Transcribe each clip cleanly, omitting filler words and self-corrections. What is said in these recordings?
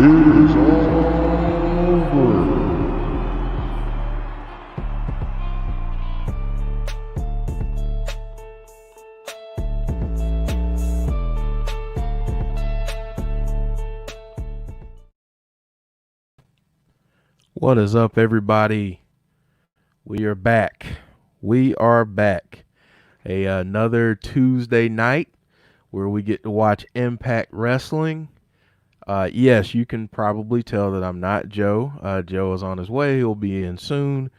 is over. What is up, everybody? We are back. Another Tuesday night where we get to watch Impact Wrestling. Yes, you can probably tell that I'm not Joe. Joe is on his way. He'll be in soon.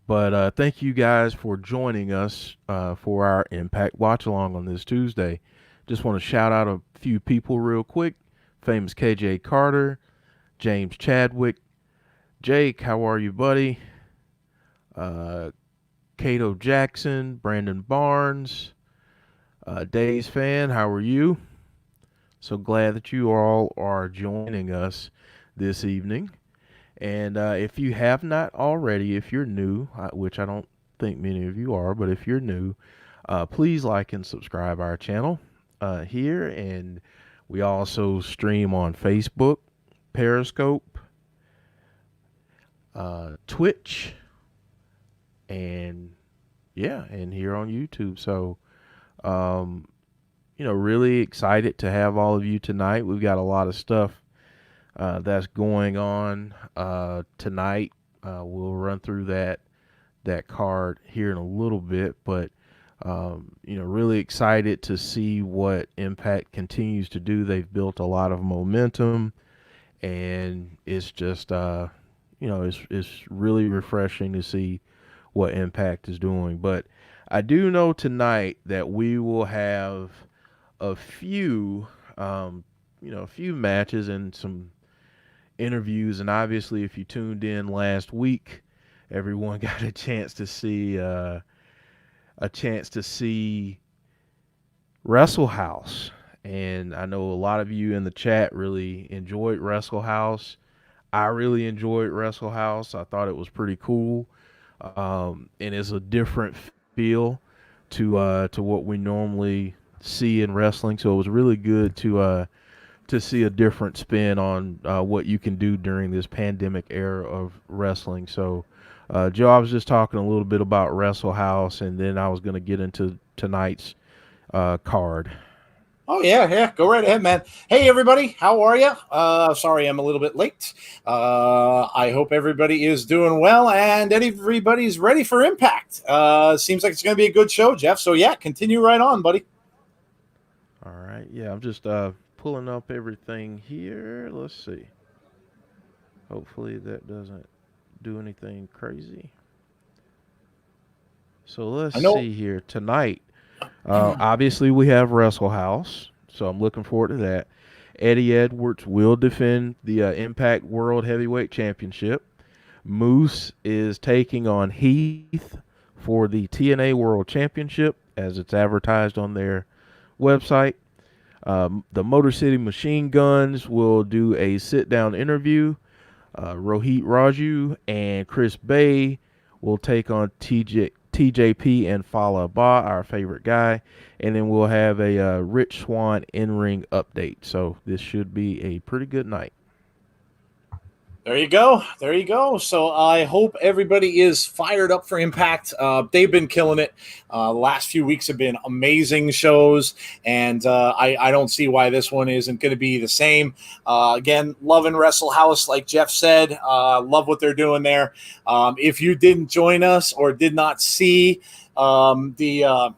But thank you guys for joining us for our Impact Watchalong on this Tuesday. Just want to shout out a few people real quick. Famous KJ Carter, James Chadwick, Jake, how are you, buddy? Cato Jackson, Brandon Barnes, Days Fan, how are you? So glad that you all are joining us this evening. And if you have not already, if you're new, which I don't think many of you are, but if you're new, please like and subscribe our channel here. And we also stream on Facebook, Periscope, Twitch, and here on YouTube. So, really excited to have all of you tonight. We've got a lot of stuff that's going on tonight. We'll run through that card here in a little bit, but really excited to see what Impact continues to do. They've built a lot of momentum, and it's just it's really refreshing to see what Impact is doing. But I do know tonight that we will have a few matches and some interviews. And obviously, if you tuned in last week, everyone got a chance to see Wrestle House. And I know a lot of you in the chat really enjoyed Wrestle House. I really enjoyed Wrestle House. I thought it was pretty cool, and it's a different feel to what we normally see in wrestling. So it was really good to see a different spin on what you can do during this pandemic era of wrestling. So, Joe, I was just talking a little bit about Wrestle House, and then I was going to get into tonight's card. Oh, yeah. Go right ahead, man. Hey, everybody. How are you? Sorry, I'm a little bit late. I hope everybody is doing well and everybody's ready for Impact. Seems like it's going to be a good show, Jeff. So, yeah, continue right on, buddy. All right. Yeah, I'm just pulling up everything here. Let's see. Hopefully that doesn't do anything crazy. So let's see here. Tonight, obviously, we have Wrestle House, so I'm looking forward to that. Eddie Edwards will defend the Impact World Heavyweight Championship. Moose is taking on Heath for the TNA World Championship, as it's advertised on their website. The Motor City Machine Guns will do a sit-down interview. Rohit Raju and Chris Bay will take on TJP and Fala Ba, our favorite guy. And then we'll have a Rich Swann in-ring update. So this should be a pretty good night. There you go. So I hope everybody is fired up for Impact. They've been killing it. The last few weeks have been amazing shows, and I don't see why this one isn't going to be the same. Again, loving Wrestle House, like Jeff said. Love what they're doing there. If you didn't join us or did not see the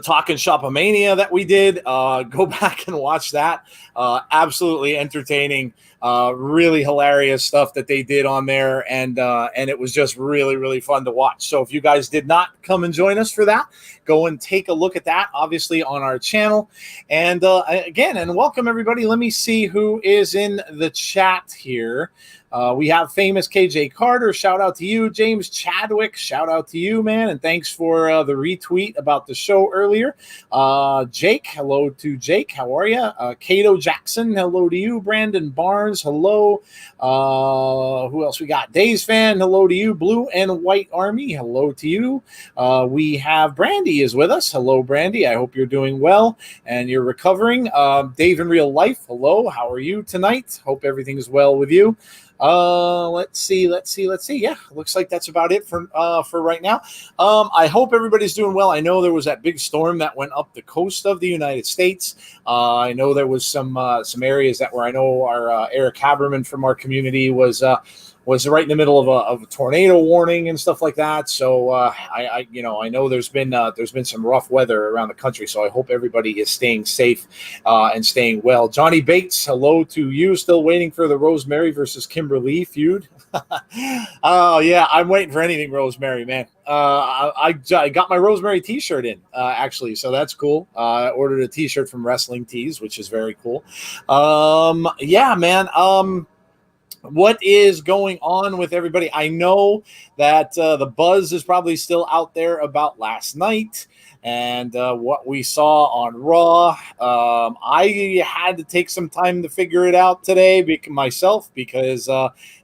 Talkin' Shop-A-Mania that we did, go back and watch that. Absolutely entertaining. Really hilarious stuff that they did on there, and it was just really, really fun to watch. So if you guys did not come and join us for that, go and take a look at that, obviously, on our channel. And again, and welcome everybody. Let me see who is in the chat here. We have famous KJ Carter. Shout out to you. James Chadwick. Shout out to you, man. And thanks for the retweet about the show earlier. Jake. Hello to Jake. How are you? Cato Jackson. Hello to you. Brandon Barnes. Hello. Who else we got? Days Fan. Hello to you. Blue and White Army. Hello to you. We have Brandy is with us. Hello, Brandy. I hope you're doing well and you're recovering. Dave in real life. Hello. How are you tonight? Hope everything is well with you. Let's see. Yeah, looks like that's about it for right now. I hope everybody's doing well. I know there was that big storm that went up the coast of the United States. I know there was some areas that were, I know our Eric Haberman from our community was right in the middle of a tornado warning and stuff like that. So I know there's been some rough weather around the country. So I hope everybody is staying safe and staying well. Johnny Bates, hello to you. Still waiting for the Rosemary versus Kimberly feud. Oh yeah, I'm waiting for anything Rosemary, man. I got my Rosemary T-shirt in actually, so that's cool. I ordered a T-shirt from Wrestling Tees, which is very cool. Yeah, man. What is going on with everybody? I know that the buzz is probably still out there about last night and what we saw on Raw. I had to take some time to figure it out today myself because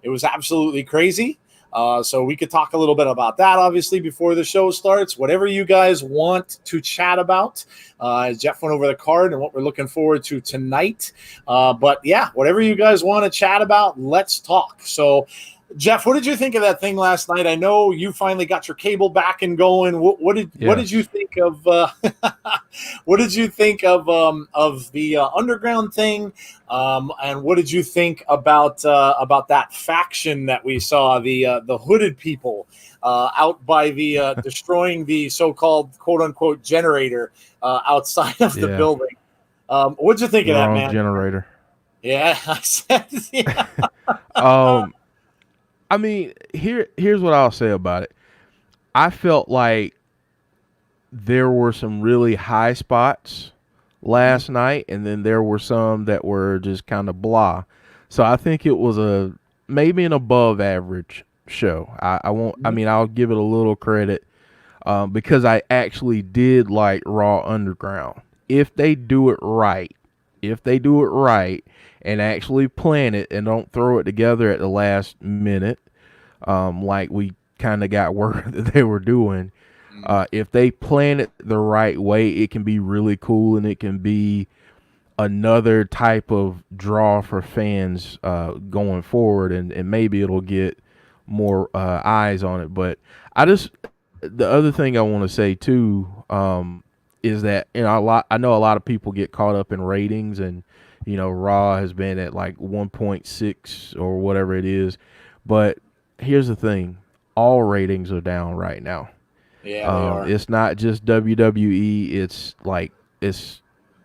it was absolutely crazy. So we could talk a little bit about that, obviously, before the show starts. Whatever you guys want to chat about. Jeff went over the card and what we're looking forward to tonight. But yeah, whatever you guys want to chat about, let's talk. So, Jeff, what did you think of that thing last night? I know you finally got your cable back and going. What did you think of? What did you think of the underground thing? And what did you think about that faction that we saw, the hooded people out by the destroying the so-called quote unquote generator outside of the building? What'd you think of that, man? Generator. Yeah, I said. Yeah. I mean, here's what I'll say about it. I felt like there were some really high spots last night, and then there were some that were just kind of blah. So I think it was maybe an above average show. I'll give it a little credit because I actually did like Raw Underground. If they do it right, and actually plan it and don't throw it together at the last minute, like we kind of got word that they were doing. If they plan it the right way, it can be really cool, and it can be another type of draw for fans going forward, and maybe it'll get more eyes on it. But the other thing I want to say too is that I know a lot of people get caught up in ratings, and Raw has been at like 1.6 or whatever it is. But here's the thing. All ratings are down right now. Yeah, they are. It's not just WWE. It's like, it's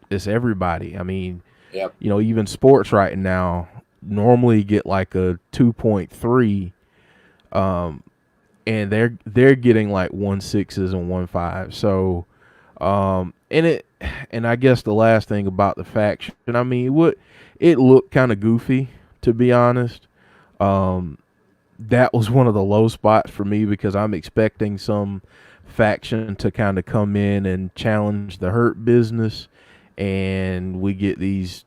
everybody. I mean, yep. Even sports right now normally get like a 2.3, and they're getting like 1.6s and 1.5. So, and I guess the last thing about the faction, I mean, it looked kind of goofy, to be honest. That was one of the low spots for me because I'm expecting some faction to kind of come in and challenge the Hurt Business, and we get these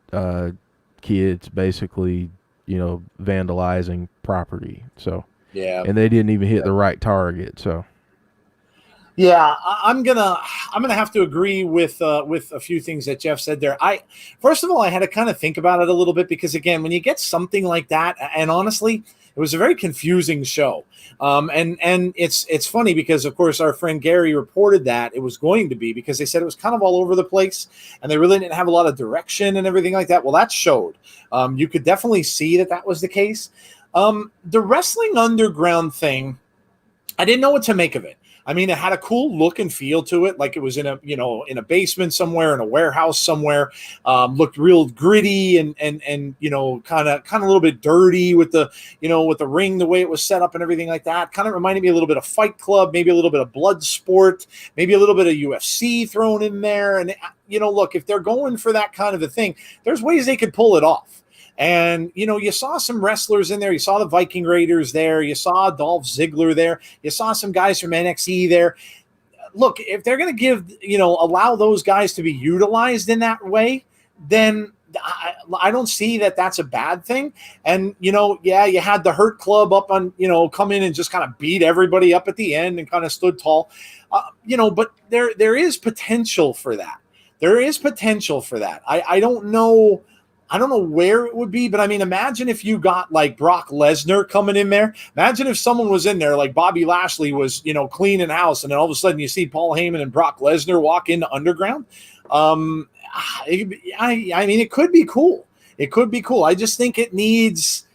kids basically, vandalizing property. So yeah, and they didn't even hit the right target. So. Yeah, I'm gonna have to agree with a few things that Jeff said there. First of all, I had to kind of think about it a little bit because again, when you get something like that, and honestly, it was a very confusing show. And it's funny because of course our friend Gary reported that it was going to be because they said it was kind of all over the place and they really didn't have a lot of direction and everything like that. Well, that showed. You could definitely see that was the case. The Wrestling Underground thing, I didn't know what to make of it. I mean, it had a cool look and feel to it, like it was in a basement somewhere, in a warehouse somewhere. Looked real gritty and kind of a little bit dirty with the ring, the way it was set up and everything like that. Kind of reminded me a little bit of Fight Club, maybe a little bit of Bloodsport, maybe a little bit of UFC thrown in there. And look, if they're going for that kind of a thing, there's ways they could pull it off. And, you saw some wrestlers in there. You saw the Viking Raiders there. You saw Dolph Ziggler there. You saw some guys from NXT there. Look, if they're going to allow those guys to be utilized in that way, then I don't see that that's a bad thing. And, you had the Hurt Club up on, come in and just kind of beat everybody up at the end and kind of stood tall, but there is potential for that. There is potential for that. I don't know. I don't know where it would be, but I mean, imagine if you got like Brock Lesnar coming in there. Imagine if someone was in there like Bobby Lashley was, cleaning house, and then all of a sudden you see Paul Heyman and Brock Lesnar walk into Underground. I mean, it could be cool. It could be cool. I just think it needs.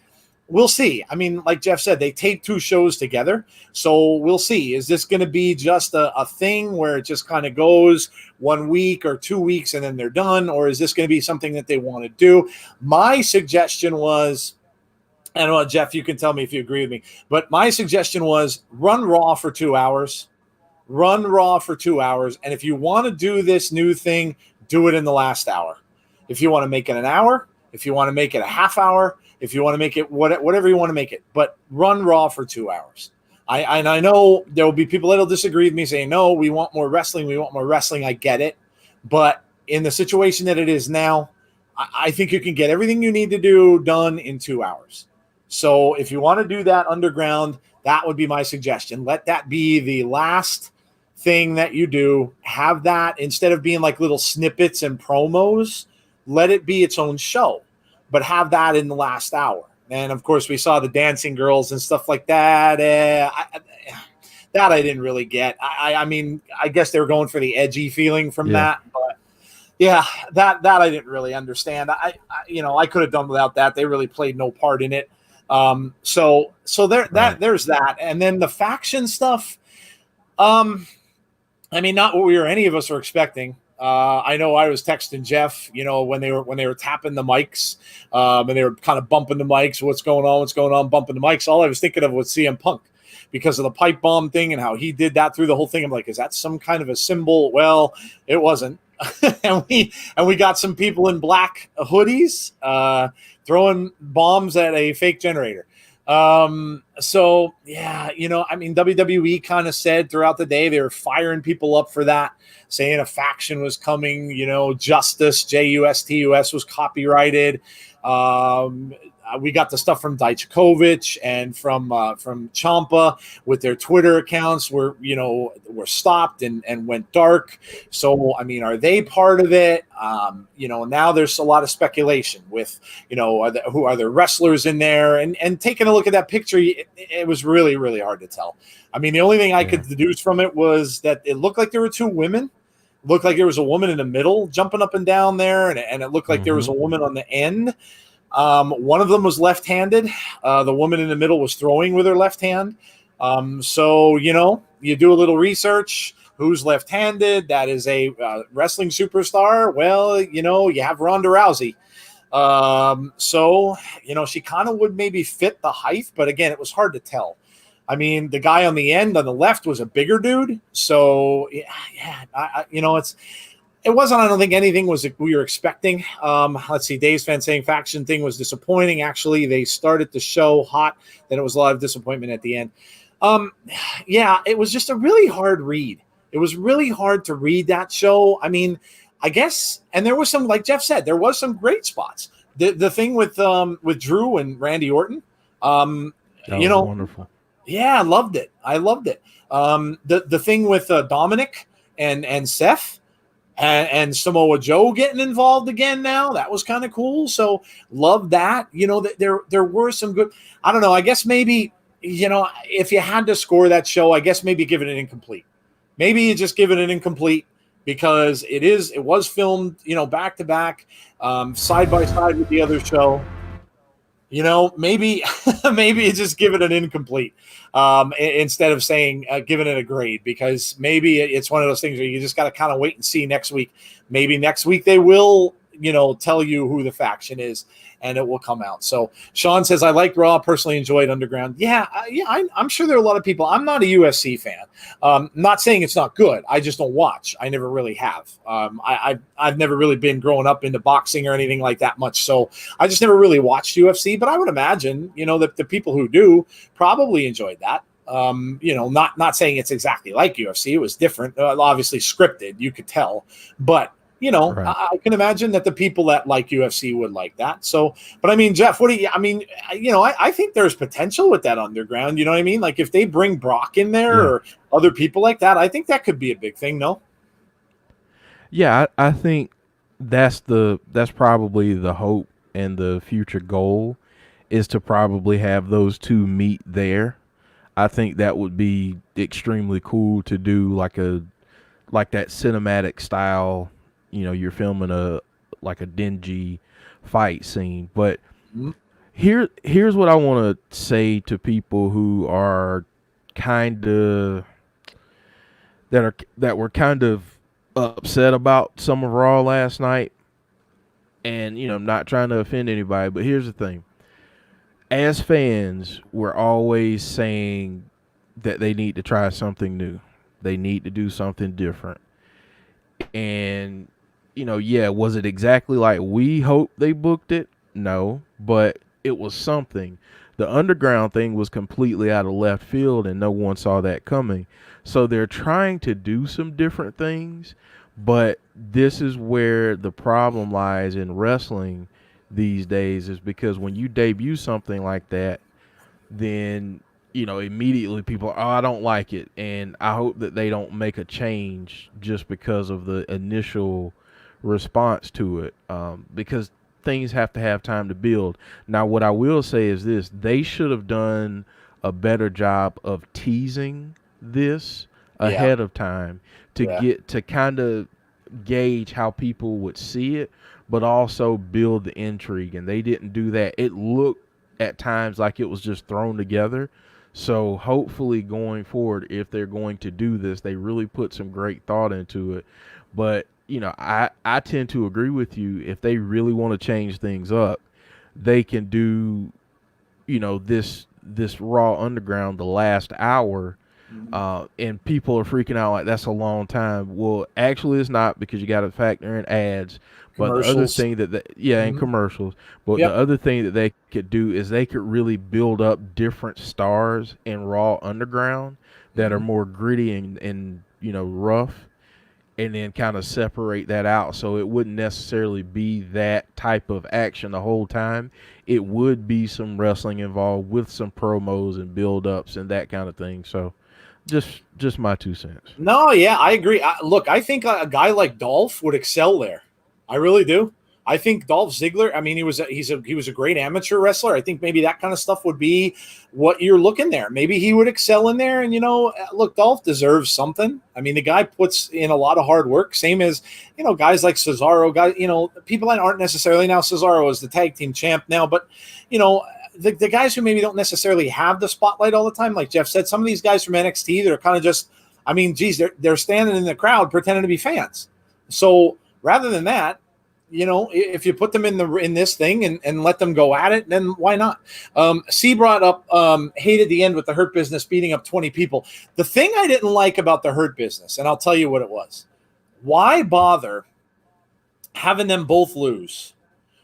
We'll see. I mean, like Jeff said, they tape 2 shows together. So we'll see. Is this going to be just a thing where it just kind of goes 1 week or 2 weeks and then they're done? Or is this going to be something that they want to do? My suggestion was, I don't know, Jeff, you can tell me if you agree with me, but my suggestion was run Raw for 2 hours. Run Raw for 2 hours. And if you want to do this new thing, do it in the last hour. If you want to make it an hour, if you want to make it a half hour, if you want to make it whatever you want to make it, but run Raw for 2 hours. I know there will be people that will disagree with me saying, no, we want more wrestling. We want more wrestling. I get it. But in the situation that it is now, I think you can get everything you need to do done in 2 hours. So if you want to do that Underground, that would be my suggestion. Let that be the last thing that you do. Have that instead of being like little snippets and promos, let it be its own show. But have that in the last hour. And, of course, we saw the dancing girls and stuff like that. That I didn't really get. I mean, I guess they were going for the edgy feeling from that. But, yeah, that I didn't really understand. I could have done without that. They really played no part in it. So there's that. And then the faction stuff, I mean, not what any of us were expecting. I know I was texting Jeff, when they were tapping the mics, and they were kind of bumping the mics. What's going on, bumping the mics. All I was thinking of was CM Punk because of the pipe bomb thing and how he did that through the whole thing. I'm like, is that some kind of a symbol? Well, it wasn't. and we got some people in black hoodies, throwing bombs at a fake generator. So yeah, I mean, WWE kind of said throughout the day, they were firing people up for that, saying a faction was coming, Justice, Justus was copyrighted. We got the stuff from Dijakovic and from Ciampa with their Twitter accounts were stopped and went dark. So, I mean, are they part of it? Now there's a lot of speculation with, who are the wrestlers in there and taking a look at that picture. It was really, really hard to tell. I mean, the only thing I could deduce from it was that it looked like there were 2 women. It looked like there was a woman in the middle jumping up and down there. And it looked like there was a woman on the end. One of them was left-handed. The woman in the middle was throwing with her left hand. So, you do a little research. Who's left-handed? That is a wrestling superstar. Well, you have Ronda Rousey. So, she kind of would maybe fit the height, but again, it was hard to tell. I mean, the guy on the end on the left was a bigger dude. So, it wasn't, I don't think anything was we were expecting. Let's see, Dave's fan saying faction thing was disappointing. Actually, they started the show hot. Then it was a lot of disappointment at the end. It was just a really hard read. It was really hard to read that show. I mean, I guess, and there was some, like Jeff said, there was some great spots. The thing with Drew and Randy Orton, that was wonderful. Yeah, I loved it. The thing with Dominic and Seth. And Samoa Joe getting involved again now. That was kind of cool. So love that. There were some good, I don't know, I guess maybe, if you had to score that show, I guess maybe give it an incomplete. Maybe you just give it an incomplete because it was filmed, back to back, side by side with the other show. Maybe you just give it an incomplete instead of saying giving it a grade, because maybe it's one of those things where you just got to kind of wait and see next week. Maybe next week they will, tell you who the faction is, and it will come out. So Sean says, I like Raw, personally enjoyed Underground. I'm sure there are a lot of people. I'm not a UFC fan. Not saying it's not good. I just don't watch. I never really have. I've never really been growing up into boxing or anything like that much. So I just never really watched UFC, but I would imagine, that the people who do probably enjoyed that. Not saying it's exactly like UFC. It was different, obviously scripted, you could tell, but Right. I can imagine that the people that like UFC would like that. So, but I mean, Jeff, I think there's potential with that Underground. You know what I mean? Like if they bring Brock in there or other people like that, I think that could be a big thing. No? Yeah, I think that's probably the hope and the future goal is to probably have those two meet there. I think that would be extremely cool to do like that cinematic style, you're filming a dingy fight scene. But here's what I want to say to people who are kind of that were kind of upset about some of Raw last night, and I'm not trying to offend anybody, but here's the thing: as fans, we're always saying that they need to try something new, they need to do something different, and was it exactly like we hoped they booked it? No, but it was something. The Underground thing was completely out of left field, and no one saw that coming. So they're trying to do some different things, but this is where the problem lies in wrestling these days, is because when you debut something like that, then immediately people, oh, I don't like it, and I hope that they don't make a change just because of the initial response to it, because things have to have time to build. Now, what I will say is this: they should have done a better job of teasing this ahead of time to get to kind of gauge how people would see it, but also build the intrigue. And they didn't do that. It looked at times like it was just thrown together. So hopefully going forward, if they're going to do this, they really put some great thought into it. But I tend to agree with you. If they really want to change things up, they can do this Raw Underground the last hour, and people are freaking out like that's a long time. Well, actually, it's not, because you got to factor in ads. But the other thing and commercials. But the other thing that they could do is they could really build up different stars in Raw Underground that are more gritty and rough, and then kind of separate that out, so it wouldn't necessarily be that type of action the whole time. It would be some wrestling involved with some promos and build-ups and that kind of thing. So just my 2 cents. No, yeah, I agree. Look, I think a guy like Dolph would excel there. I really do. I think Dolph Ziggler, I mean, he was a great amateur wrestler. I think maybe that kind of stuff would be what you're looking there. Maybe he would excel in there. And, look, Dolph deserves something. I mean, the guy puts in a lot of hard work, same as, guys like Cesaro, people that aren't necessarily, now Cesaro is the tag team champ now, but, the guys who maybe don't necessarily have the spotlight all the time, like Jeff said, some of these guys from NXT, they're kind of just, I mean, geez, they're standing in the crowd pretending to be fans. So rather than that, if you put them in this thing and let them go at it, then why not? C brought up hated the end with the Hurt Business beating up 20 people. The thing I didn't like about the Hurt Business, and I'll tell you what it was, why bother having them both lose?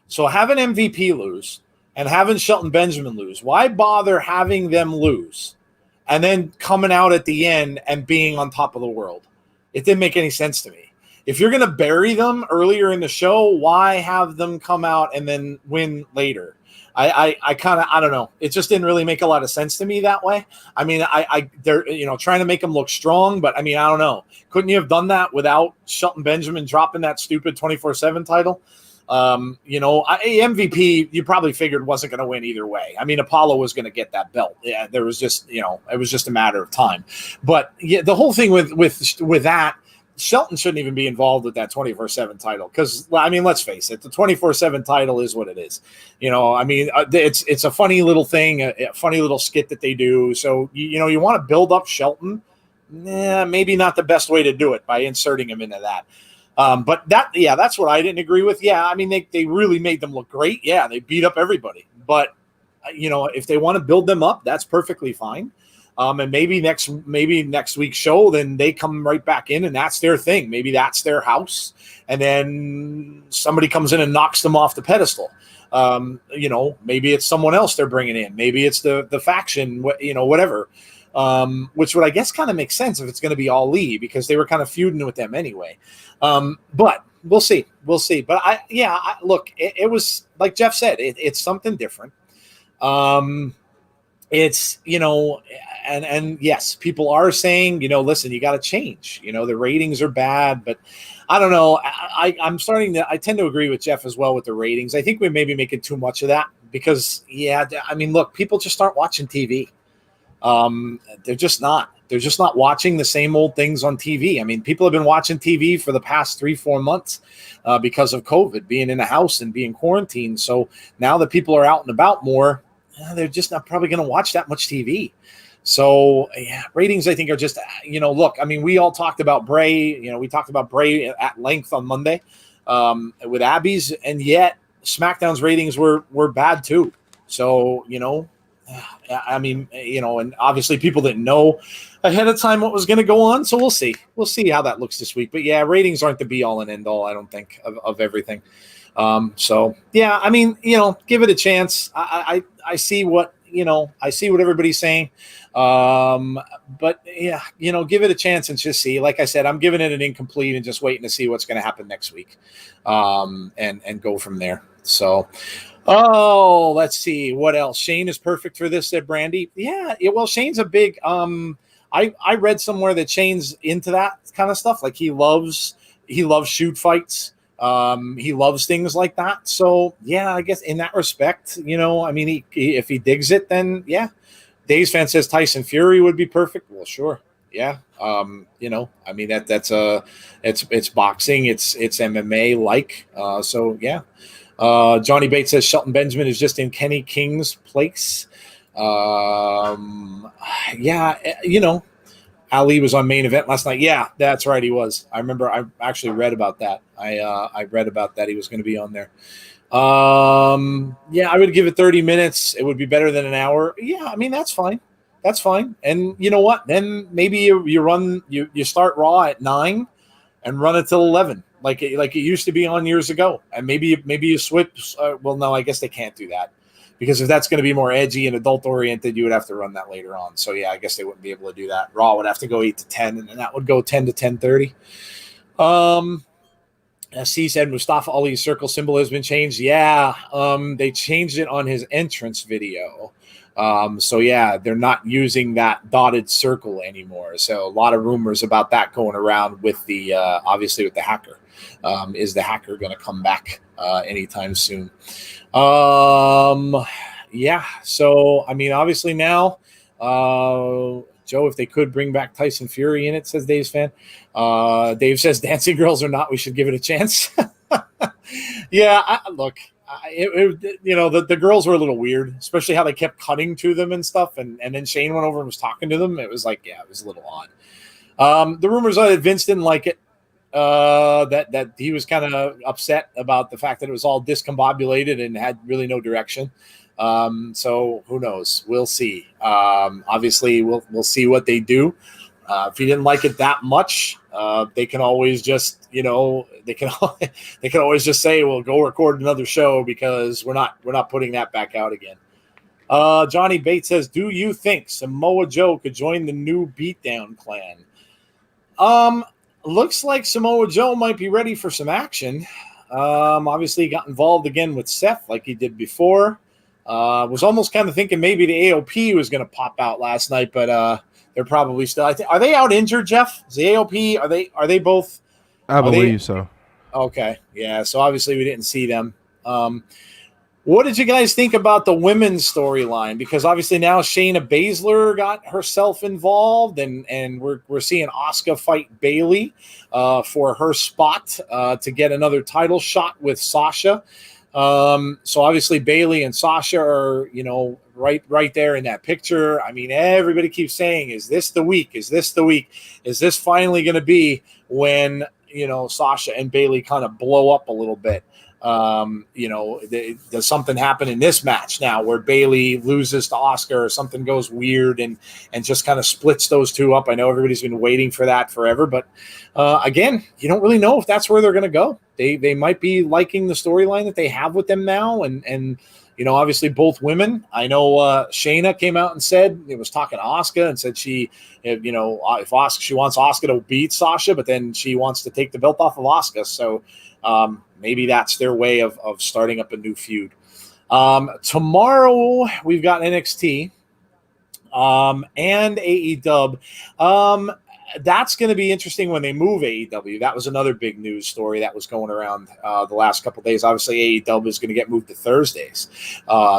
So having MVP lose and having Shelton Benjamin lose, why bother having them lose and then coming out at the end and being on top of the world? It didn't make any sense to me. If you're going to bury them earlier in the show, why have them come out and then win later? I don't know. It just didn't really make a lot of sense to me that way. I mean, they're trying to make them look strong, but I mean, I don't know. Couldn't you have done that without Shelton Benjamin dropping that stupid 24/7 title? MVP, you probably figured wasn't going to win either way. I mean, Apollo was going to get that belt. Yeah, there was just, it was just a matter of time. But yeah, the whole thing with that, Shelton shouldn't even be involved with that 24/7 title, because, I mean, let's face it, the 24/7 title is what it is. I mean, it's a funny little thing, a funny little skit that they do. So, you want to build up Shelton? Maybe not the best way to do it by inserting him into that. But that's what I didn't agree with. Yeah, I mean, they really made them look great. Yeah, they beat up everybody. But if they want to build them up, that's perfectly fine. And maybe next week's show, then they come right back in, and that's their thing. Maybe that's their house, and then somebody comes in and knocks them off the pedestal. Maybe it's someone else they're bringing in. Maybe it's the faction, whatever. Which would, I guess, kind of make sense if it's going to be Ali, because they were kind of feuding with them anyway. But we'll see. But look, it was like Jeff said, it's something different. It's, and yes, people are saying, listen, you got to change, the ratings are bad, but I don't know. I tend to agree with Jeff as well with the ratings. I think we may be making too much of that because, look, people just aren't watching TV. They're just not watching the same old things on TV. I mean, people have been watching TV for the past 3-4 months because of COVID, being in a house and being quarantined. So now that people are out and about more, they're just not probably going to watch that much TV. So ratings, I think, are just, look, I mean, we all talked about Bray, we talked about Bray at length on Monday with Abby's, and yet SmackDown's ratings were bad too. So, I mean, and obviously people didn't know ahead of time what was going to go on. So we'll see how that looks this week. But ratings aren't the be all and end all, I don't think, of everything. I mean, give it a chance. I see what, everybody's saying. But give it a chance and just see. Like I said, I'm giving it an incomplete and just waiting to see what's going to happen next week. And go from there. So, let's see what else. Shane is perfect for this, said Brandy. Yeah. Well, Shane's a big, I read somewhere that Shane's into that kind of stuff. Like he loves shoot fights. He loves things like that. So I guess in that respect, I mean, if he digs it, then Dave's fan says Tyson Fury would be perfect. Well, sure. Yeah. I mean, it's boxing, it's MMA like, so yeah. Johnny Bates says Shelton Benjamin is just in Kenny King's place. Ali was on Main Event last night. Yeah, that's right. He was. I remember. I actually read about that. I read about that. He was going to be on there. I would give it 30 minutes. It would be better than an hour. Yeah, I mean, that's fine. That's fine. And you know what? Then maybe you start Raw at 9 and run it till 11, like it used to be on years ago. And maybe you switch. Well, no, I guess they can't do that. Because if that's going to be more edgy and adult-oriented, you would have to run that later on. So, I guess they wouldn't be able to do that. Raw would have to go 8 to 10, and then that would go 10 to 10:30. As he said, Mustafa Ali's circle symbol has been changed. Yeah, they changed it on his entrance video. They're not using that dotted circle anymore. So, a lot of rumors about that going around with the obviously with the hacker. Is the hacker going to come back anytime soon? So I mean, obviously now, Joe, if they could bring back Tyson Fury in it, says Dave's fan. Dave says dancing girls or not, we should give it a chance. Look, the girls were a little weird, especially how they kept cutting to them and stuff, and then Shane went over and was talking to them. It was like, it was a little odd. The rumors are that Vince didn't like it. That he was kind of upset about the fact that it was all discombobulated and had really no direction. So who knows? We'll see. Obviously, we'll see what they do. If he didn't like it that much, they can always just, they can always just say, "Well, go record another show because we're not putting that back out again." Johnny Bates says, "Do you think Samoa Joe could join the new Beatdown Clan?" Looks like Samoa Joe might be ready for some action. Obviously, he got involved again with Seth like he did before. Was almost kind of thinking maybe the AOP was going to pop out last night, but they're probably still. Are they out injured, Jeff? Is the AOP? Are they both? I believe so. Okay, yeah. So obviously we didn't see them. What did you guys think about the women's storyline? Because obviously now Shayna Baszler got herself involved, and we're seeing Asuka fight Bayley for her spot to get another title shot with Sasha. So obviously Bayley and Sasha are, right there in that picture. I mean, everybody keeps saying, "Is this the week? Is this the week? Is this finally going to be when Sasha and Bayley kind of blow up a little bit. Does something happen in this match now where Bayley loses to Asuka or something goes weird and just kind of splits those two up? I know everybody's been waiting for that forever, but again, you don't really know if that's where they're going to go. They might be liking the storyline that they have with them now, and obviously both women. I know Shayna came out and said, it was talking to Asuka and said she wants Asuka to beat Sasha, but then she wants to take the belt off of Asuka. So maybe that's their way of starting up a new feud. Tomorrow we've got NXT and AEW. That's going to be interesting when they move AEW. That was another big news story that was going around the last couple of days. Obviously, AEW is going to get moved to Thursdays.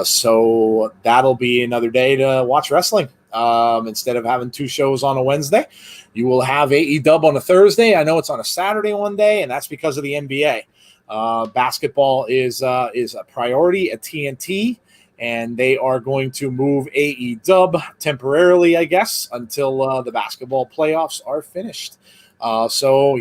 So that'll be another day to watch wrestling. Instead of having two shows on a Wednesday, you will have AEW on a Thursday. I know it's on a Saturday one day, and that's because of the NBA. Basketball is a priority at TNT. And they are going to move AEW temporarily, I guess, until the basketball playoffs are finished. So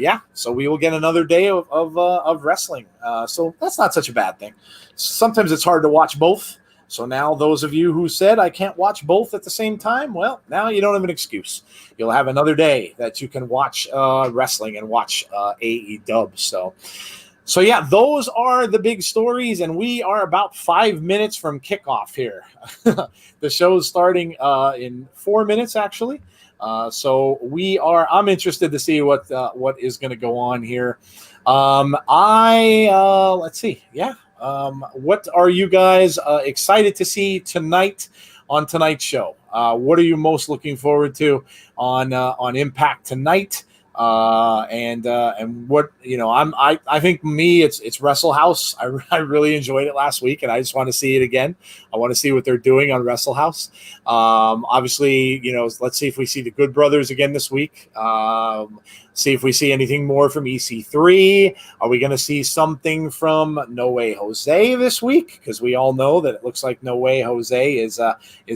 we will get another day of wrestling. So that's not such a bad thing. Sometimes it's hard to watch both. So now those of you who said I can't watch both at the same time, well, now you don't have an excuse. You'll have another day that you can watch wrestling and watch AEW. So yeah, those are the big stories, and we are about 5 minutes from kickoff here. The show's starting in 4 minutes, actually. So I'm interested to see what is going to go on here. Let's see. Yeah. What are you guys excited to see tonight on tonight's show? What are you most looking forward to on Impact tonight? And what I think it's Wrestle House. I really enjoyed it last week, and I just want to see it again. I want to see what they're doing on Wrestle House. Obviously, let's see if we see the Good Brothers again this week. See if we see anything more from EC3. Are we going to see something from No Way Jose this week? Because we all know that it looks like No Way Jose is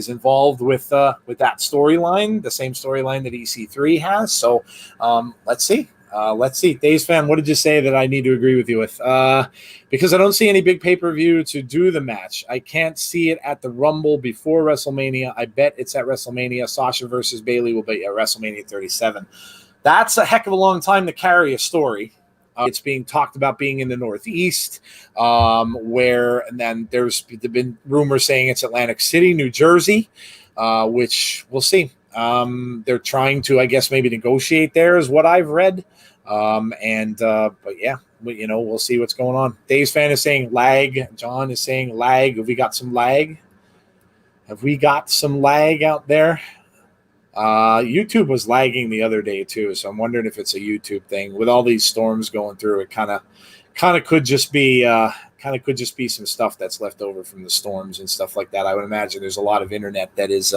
involved with that storyline, the same storyline that EC3 has. So let's see. Days fan, what did you say that I need to agree with you with? Because I don't see any big pay-per-view to do the match. I can't see it at the Rumble before WrestleMania. I bet it's at WrestleMania. Sasha versus Bayley will be at WrestleMania 37. That's a heck of a long time to carry a story. It's being talked about being in the Northeast, and then there's been rumors saying it's Atlantic City, New Jersey, which we'll see. They're trying to, I guess, maybe negotiate there is what I've read. But yeah, we'll see what's going on. Dave's fan is saying lag. John is saying lag. Have we got some lag? Have we got some lag out there? YouTube was lagging the other day too, so I'm wondering if it's a YouTube thing. With all these storms going through, it kind of could just be some stuff that's left over from the storms and stuff like that. I would imagine there's a lot of internet that is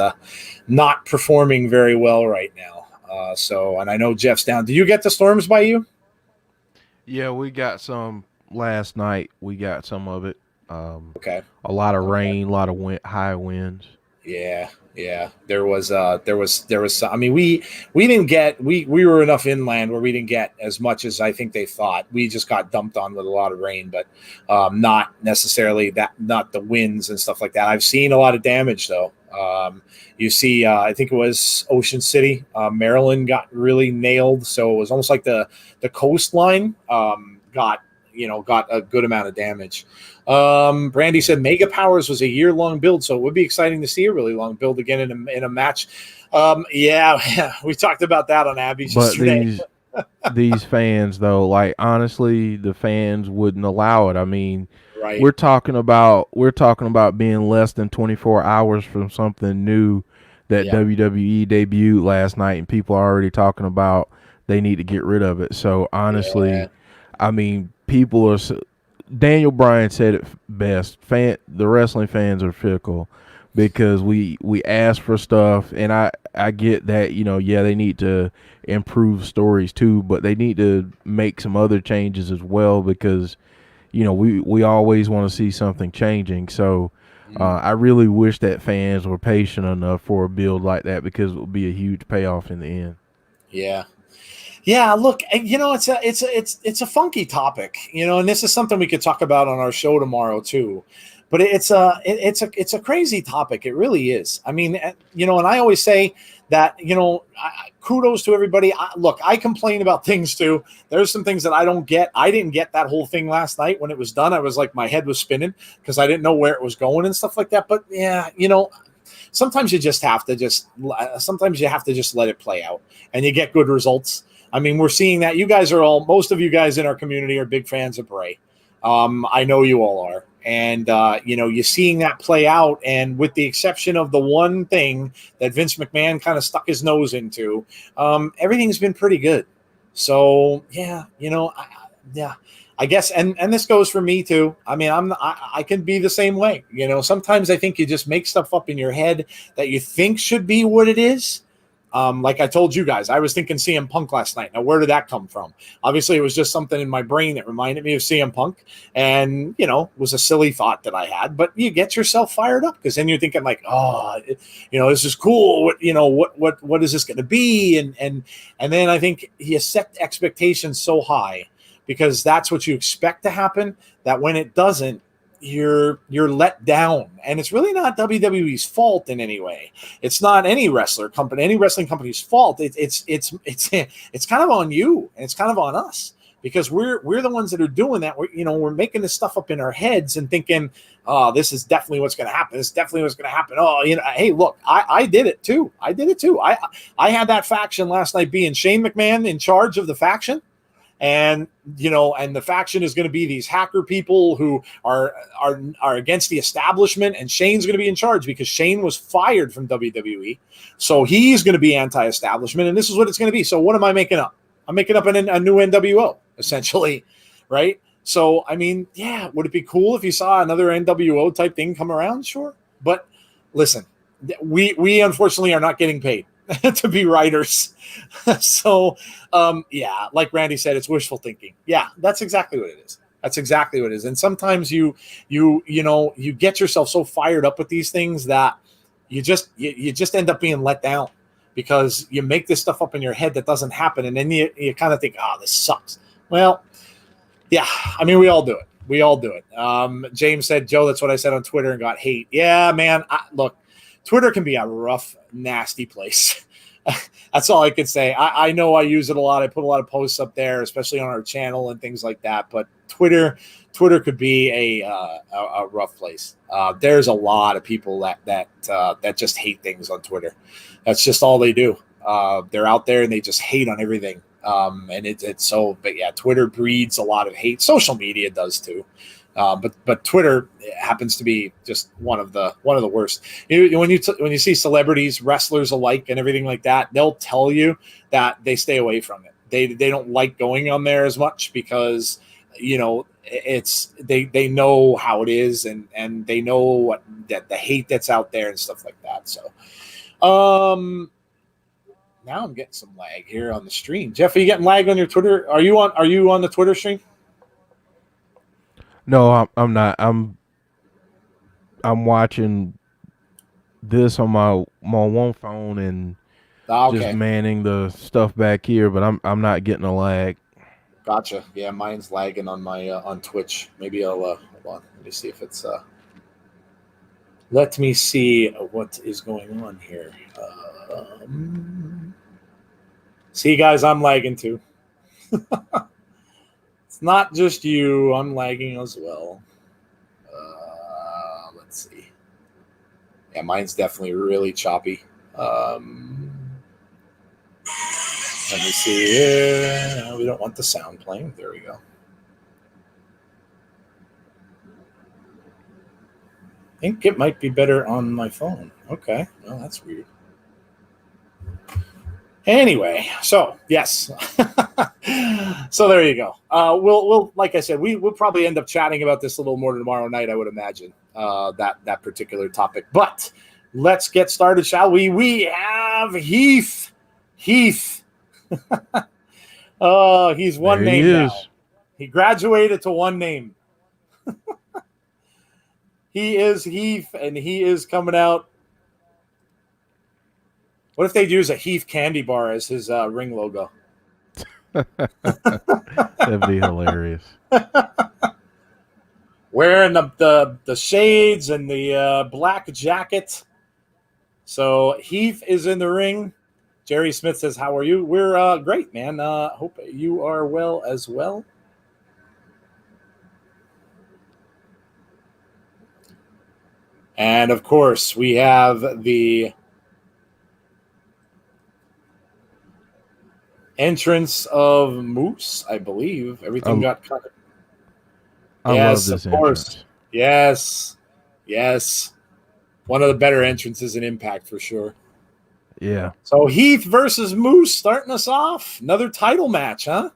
not performing very well right now. And I know Jeff's down. Do you get the storms by you? Yeah, we got some last night. We got some of it. Okay. A lot of rain, a lot of high winds. Yeah. There was. I mean, we didn't get. We were enough inland where we didn't get as much as I think they thought. We just got dumped on with a lot of rain, but not necessarily not the winds and stuff like that. I've seen a lot of damage though. You see, I think it was Ocean City, Maryland got really nailed. So it was almost like the coastline got a good amount of damage. Brandy said Mega Powers was a year-long build, so it would be exciting to see a really long build again in a match. Yeah, we talked about that on Abby's yesterday. These fans, though, like honestly, the fans wouldn't allow it. I mean, right. We're talking about being less than 24 hours from something new that WWE debuted last night, and people are already talking about they need to get rid of it. So honestly, I mean, people are. Daniel Bryan said it best. The wrestling fans are fickle because we ask for stuff, and I get that, they need to improve stories too, but they need to make some other changes as well because, we always want to see something changing. So I really wish that fans were patient enough for a build like that because it would be a huge payoff in the end. Yeah. Yeah, look, it's a funky topic, and this is something we could talk about on our show tomorrow too. But it's a crazy topic. It really is. I mean, and I always say that, kudos to everybody. Look, I complain about things too. There's some things that I don't get. I didn't get that whole thing last night when it was done. I was like, my head was spinning because I didn't know where it was going and stuff like that. But yeah, sometimes sometimes you have to just let it play out, and you get good results. I mean, we're seeing that most of you guys in our community are big fans of Bray. I know you all are. And, you're seeing that play out. And with the exception of the one thing that Vince McMahon kind of stuck his nose into, everything's been pretty good. So, yeah, I guess. And this goes for me too. I mean, I can be the same way. Sometimes I think you just make stuff up in your head that you think should be what it is. Like I told you guys, I was thinking CM Punk last night. Now, where did that come from? Obviously, it was just something in my brain that reminded me of CM Punk, and was a silly thought that I had. But you get yourself fired up because then you're thinking like, oh, this is cool. What is this going to be? And then I think you set expectations so high because that's what you expect to happen. That when it doesn't, you're let down, and it's really not WWE's fault in any way. It's not any wrestling company's fault. It's kind of on you, and it's kind of on us because we're the ones that are doing that. We're making this stuff up in our heads and thinking, oh, this is definitely what's going to happen. This is definitely what's going to happen. Oh, hey, look, I did it too. I had that faction last night being Shane McMahon in charge of the faction. And the faction is going to be these hacker people who are against the establishment, and Shane's going to be in charge because Shane was fired from WWE, so he's going to be anti-establishment, and this is what it's going to be. So what am I making up? I'm making up a new NWO essentially, right? So I mean, yeah, would it be cool if you saw another NWO type thing come around? Sure, but listen, we unfortunately are not getting paid to be writers. So, yeah, like Randy said, it's wishful thinking. Yeah, that's exactly what it is. That's exactly what it is. And sometimes you get yourself so fired up with these things that you just end up being let down because you make this stuff up in your head that doesn't happen. And then you kind of think, oh, this sucks. Well, yeah, I mean, we all do it. We all do it. James said, Joe, that's what I said on Twitter and got hate. Yeah, man, look, Twitter can be a rough, nasty place. That's all I could say. I know I use it a lot. I put a lot of posts up there, especially on our channel and things like that. But Twitter could be a rough place. There's a lot of people that just hate things on Twitter. That's just all they do. They're out there and they just hate on everything. And it's so. But yeah, Twitter breeds a lot of hate. Social media does too. But Twitter happens to be just one of the worst. When you see celebrities, wrestlers alike, and everything like that, they'll tell you that they stay away from it. They don't like going on there as much because it's they know how it is and they know that the hate that's out there and stuff like that. So, now I'm getting some lag here on the stream. Jeff, are you getting lag on your Twitter? Are you on the Twitter stream? No, I'm not. I'm watching this on my one phone and just manning the stuff back here, but I'm not getting a lag. Gotcha. Yeah, mine's lagging on my on Twitch. Maybe I'll hold on. Let me see if it's let me see what is going on here. See, guys, I'm lagging too. It's not just you. I'm lagging as well. Let's see. Yeah, mine's definitely really choppy. Let me see here. We don't want the sound playing. There we go. I think it might be better on my phone. Okay. Well, that's weird. Anyway, so yes. So there you go. We'll like I said, we'll probably end up chatting about this a little more tomorrow night, I would imagine, that particular topic. But let's get started, shall we? We have Heath. Oh, he's one name now. He graduated to one name. He is Heath, and he is coming out. What if they use a Heath candy bar as his ring logo? That'd be hilarious. Wearing the shades and the black jacket. So Heath is in the ring. Jerry Smith says, "How are you?" We're great, man. Hope you are well as well. And of course, we have the entrance of Moose, I believe. Everything got cut. I love Yes, this of course. entrance. Yes. Yes. One of the better entrances in Impact for sure. Yeah. So Heath versus Moose starting us off. Another title match, huh?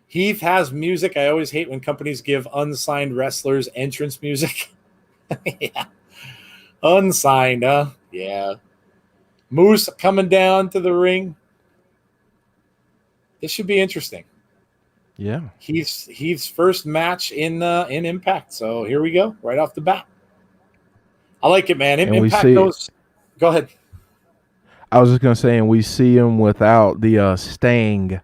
Heath has music. I always hate when companies give unsigned wrestlers entrance music. Yeah. Unsigned, huh? Yeah. Moose coming down to the ring. This should be interesting. Yeah. Heath's first match in Impact. So here we go, right off the bat. I like it, man. And we Impact see, knows. Go ahead. I was just going to say, and we see him without the Stang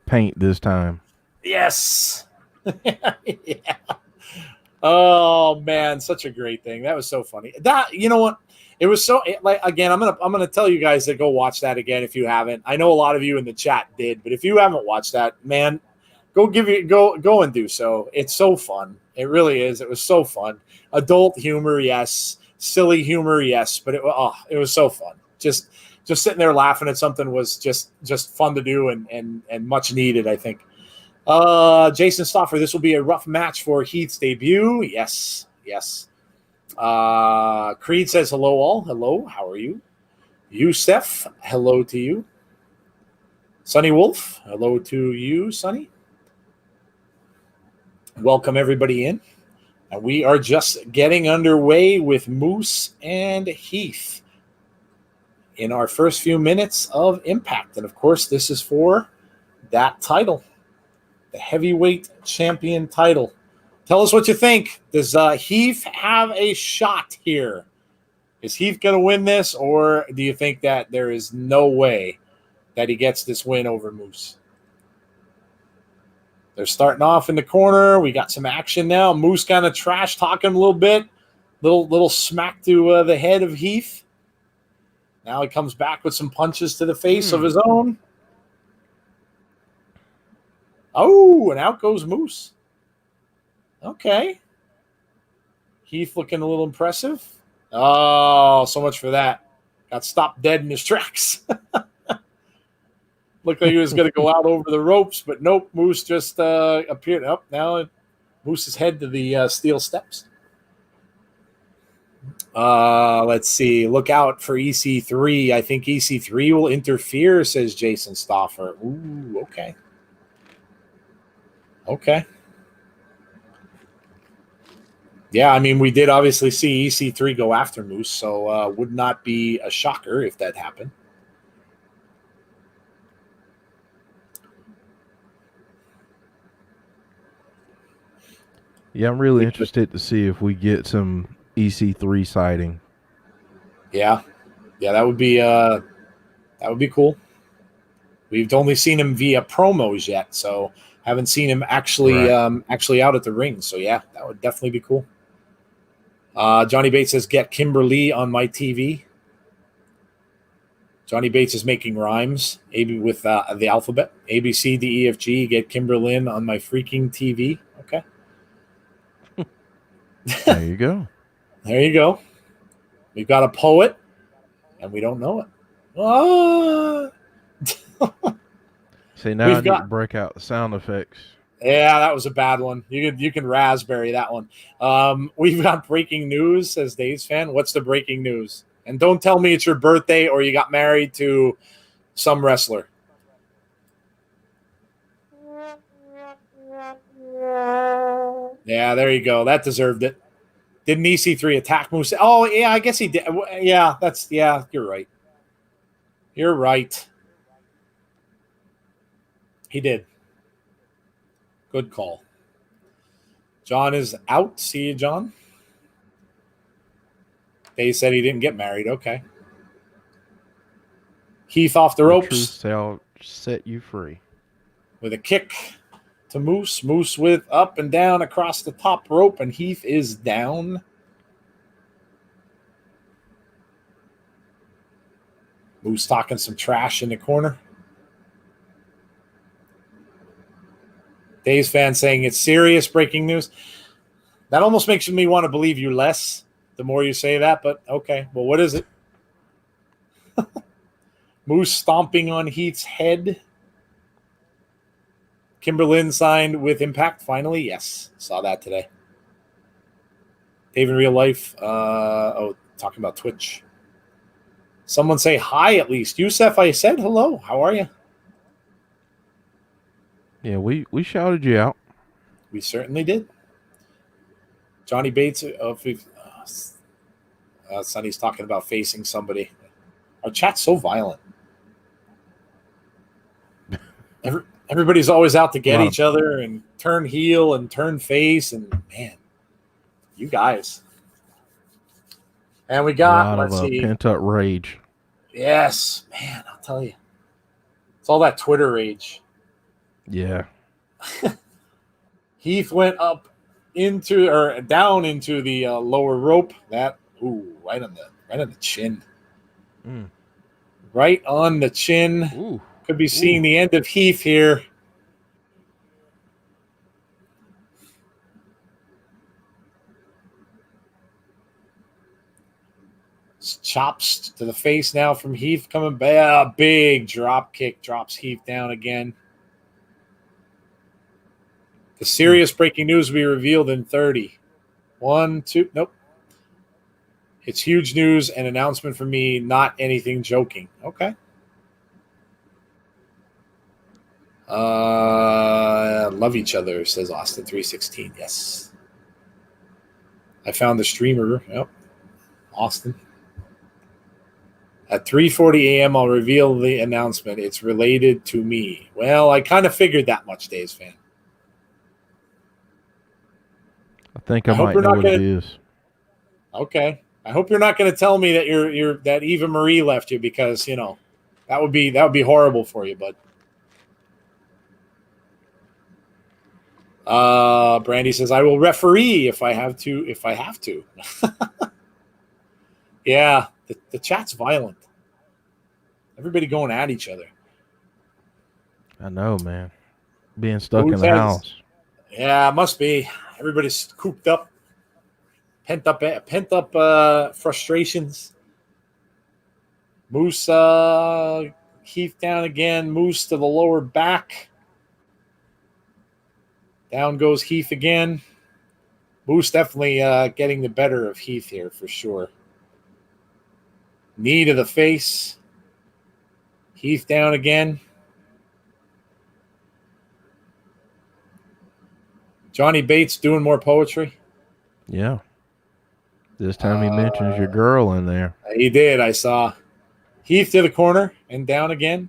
paint this time. Yes. Yeah. Oh man, such a great thing. That was so funny. That, you know what? It was so like, again, I'm gonna tell you guys to go watch that again if you haven't. I know a lot of you in the chat did, but if you haven't watched that, man, go and do so. It's so fun. It really is. It was so fun. Adult humor, yes. Silly humor, yes. But it was so fun. Just sitting there laughing at something was just fun to do and much needed, I think. Jason Stoffer, this will be a rough match for Heath's debut. Yes, yes. Creed says hello all. Hello, how are you? Youssef, hello to you. Sonny Wolf, hello to you, Sonny. Welcome everybody in. And we are just getting underway with Moose and Heath in our first few minutes of Impact. And of course, this is for that title, the heavyweight champion title. Tell us what you think. Does Heath have a shot here? Is Heath going to win this, or do you think that there is no way that he gets this win over Moose? They're starting off in the corner. We got some action now. Moose kind of trash talking a little bit. Little smack to the head of Heath. Now he comes back with some punches to the face of his own. Oh, and out goes Moose. Okay. Heath looking a little impressive. Oh, so much for that. Got stopped dead in his tracks. Looked like he was going to go out over the ropes, but nope. Moose just appeared. Up now, Moose is head to the steel steps. Let's see. Look out for EC3. I think EC3 will interfere, says Jason Stoffer. Ooh, okay. Okay. Yeah, I mean, we did obviously see EC3 go after Moose, so would not be a shocker if that happened. Yeah, I'm really interested to see if we get some EC3 sighting. Yeah, that would be cool. We've only seen him via promos yet, so haven't seen him actually actually out at the ring. So yeah, that would definitely be cool. Johnny Bates says, "Get Kimberly on my TV." Johnny Bates is making rhymes, maybe with the alphabet. A, B, C, D, E, F, G. Get Kimberlyn on my freaking TV. Okay. There you go. There you go. We've got a poet, and we don't know it. Ah! See, now I need to break out the sound effects. Yeah, that was a bad one. You can raspberry that one. We've got breaking news, says Dave's fan. What's the breaking news? And don't tell me it's your birthday or you got married to some wrestler. Yeah, there you go. That deserved it. Didn't EC3 attack Moose? Oh, yeah, I guess he did. Yeah, you're right. You're right. He did. Good call. John is out. See you, John. They said he didn't get married. Okay. Heath off the The ropes truth shall set you free. with a kick to Moose. Moose with up and down across the top rope, and Heath is down. Moose talking some trash in the corner. Dave's fan saying it's serious breaking news. That almost makes me want to believe you less the more you say that, but okay. Well, what is it? Moose stomping on Heath's head. Kimberlyn signed with Impact finally. Yes, saw that today. Dave in real life. Talking about Twitch. Someone say hi at least. Yusef, I said hello. How are you? Yeah, we shouted you out. We certainly did. Johnny Bates Sonny's talking about facing somebody. Our chat's so violent. Everybody's always out to get each other and turn heel and turn face, and man, you guys. And we got, let's see. Pent up rage. Yes, man, I'll tell you. It's all that Twitter rage. Yeah. Heath went down into the lower rope. That right on the chin. Right on the chin. Ooh. Could be seeing the end of Heath here. Chops to the face now from Heath coming back. Big drop kick drops Heath down again. The serious breaking news will be revealed in 30. 1, 2, nope. It's huge news and announcement for me, not anything joking. Okay. Love each other, says Austin 316. Yes. I found the streamer. Yep. Austin. At 3:40 a.m., I'll reveal the announcement. It's related to me. Well, I kind of figured that much, Days fan. I think I might know what it is. Okay. I hope you're not going to tell me that that Eva Marie left you, because that would be horrible for you, bud. Brandy says, I will referee if I have to. Yeah, the chat's violent. Everybody going at each other. I know, man. Being stuck in the house. Yeah, it must be. Everybody's cooped up. Pent up frustrations. Moose Heath down again. Moose to the lower back. Down goes Heath again. Moose definitely getting the better of Heath here for sure. Knee to the face. Heath down again. Johnny Bates doing more poetry. Yeah. This time he mentions your girl in there. He did, I saw. Heath to the corner and down again.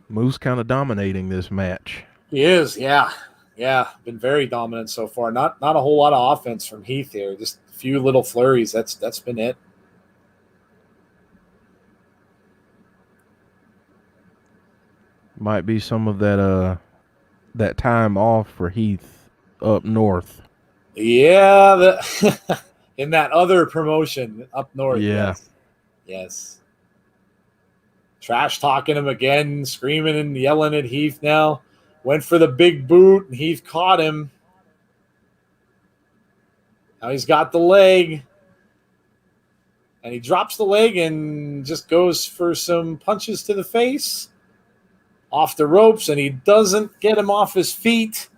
Moose kind of dominating this match. He is, yeah. Yeah, been very dominant so far. Not a whole lot of offense from Heath here. Just a few little flurries. That's been it. Might be some of that time off for Heath up north. Yeah, in that other promotion up north. Yeah. Yes. Trash talking him again, screaming and yelling at Heath now. Went for the big boot, and Heath caught him. Now he's got the leg. And he drops the leg and just goes for some punches to the face. Off the ropes, and he doesn't get him off his feet.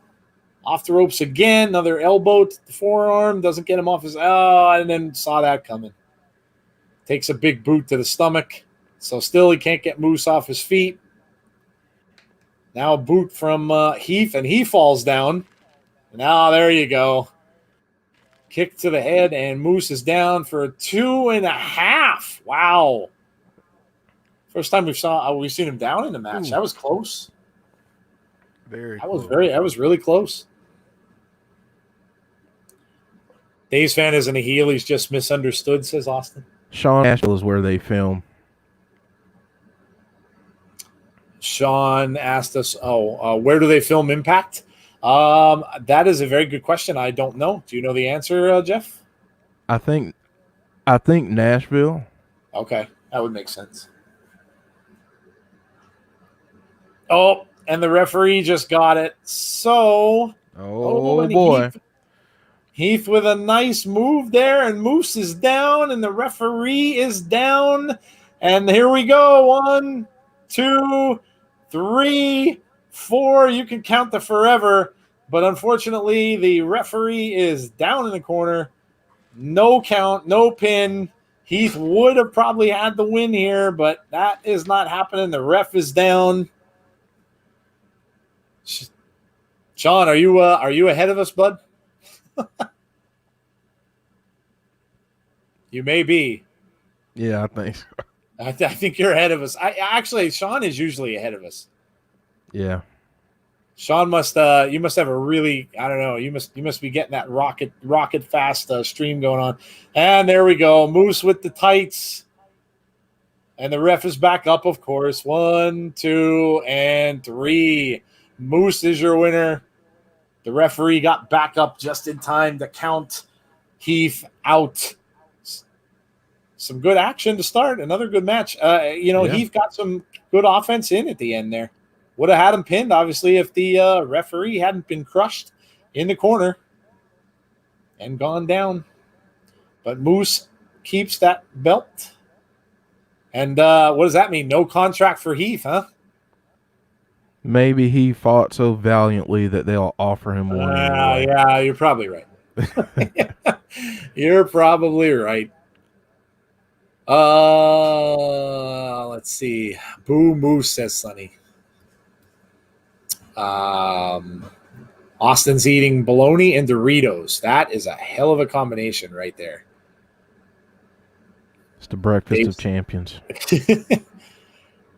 Off the ropes again. Another elbow to the forearm. Doesn't get him off his... and then saw that coming. Takes a big boot to the stomach. So still he can't get Moose off his feet. Now a boot from Heath, and he falls down. Now there you go. Kick to the head, and Moose is down for a 2.5. Wow. First time we've seen him down in the match. Ooh. That was close. That was really close. Dave's fan isn't a heel. He's just misunderstood, says Austin. Sean Nashville is where they film. Sean asked us, where do they film Impact? That is a very good question. I don't know. Do you know the answer, Jeff? I think Nashville. Okay, that would make sense. Oh, and the referee just got it. So, Oh boy. Heath with a nice move there, and Moose is down, and the referee is down. And here we go. 1, 2, 3, 4. You can count the forever. But unfortunately, the referee is down in the corner. No count, no pin. Heath would have probably had the win here, but that is not happening. The ref is down. Sean, are you ahead of us, bud? You may be. Yeah, I think so. I think you're ahead of us. Actually, Sean is usually ahead of us. Yeah. Sean must you must have a really, I don't know, you must be getting that rocket fast stream going on. And there we go. Moose with the tights. And the ref is back up, of course. 1, 2, and 3. Moose is your winner. The referee got back up just in time to count Heath out. Some good action to start. Another good match. Heath got some good offense in at the end there. Would have had him pinned, obviously, if the referee hadn't been crushed in the corner and gone down. But Moose keeps that belt. And what does that mean? No contract for Heath, huh? Maybe he fought so valiantly that they'll offer him one anyway. Yeah, you're probably right. You're probably right. Let's see. Boo Moose, says Sonny. Austin's eating bologna and Doritos. That is a hell of a combination right there. It's the breakfast of champions.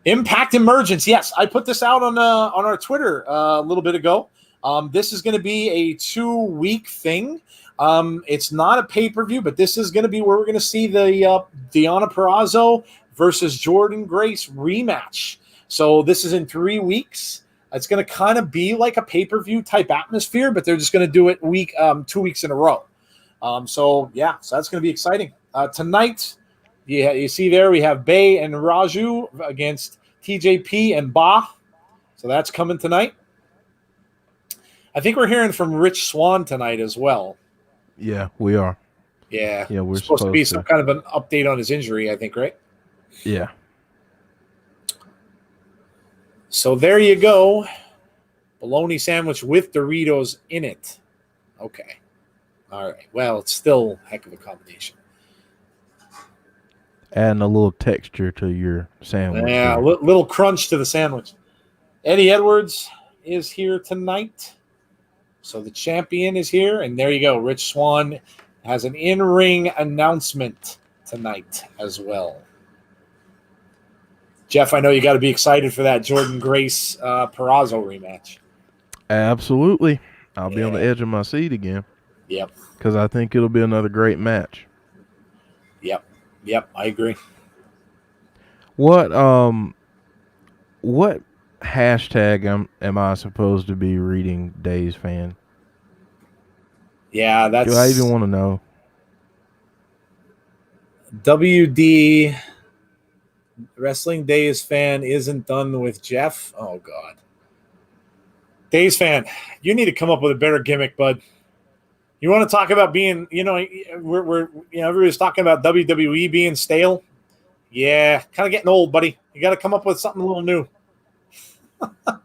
Impact Emergence. Yes, I put this out on our Twitter a little bit ago. This is going to be a 2-week thing. It's not a pay-per-view, but this is going to be where we're going to see the Deonna Purrazzo versus Jordynne Grace rematch. So this is in 3 weeks. It's going to kind of be like a pay-per-view type atmosphere, but they're just going to do it 2 weeks in a row. So that's going to be exciting. Tonight, you see there we have Bay and Raju against TJP and Ba. So that's coming tonight. I think we're hearing from Rich Swann tonight as well. Yeah, we are. Yeah, we're supposed to be some kind of an update on his injury, I think, right? Yeah. So there you go. Bologna sandwich with Doritos in it. Okay. All right. Well, it's still a heck of a combination. Adding a little texture to your sandwich. Yeah, a little crunch to the sandwich. Eddie Edwards is here tonight. So the champion is here. And there you go. Rich Swann has an in-ring announcement tonight as well. Jeff, I know you got to be excited for that Jordynne Grace Purrazzo rematch. Absolutely. I'll be on the edge of my seat again. Yep. Because I think it'll be another great match. Yep, I agree. What hashtag am I supposed to be reading, Days Fan? Yeah, that's... Do I even want to know? WD Wrestling Days Fan isn't done with Jeff. Oh, God. Days Fan, you need to come up with a better gimmick, bud. You want to talk about being, we're everybody's talking about WWE being stale. Yeah, kind of getting old, buddy. You got to come up with something a little new. Got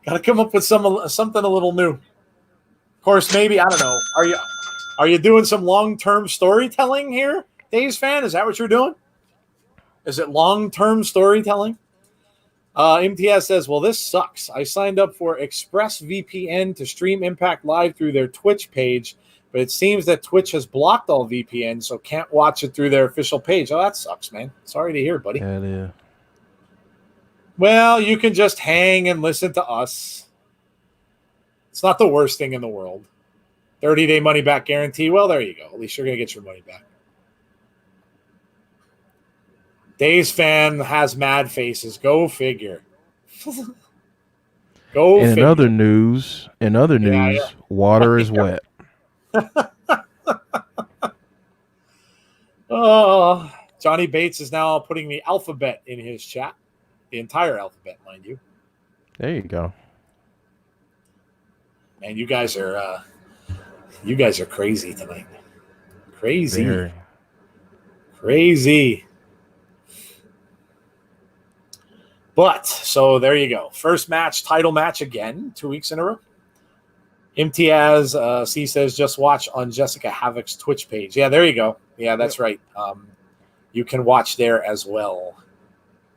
to come up with something a little new. Of course, maybe, I don't know. Are you doing some long-term storytelling here, Days Fan? Is that what you're doing? Is it long-term storytelling? MTS says, well, this sucks. I signed up for ExpressVPN to stream Impact Live through their Twitch page, but it seems that Twitch has blocked all VPNs, so can't watch it through their official page. Oh, that sucks, man. Sorry to hear, buddy. Yeah, it is. Well, you can just hang and listen to us. It's not the worst thing in the world. 30-day money back guarantee. Well, there you go. At least you're going to get your money back. Dave's fan has mad faces. Go figure. Go And figure. in other news, water is wet. Oh, Johnny Bates is now putting the alphabet in his chat. The entire alphabet, mind you. There you go. Man, you guys are crazy tonight. Crazy. Very. Crazy. But, so there you go. First match, title match again, 2 weeks in a row. Imtiaz C says, just watch on Jessica Havoc's Twitch page. Yeah, there you go. Yeah, that's right. You can watch there as well.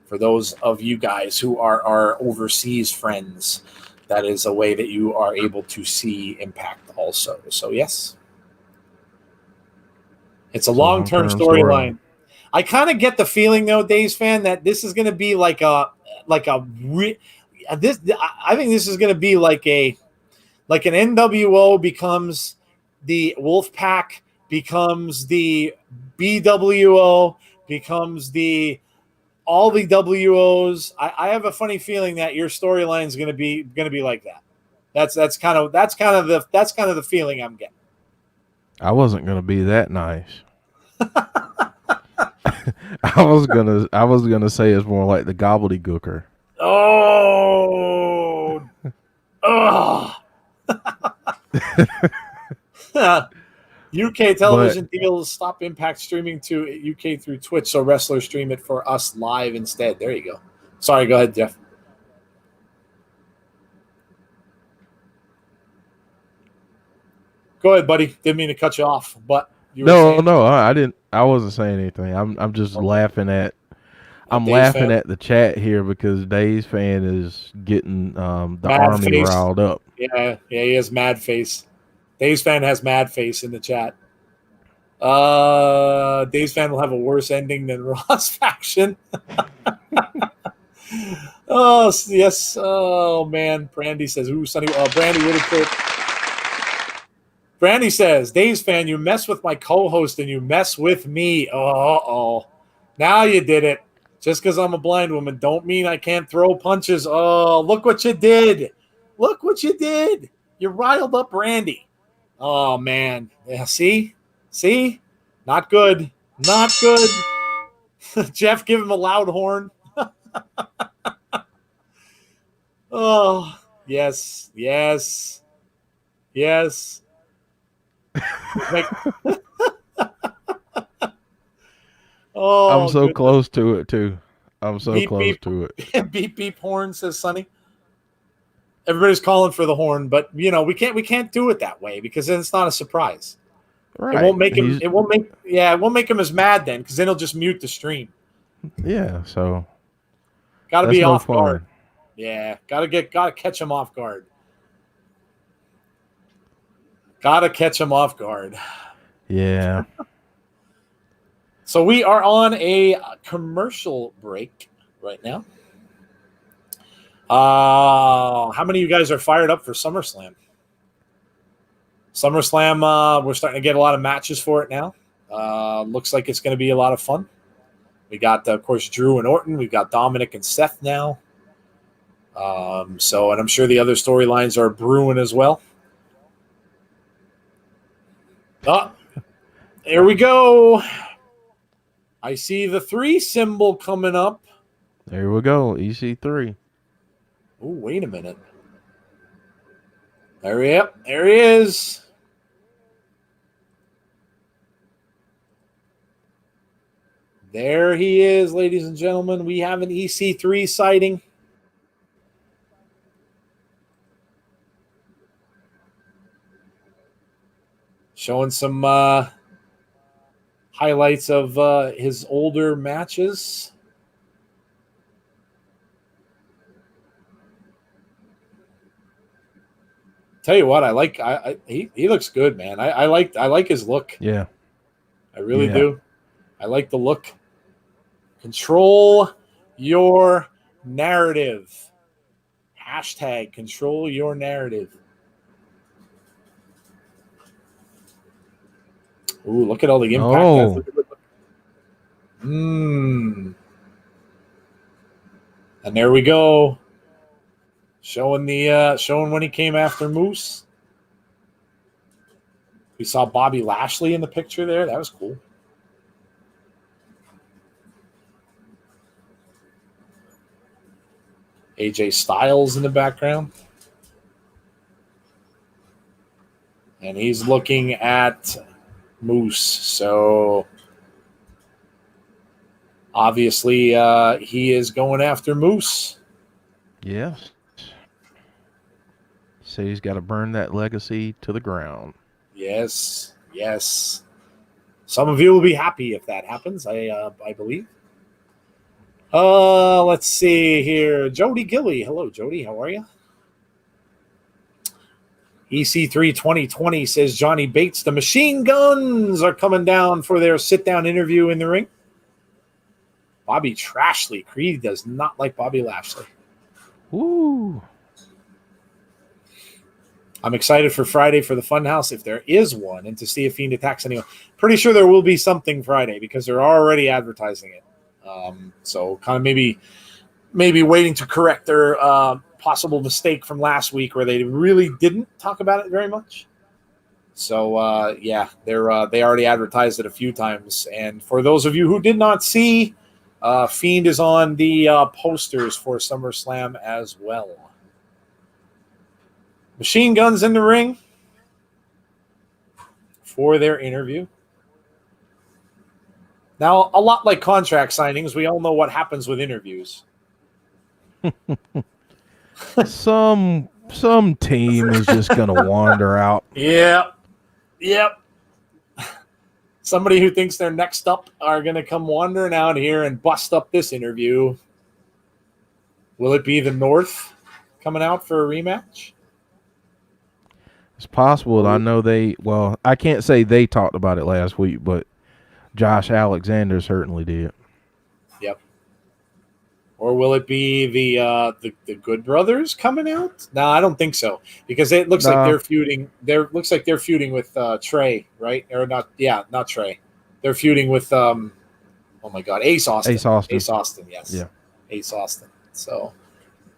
For those of you guys who are our overseas friends, that is a way that you are able to see Impact also. So, yes. It's a long-term storyline. I kind of get the feeling, though, Dave's fan, that this is going to be I think this is going to be like an NWO becomes the Wolfpack, becomes the BWO, becomes all the WOs. I have a funny feeling that your storyline is going to be like that. That's kind of the feeling I'm getting. I wasn't gonna be that nice. I was gonna say it's more like the gobbledygooker. Oh, UK television deals stop Impact streaming to UK through Twitch, so wrestlers stream it for us live instead. There you go. Sorry, go ahead, Jeff. Go ahead, buddy. Didn't mean to cut you off, but you were saying. No, I didn't. I wasn't saying anything. I'm just laughing at. I'm laughing at the chat here because Dave's fan is getting the mad army face. riled up. Yeah, he has mad face. Dave's fan has mad face in the chat. Dave's fan will have a worse ending than Ross faction. Oh yes. Oh man. Brandy says, "Ooh, Sonny." Brandy would have killed. Brandy says, "Dave's fan, you mess with my co-host and you mess with me. Oh, now you did it. Just because I'm a blind woman, don't mean I can't throw punches. Oh, look what you did. Look what you did. You riled up Brandy. Oh man. Yeah. See, not good. Not good." Jeff, give him a loud horn. Oh, yes. Oh, I'm so close to it too. I'm so close to it. Beep beep horn, says Sonny. Everybody's calling for the horn, but we can't do it that way because then it's not a surprise. Right. It won't make him. It won't make him as mad then because then he'll just mute the stream. Yeah. So. Got to be off guard. Yeah. Got to catch him off guard. Got to catch him off guard. Yeah. So we are on a commercial break right now. How many of you guys are fired up for SummerSlam? SummerSlam, we're starting to get a lot of matches for it now. Looks like it's going to be a lot of fun. We got, of course, Drew and Orton. We've got Dominic and Seth now. And I'm sure the other storylines are brewing as well. Oh, there we go. I see the 3 symbol coming up. There we go. EC3. Oh, wait a minute. There he is. There he is, ladies and gentlemen. We have an EC3 sighting. Showing some highlights of his older matches. Tell you what, he looks good, man. I like his look. Yeah. I really do. I like the look. Control your narrative. # control your narrative. Ooh, look at all the impact. Oh. And there we go. Showing when he came after Moose. We saw Bobby Lashley in the picture there. That was cool. AJ Styles in the background. And he's looking at Moose. So obviously he is going after Moose. Yes. So he's got to burn that legacy to the ground. Yes. Some of you will be happy if that happens, I believe. Let's see here. Jody Gilly. Hello, Jody. How are you? EC3 2020 says Johnny Bates, the Machine Guns are coming down for their sit-down interview in the ring. Bobby Trashley. Creed does not like Bobby Lashley. Woo. I'm excited for Friday for the Funhouse, if there is one, and to see if Fiend attacks anyone. Pretty sure there will be something Friday because they're already advertising it. So kind of maybe waiting to correct their possible mistake from last week where they really didn't talk about it very much. So yeah, they already advertised it a few times. And for those of you who did not see, Fiend is on the posters for SummerSlam as well. Machine Guns in the ring for their interview. Now, a lot like contract signings, we all know what happens with interviews. Some team is just going to wander out. Yep. Somebody who thinks they're next up are going to come wandering out here and bust up this interview. Will it be the North coming out for a rematch? It's possible. I know I can't say they talked about it last week, but Josh Alexander certainly did. Yep. Or will it be the Good Brothers coming out? No, I don't think so, because it looks like they're feuding. Looks like they're feuding with Trey, right? Or not? Yeah, not Trey. They're feuding with oh my God, Ace Austin. Ace Austin, yes. Yeah. Ace Austin. So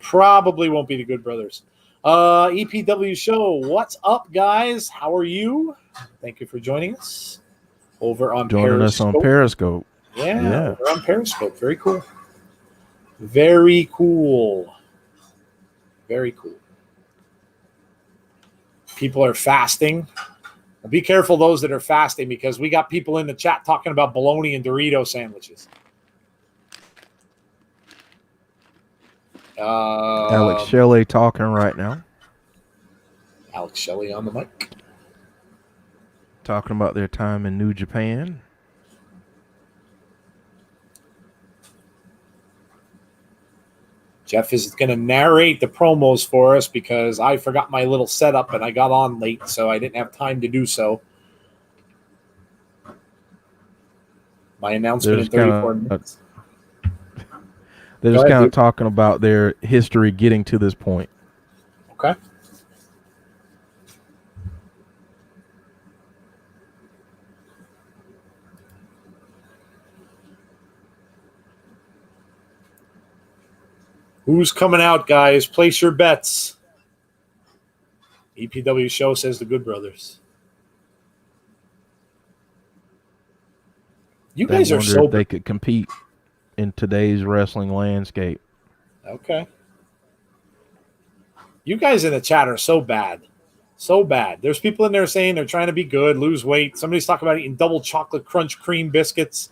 probably won't be the Good Brothers. EPW show. What's up, guys? How are you? Thank you for joining us over on Joining us on Periscope. Yeah, over on Periscope. Very cool. Very cool. Very cool. People are fasting. Be careful, those that are fasting, because we got people in the chat talking about bologna and Dorito sandwiches. Alex Shelley talking right now. Alex Shelley on the mic. Talking about their time in New Japan. Jeff is going to narrate the promos for us because I forgot my little setup and I got on late, so I didn't have time to do so. My announcement in 34 minutes. They're just kind of talking about their history getting to this point. Okay. Who's coming out, guys? Place your bets. EPW show says the Good Brothers. You guys are so... if they could compete in today's wrestling landscape. Okay. You guys in the chat are so bad. So bad. There's people in there saying they're trying to be good, lose weight. Somebody's talking about eating double chocolate crunch cream biscuits.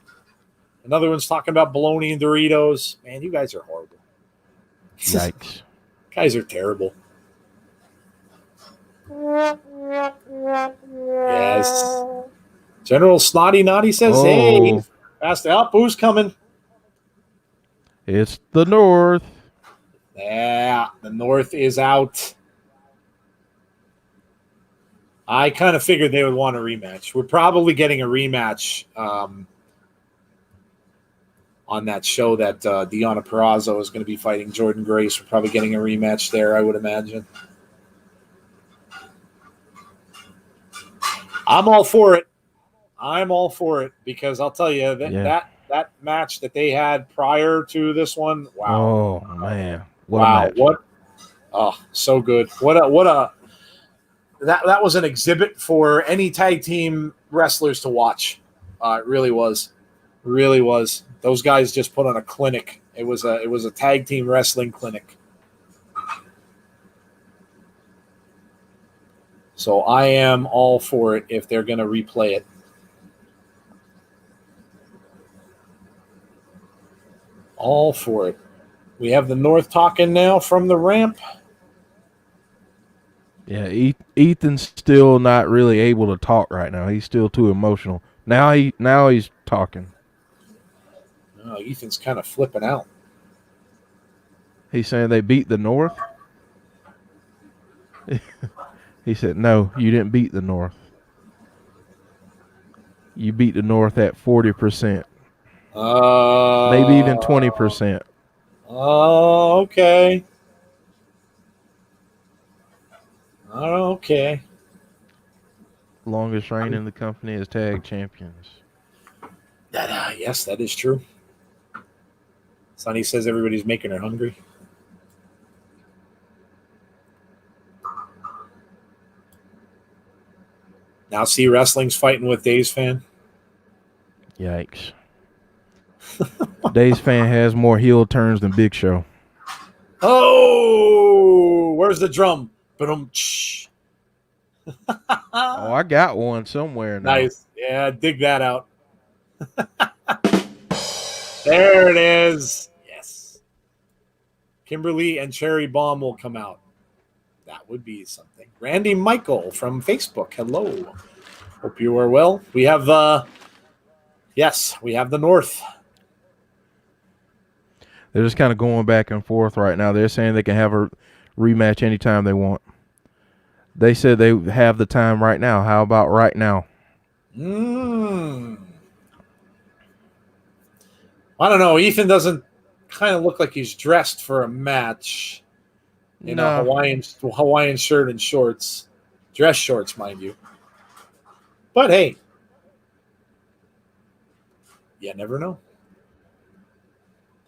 Another one's talking about bologna and Doritos. Man, you guys are horrible. Yikes. Guys are terrible. Yes. General Snotty Naughty says, hey, fast up. Who's coming? It's the North. Yeah, the North is out. I kind of figured they would want a rematch. We're probably getting a rematch on that show that Deonna Purrazzo is going to be fighting Jordan Grace. We're probably getting a rematch there, I would imagine. I'm all for it. I'm all for it because I'll tell you that Yeah. that match that they had prior to this one, wow. Oh man, what a Wow, match! what so good. What a that was an exhibit for any tag team wrestlers to watch. It really was. Really was. Those guys just put on a clinic. It was a tag team wrestling clinic. So I am all for it if they're going to replay it. All for it. We have the North talking now from the ramp. Yeah, Ethan's still not really able to talk right now. He's still too emotional. Now he's talking. Oh, Ethan's kind of flipping out. He's saying they beat the North. He said, "No, you didn't beat the North. You beat the North at 40%, maybe even 20%." Oh, okay. Okay. Longest reign in the company as tag champions. Yes, that is true. Sonny says everybody's making her hungry. Now see wrestling's fighting with Dave's fan. Yikes. Dave's fan has more heel turns than Big Show. Oh, where's the drum? Ba-dum. Oh, I got one somewhere now. Nice. Yeah, dig that out. There it is. Yes. Kimberly and Cherry Bomb will come out. That would be something. Randy Michael from Facebook. Hello. Hope you are well. We have we have the North. They're just kind of going back and forth right now. They're saying they can have a rematch anytime they want. They said they have the time right now. How about right now? I don't know. Ethan doesn't kind of look like he's dressed for a match. In a Hawaiian shirt and shorts. Dress shorts, mind you. But hey, you never know.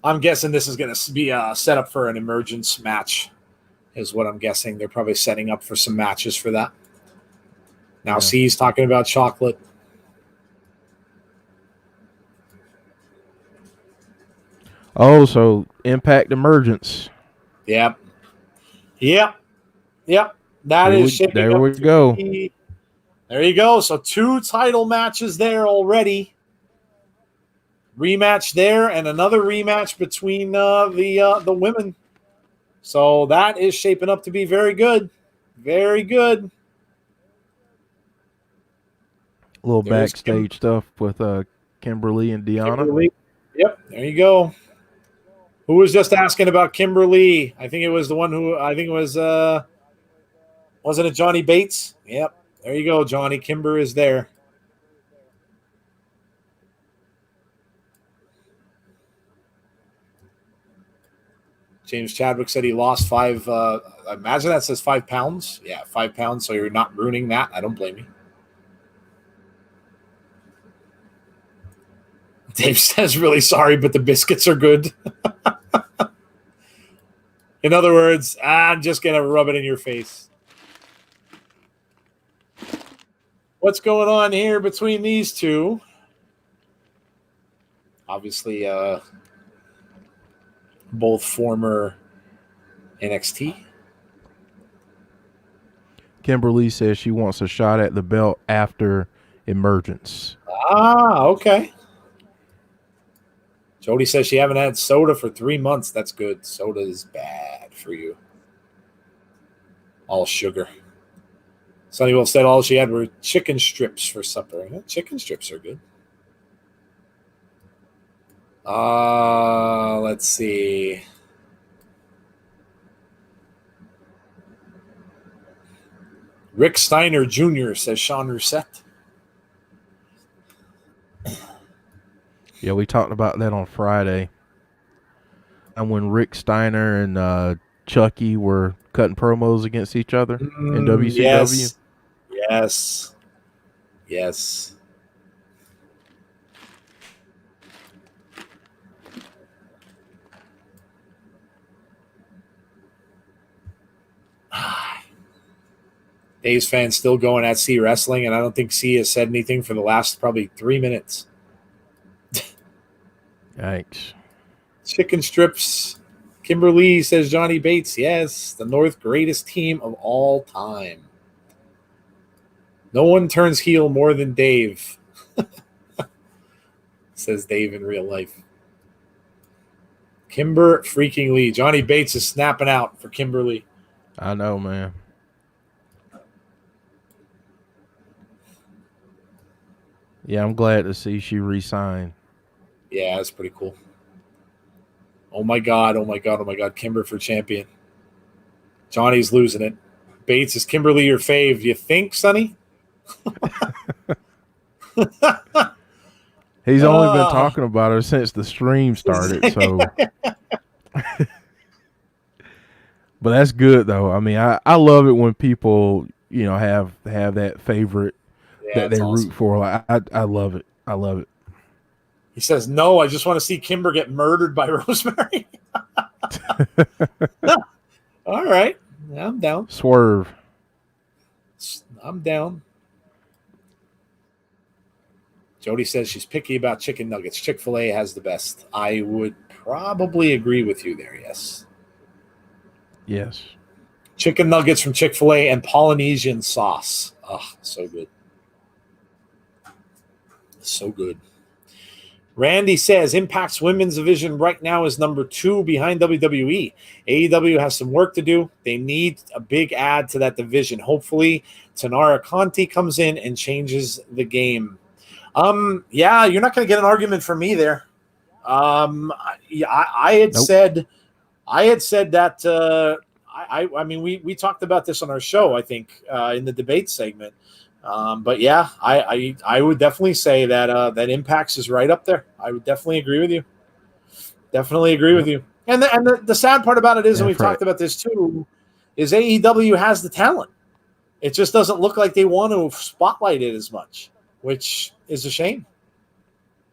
I'm guessing this is going to be set up for an emergence match, is what I'm guessing. They're probably setting up for some matches for that. Now, C's talking about chocolate. Oh, so Impact Emergence. Yep. That is shaping there up we to go. be- There you go. So 2 title matches there already. Rematch there and another rematch between the women. So that is shaping up to be very good. Very good. A little backstage stuff with Kimberly and Deanna. Kimberly. Yep, there you go. Who was just asking about Kimberly? I think it was the one who wasn't it Johnny Bates? Yep. There you go, Johnny. Kimber is there. James Chadwick said he lost 5. I imagine that says 5 pounds. Yeah, 5 pounds. So you're not ruining that. I don't blame you. Dave says, really sorry, but the biscuits are good. In other words, I'm just going to rub it in your face. What's going on here between these two? Obviously, both former NXT. Kimberly says she wants a shot at the belt after Emergence. Okay. Jody says she haven't had soda for 3 months. That's good. Soda is bad for you. All sugar. Sonny Wolf said all she had were chicken strips for supper. Yeah, chicken strips are good. Let's see. Rick Steiner Jr. says Sean Rousset. Yeah, we talked about that on Friday. And when Rick Steiner and Chucky were cutting promos against each other in WCW. Yes. Dave's fan still going at C Wrestling, and I don't think C has said anything for the last probably 3 minutes. Yikes. Chicken strips. Kimberly says Johnny Bates. Yes, the North greatest team of all time. No one turns heel more than Dave, says Dave in real life. Kimber freaking Lee. Johnny Bates is snapping out for Kimberly. I know, man. Yeah, I'm glad to see she re-signed. Yeah, that's pretty cool. Oh my God, oh my God, oh my God. Kimber for champion. Johnny's losing it. Bates, is Kimberly your fave? You think, Sonny? He's only been talking about her since the stream started, so. But that's good, though. I mean, I love it when people, have that favorite that they root for. Like, I love it. I love it. He says, no, I just want to see Kimber get murdered by Rosemary. All right. I'm down. Swerve. I'm down. Jody says she's picky about chicken nuggets. Chick-fil-A has the best. I would probably agree with you there, yes. Yes. Chicken nuggets from Chick-fil-A and Polynesian sauce. Oh, so good. So good. Randy says Impact's women's division right now is number 2 behind WWE. AEW has some work to do. They need a big add to that division. Hopefully, Tanara Conti comes in and changes the game. Yeah, you're not going to get an argument from me there. I had said that. I mean, we talked about this on our show, I think, in the debate segment. But yeah, I would definitely say that that Impacts is right up there. I would definitely agree with you. Definitely agree with you. And the sad part about it is, and we've talked about this too, is AEW has the talent. It just doesn't look like they want to spotlight it as much, which is a shame.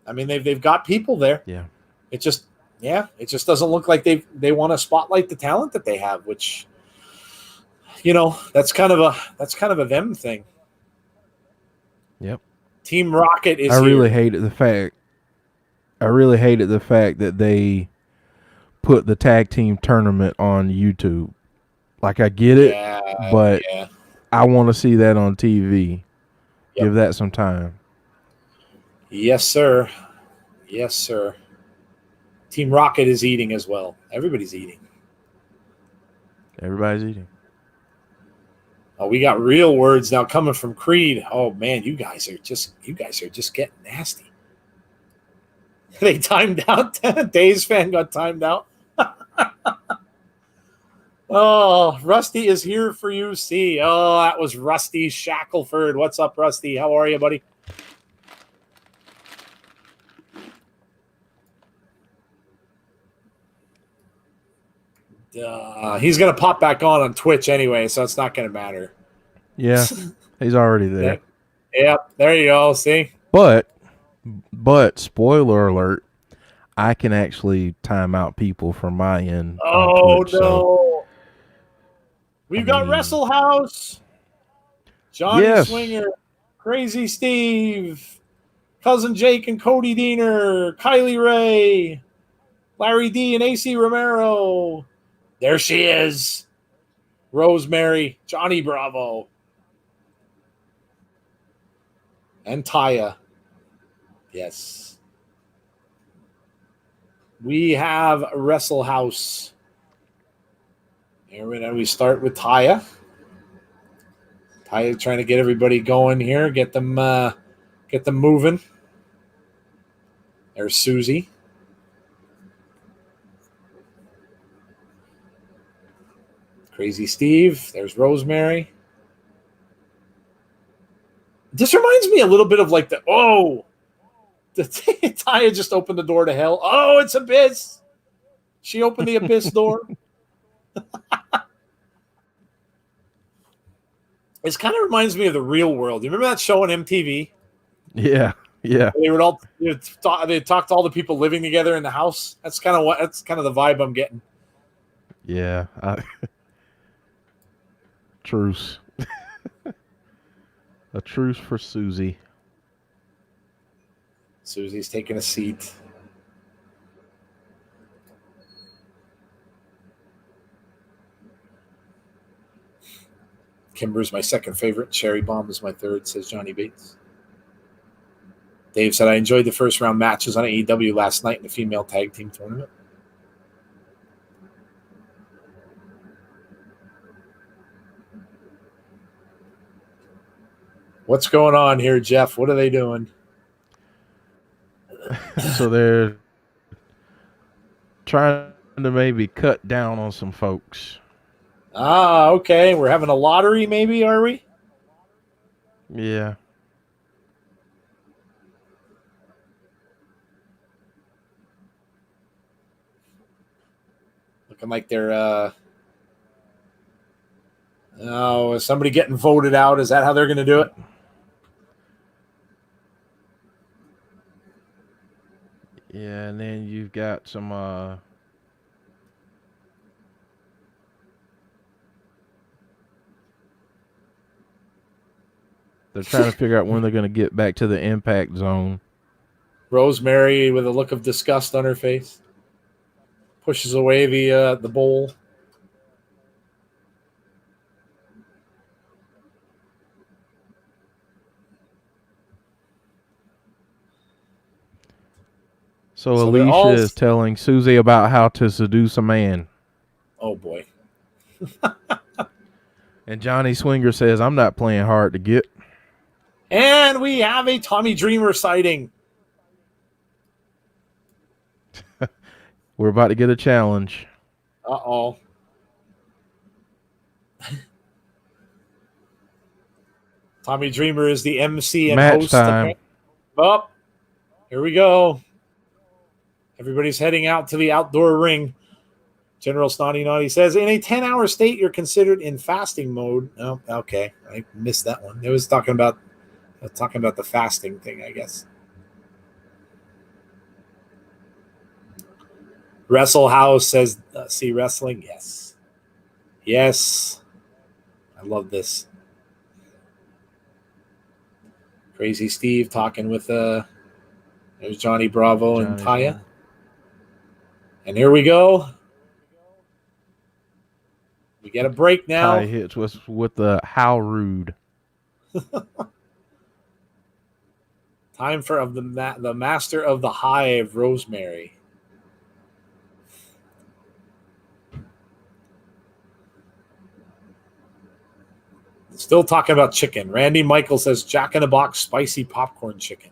I mean, they've got people there. Yeah. It just doesn't look like they want to spotlight the talent that they have, which, that's kind of a them thing. Yep. Team Rocket is. I really hated the fact that they put the tag team tournament on YouTube. Like, I get it, but I want to see that on TV. Yep. Give that some time. Yes, sir. Yes, sir. Team Rocket is eating as well. Everybody's eating. Everybody's eating. Oh, we got real words now coming from Creed. Oh man, you guys are just getting nasty. They timed out. Dave's fan got timed out. Oh, Rusty is here for you. See, oh, that was Rusty Shackelford. What's up, Rusty? How are you, buddy? He's going to pop back on Twitch anyway, so it's not going to matter. Yeah, he's already there. Yep, there you go. See? But spoiler alert, I can actually time out people from my end. Oh, Twitch, no. So, We've got Wrestle House, Johnny Swinger, Crazy Steve, Cousin Jake and Cody Diener, Kylie Ray, Larry D and AC Romero. There she is. Rosemary, Johnny Bravo, and Taya. Yes. We have Wrestle House. Here we start with Taya. Taya trying to get everybody going here, get them moving. There's Susie. Crazy Steve. There's Rosemary. This reminds me a little bit of like Taya just opened the door to hell. Oh, it's Abyss. She opened the Abyss door. This kind of reminds me of The Real World. You remember that show on MTV? Yeah. They would all they talk to all the people living together in the house. That's kind of the vibe I'm getting. Yeah. Truce. A truce for Susie. Susie's taking a seat. Kimber's my second favorite. Cherry Bomb is my third, says Johnny Bates. Dave said, I enjoyed the first round matches on AEW last night in the female tag team tournament. What's going on here, Jeff? What are they doing? So they're trying to maybe cut down on some folks. Ah, okay. We're having a lottery, maybe, are we? Yeah. Looking like they're is somebody getting voted out? Is that how they're going to do it? Yeah, and then you've got some they're trying to figure out when they're going to get back to the impact zone. Rosemary with a look of disgust on her face pushes away the bowl. So Alicia all... is telling Susie about how to seduce a man. Oh, boy. And Johnny Swinger says, I'm not playing hard to get. And we have a Tommy Dreamer sighting. We're about to get a challenge. Uh-oh. Tommy Dreamer is the MC and Match host. time. Oh, here we go. Everybody's heading out to the outdoor ring. General Snotty Naughty says, in a 10-hour state, you're considered in fasting mode. Oh, okay. I missed that one. It was talking about the fasting thing, I guess. Wrestle House says, see wrestling? Yes. Yes. I love this. Crazy Steve talking with there's Johnny Bravo and Taya. And here we go. We get a break now. Taya hits with the how rude. Time for the master of the hive, Rosemary. Still talking about chicken. Randy Michael says Jack in the Box spicy popcorn chicken.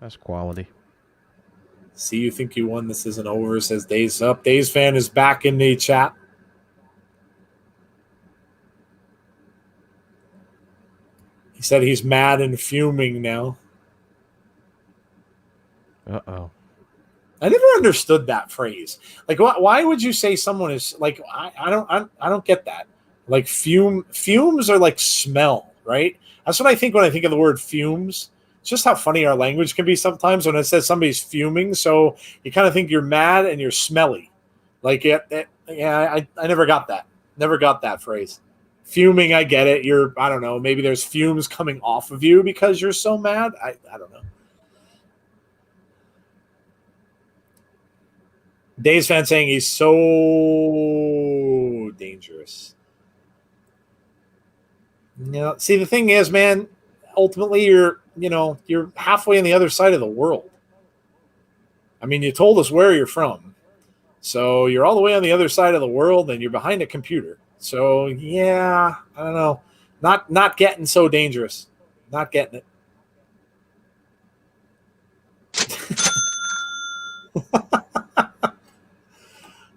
That's quality. See, you think you won. This isn't over, says Days Up. Days Fan is back in the chat. He said he's mad and fuming now. Uh-oh. I never understood that phrase. Like, why would you say someone is like? I don't get that. Like fumes are like smell, right? That's what I think when I think of the word fumes. It's just how funny our language can be sometimes when it says somebody's fuming. So you kind of think you're mad and you're smelly. Like I never got that. Never got that phrase. Fuming, I get it. I don't know. Maybe there's fumes coming off of you because you're so mad. I don't know. Days Fan saying he's so dangerous. See, the thing is, man, ultimately you're halfway on the other side of the world. I mean, you told us where you're from. So you're all the way on the other side of the world and you're behind a computer. So, yeah, I don't know. Not getting so dangerous. Not getting it.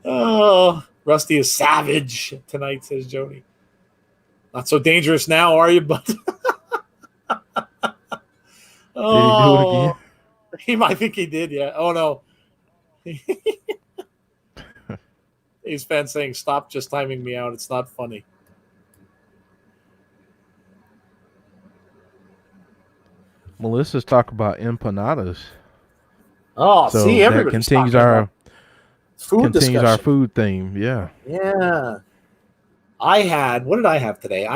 Oh, Rusty is savage tonight, says Joni. Not so dangerous now, are you? But oh, did he do it again? I think he did. Yeah. Oh no. He's fan saying, "Stop just timing me out. It's not funny." Melissa's talking about empanadas. Oh, so see, everybody continues our food theme. Yeah. Yeah. What did I have today?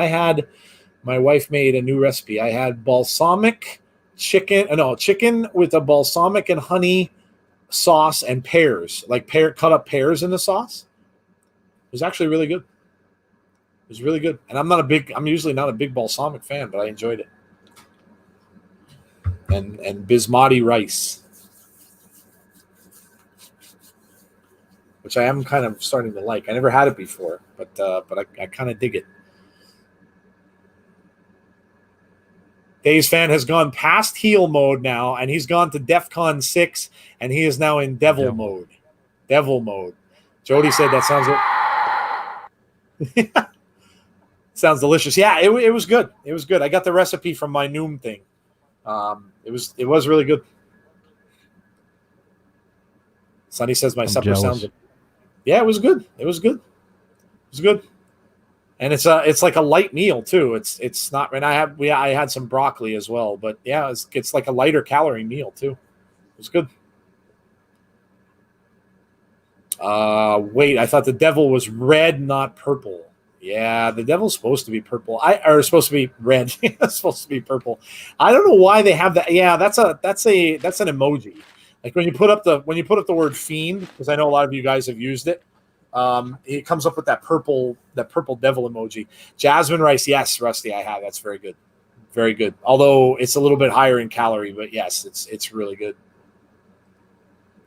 My wife made a new recipe. I had balsamic chicken with a balsamic and honey sauce and pears, like cut up pears in the sauce. It was actually really good. It was really good. And I'm usually not a big balsamic fan, but I enjoyed it. And basmati rice, which I am kind of starting to like. I never had it before, but I kind of dig it. Dave's fan has gone past heel mode now, and he's gone to DEFCON 6, and he is now in devil mode. Devil mode. Jody said that sounds delicious. Yeah, it was good. It was good. I got the recipe from my Noom thing. It was really good. Sonny says my supper sounds good. Yeah, it was good. It was good. It was good. And it's like a light meal too. It's not. And I had some broccoli as well, but yeah, it's like a lighter calorie meal too. It was good. Wait, I thought the devil was red, not purple. Yeah, the devil's supposed to be purple. Supposed to be red. It's supposed to be purple. I don't know why they have that. Yeah, that's an emoji. Like when you put up the word fiend, because I know a lot of you guys have used it. It comes up with that purple devil emoji. Jasmine rice, yes, Rusty, I have. That's very good. Very good. Although it's a little bit higher in calorie, but yes, it's really good.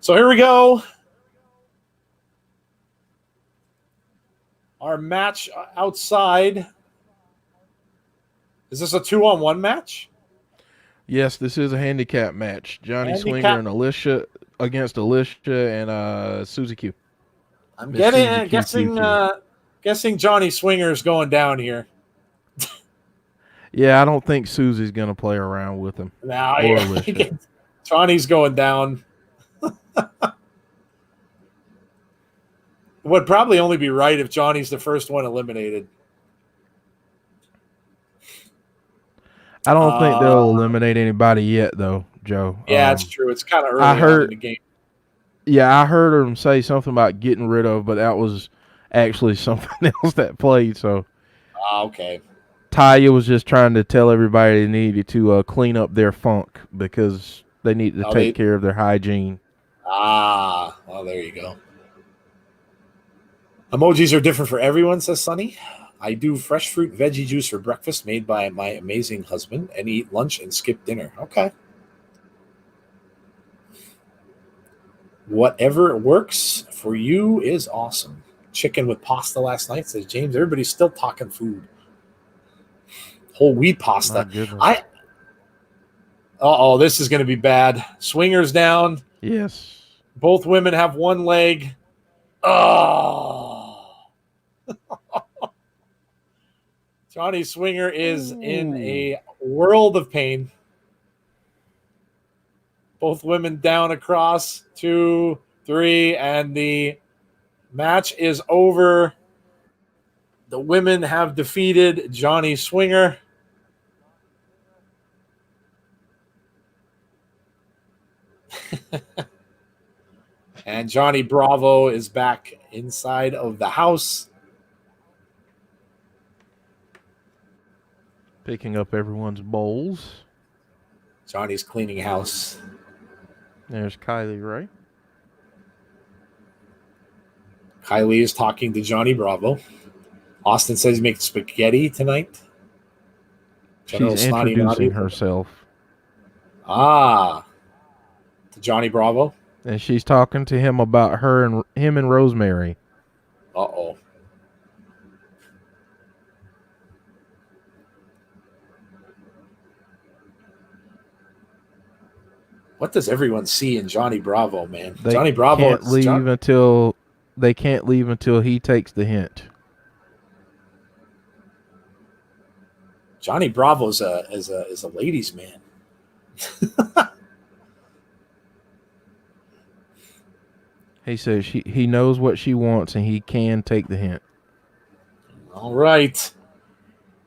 So here we go. Our match outside. Is this a 2-on-1 match? Yes, this is a handicap match. Johnny Swinger and Alicia against Alicia and Susie Q. I'm guessing Johnny Swinger's going down here. Yeah, I don't think Susie's going to play around with him. No, yeah. Johnny's going down. Would probably only be right if Johnny's the first one eliminated. I don't think they'll eliminate anybody yet, though, Joe. Yeah, it's true. It's kind of early in the game. Yeah, I heard him say something about getting rid of, but that was actually something else that played. So, okay. Taya was just trying to tell everybody they needed to clean up their funk because they need to take care of their hygiene. Well, there you go. Emojis are different for everyone, says Sonny. I do fresh fruit veggie juice for breakfast made by my amazing husband and eat lunch and skip dinner. Okay. Whatever works for you is awesome. Chicken with pasta last night, says James. Everybody's still talking food. Whole wheat pasta. This is going to be bad. Swingers down. Yes. Both women have one leg. Oh. Johnny Swinger is in a world of pain. Both women down across 2, 3, and the match is over. The women have defeated Johnny Swinger. And Johnny Bravo is back inside of the house. Picking up everyone's bowls. Johnny's cleaning house. There's Kylie Ray. Kylie is talking to Johnny Bravo. Austin says he's making spaghetti tonight. She's introducing herself. To Johnny Bravo. And she's talking to him about him and Rosemary. Uh-oh. What does everyone see in Johnny Bravo, man? Johnny Bravo can't leave until he takes the hint. Johnny Bravo's is a ladies' man. He says he knows what she wants and he can take the hint. All right.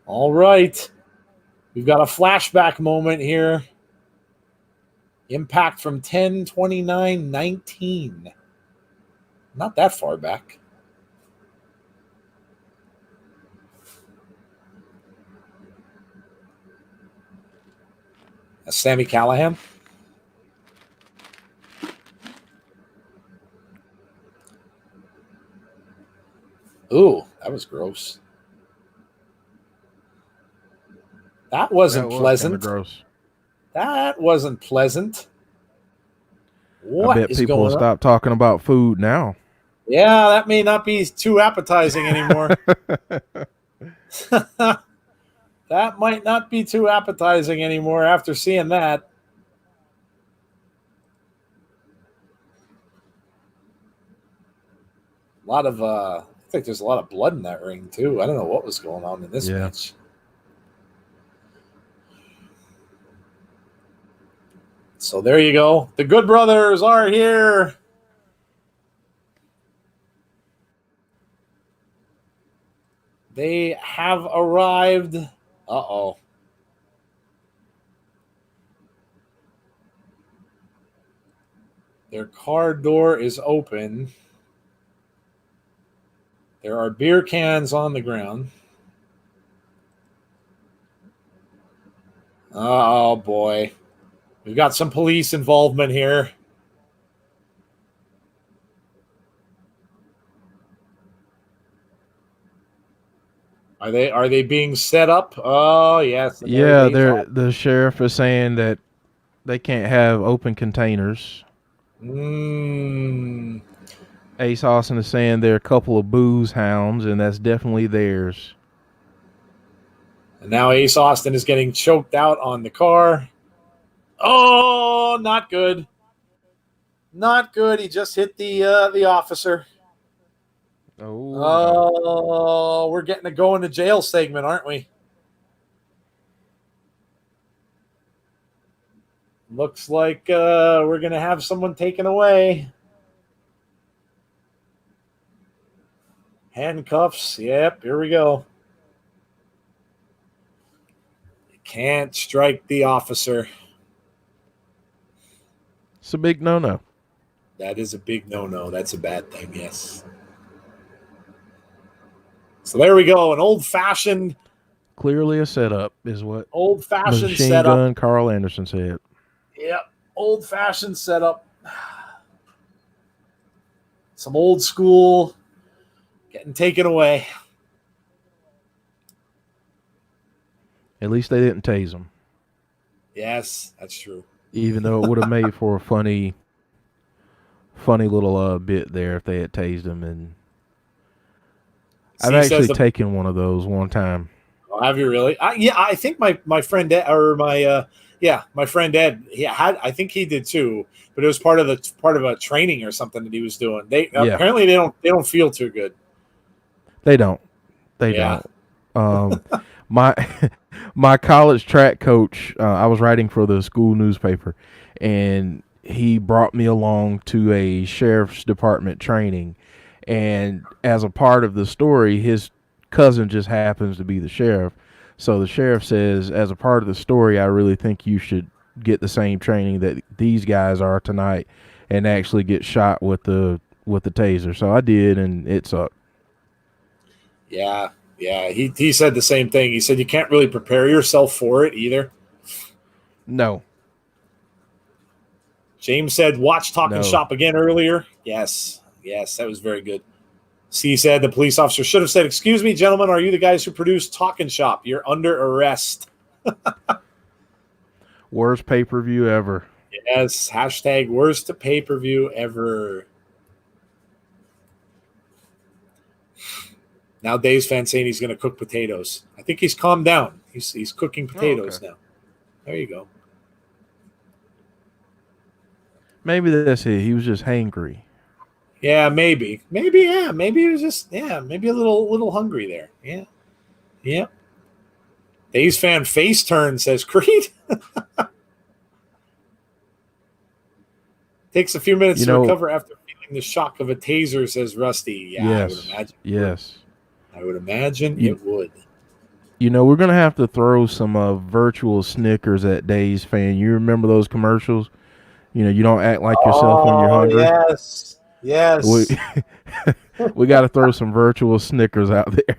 We've got a flashback moment here. Impact from 10/29/19. Not that far back. Sammy Callahan. Ooh, that was gross. That wasn't That was kind of pleasant. gross. That wasn't pleasant. I What bet is people will going on? stop talking about food now. Yeah, that may not be too appetizing anymore. That might not be too appetizing anymore after seeing that. A lot of, I think there's a lot of blood in that ring, too. I don't know what was going on in this Yeah. match. So there you go. The Good Brothers are here. They have arrived. Uh-oh. Their car door is open. There are beer cans on the ground. Oh, boy. We've got some police involvement here. Are they being set up? Oh, yes. And Yeah, there's the sheriff is saying that they can't have open containers. Ace Austin is saying they're a couple of booze hounds, and that's definitely theirs. And now Ace Austin is getting choked out on the car. Oh, not good. Not good. He just hit the officer. Oh, we're getting a going to jail segment, aren't we? Looks like we're going to have someone taken away. Handcuffs. Yep, here we go. Can't strike the officer. It's a big no-no. That is a big no-no. That's a bad thing, yes. So there we go. An old-fashioned. Clearly a setup is what Old-fashioned Machine setup. Gun Carl Anderson said. Yep, old-fashioned setup. Some old school getting taken away. At least they didn't tase him. Yes, that's true. Even though it would have made for a funny little bit there if they had tased him. And I've actually taken one of those one time. Oh, have you really? I think my friend Ed, or my friend Ed, I think he did too. But it was part of a training or something that he was doing. Apparently they don't feel too good. They don't. They don't. My college track coach, I was writing for the school newspaper, and he brought me along to a sheriff's department training. And as a part of the story, his cousin just happens to be the sheriff. So the sheriff says, as a part of the story, I really think you should get the same training that these guys are tonight and actually get shot with the taser. So I did, and it sucked. Yeah. He said the same thing. He said you can't really prepare yourself for it either. No. James said, watch Talking Shop again earlier. Yes, that was very good. C said the police officer should have said, excuse me, gentlemen, are you the guys who produced Talking Shop? You're under arrest. Worst pay-per-view ever. Yes, hashtag worst pay-per-view ever. Now Dave's fan saying he's going to cook potatoes. I think he's calmed down. He's cooking potatoes now. There you go. Maybe that's it. He was just hangry. Yeah, maybe. Maybe he was just maybe a little hungry there. Yeah. Dave's fan face turn says Creed. Takes a few minutes to recover after feeling the shock of a taser, says Rusty. Yeah, yes. I would imagine. Yes. I would imagine it would. We're going to have to throw some virtual Snickers at Dave's fan. You remember those commercials? You don't act like yourself when you're hungry. Yes. We got to throw some virtual Snickers out there.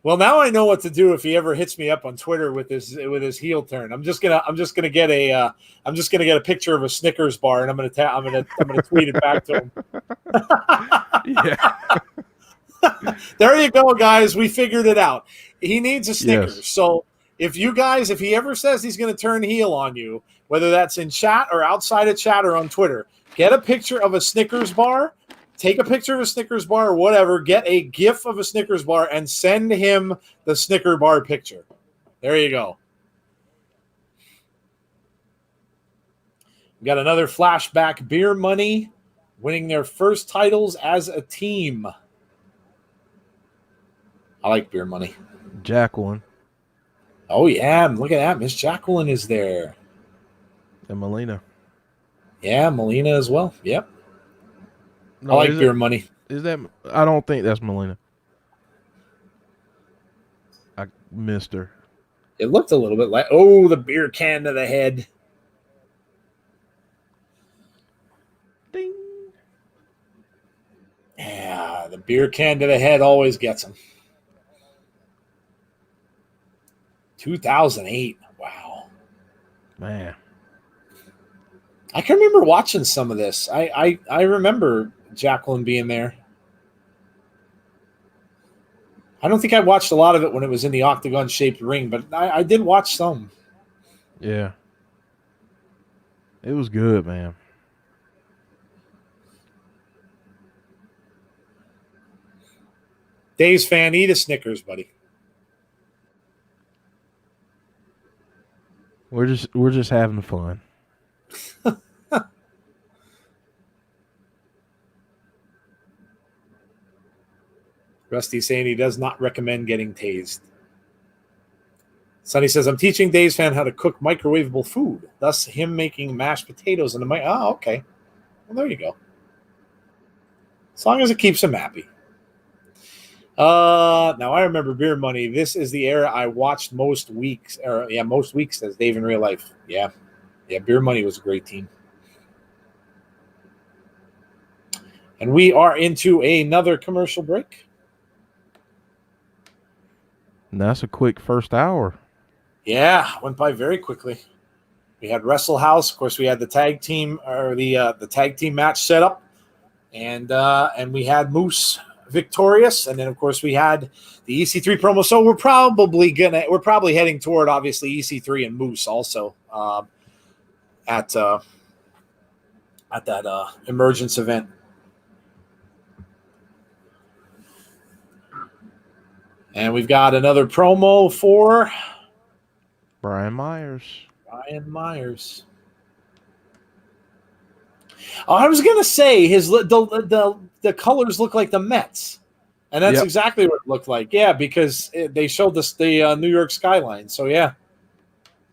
Well, now I know what to do if he ever hits me up on Twitter with his heel turn. I'm just gonna get a picture of a Snickers bar, and I'm gonna tweet it back to him. Yeah. There you go, guys. We figured it out. He needs a Snickers. Yes. So if he ever says he's going to turn heel on you, whether that's in chat or outside of chat or on Twitter, get a picture of a Snickers bar, take a picture of a Snickers bar or whatever, get a GIF of a Snickers bar and send him the Snicker bar picture. There you go. We got another flashback. Beer Money winning their first titles as a team. I like Beer Money. Jacqueline. Oh, yeah. Look at that. Miss Jacqueline is there. And Melina. Yeah, Melina as well. Yep. No, I like Beer Money. Is that? I don't think that's Melina. I missed her. It looked a little bit like, oh, the beer can to the head. Ding. Yeah, the beer can to the head always gets him. 2008. Wow. Man. I can remember watching some of this. I remember Jacqueline being there. I don't think I watched a lot of it when it was in the octagon-shaped ring, but I did watch some. Yeah. It was good, man. Dave's fan, eat a Snickers, buddy. We're just having fun. Rusty saying he does not recommend getting tased. Sonny says, I'm teaching Dave's fan how to cook microwavable food, thus him making mashed potatoes in the mic. Oh, okay. Well, there you go. As long as it keeps him happy. Now I remember Beer Money. This is the era I watched most weeks, says Dave in real life. Yeah. Yeah, Beer Money was a great team. And we are into another commercial break. And that's a quick first hour. Yeah, went by very quickly. We had Wrestle House. Of course, we had the tag team or the tag team match set up, and we had Moose victorious, and then of course we had the EC3 promo. So we're probably heading toward obviously EC3 and Moose also at that emergence event. And we've got another promo for Brian Myers. Oh, I was gonna say the colors look like the Mets, and that's exactly what it looked like. Yeah, because they showed us the New York skyline. So yeah,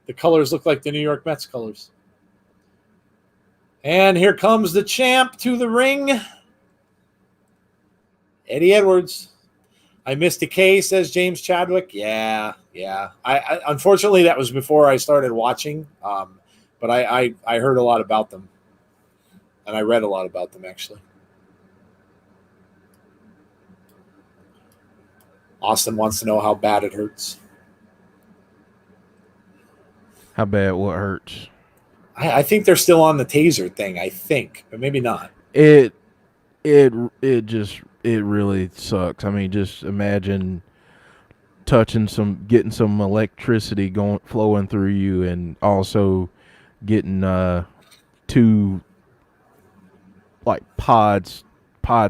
the colors look like the New York Mets colors. And here comes the champ to the ring, Eddie Edwards. I missed a K, says James Chadwick. Yeah. I unfortunately that was before I started watching, but I heard a lot about them, and I read a lot about them actually. Austin wants to know how bad it hurts. How bad? What hurts? I think they're still on the taser thing. I think, but maybe not. It really sucks. I mean, just imagine getting some electricity flowing through you, and also getting two like pod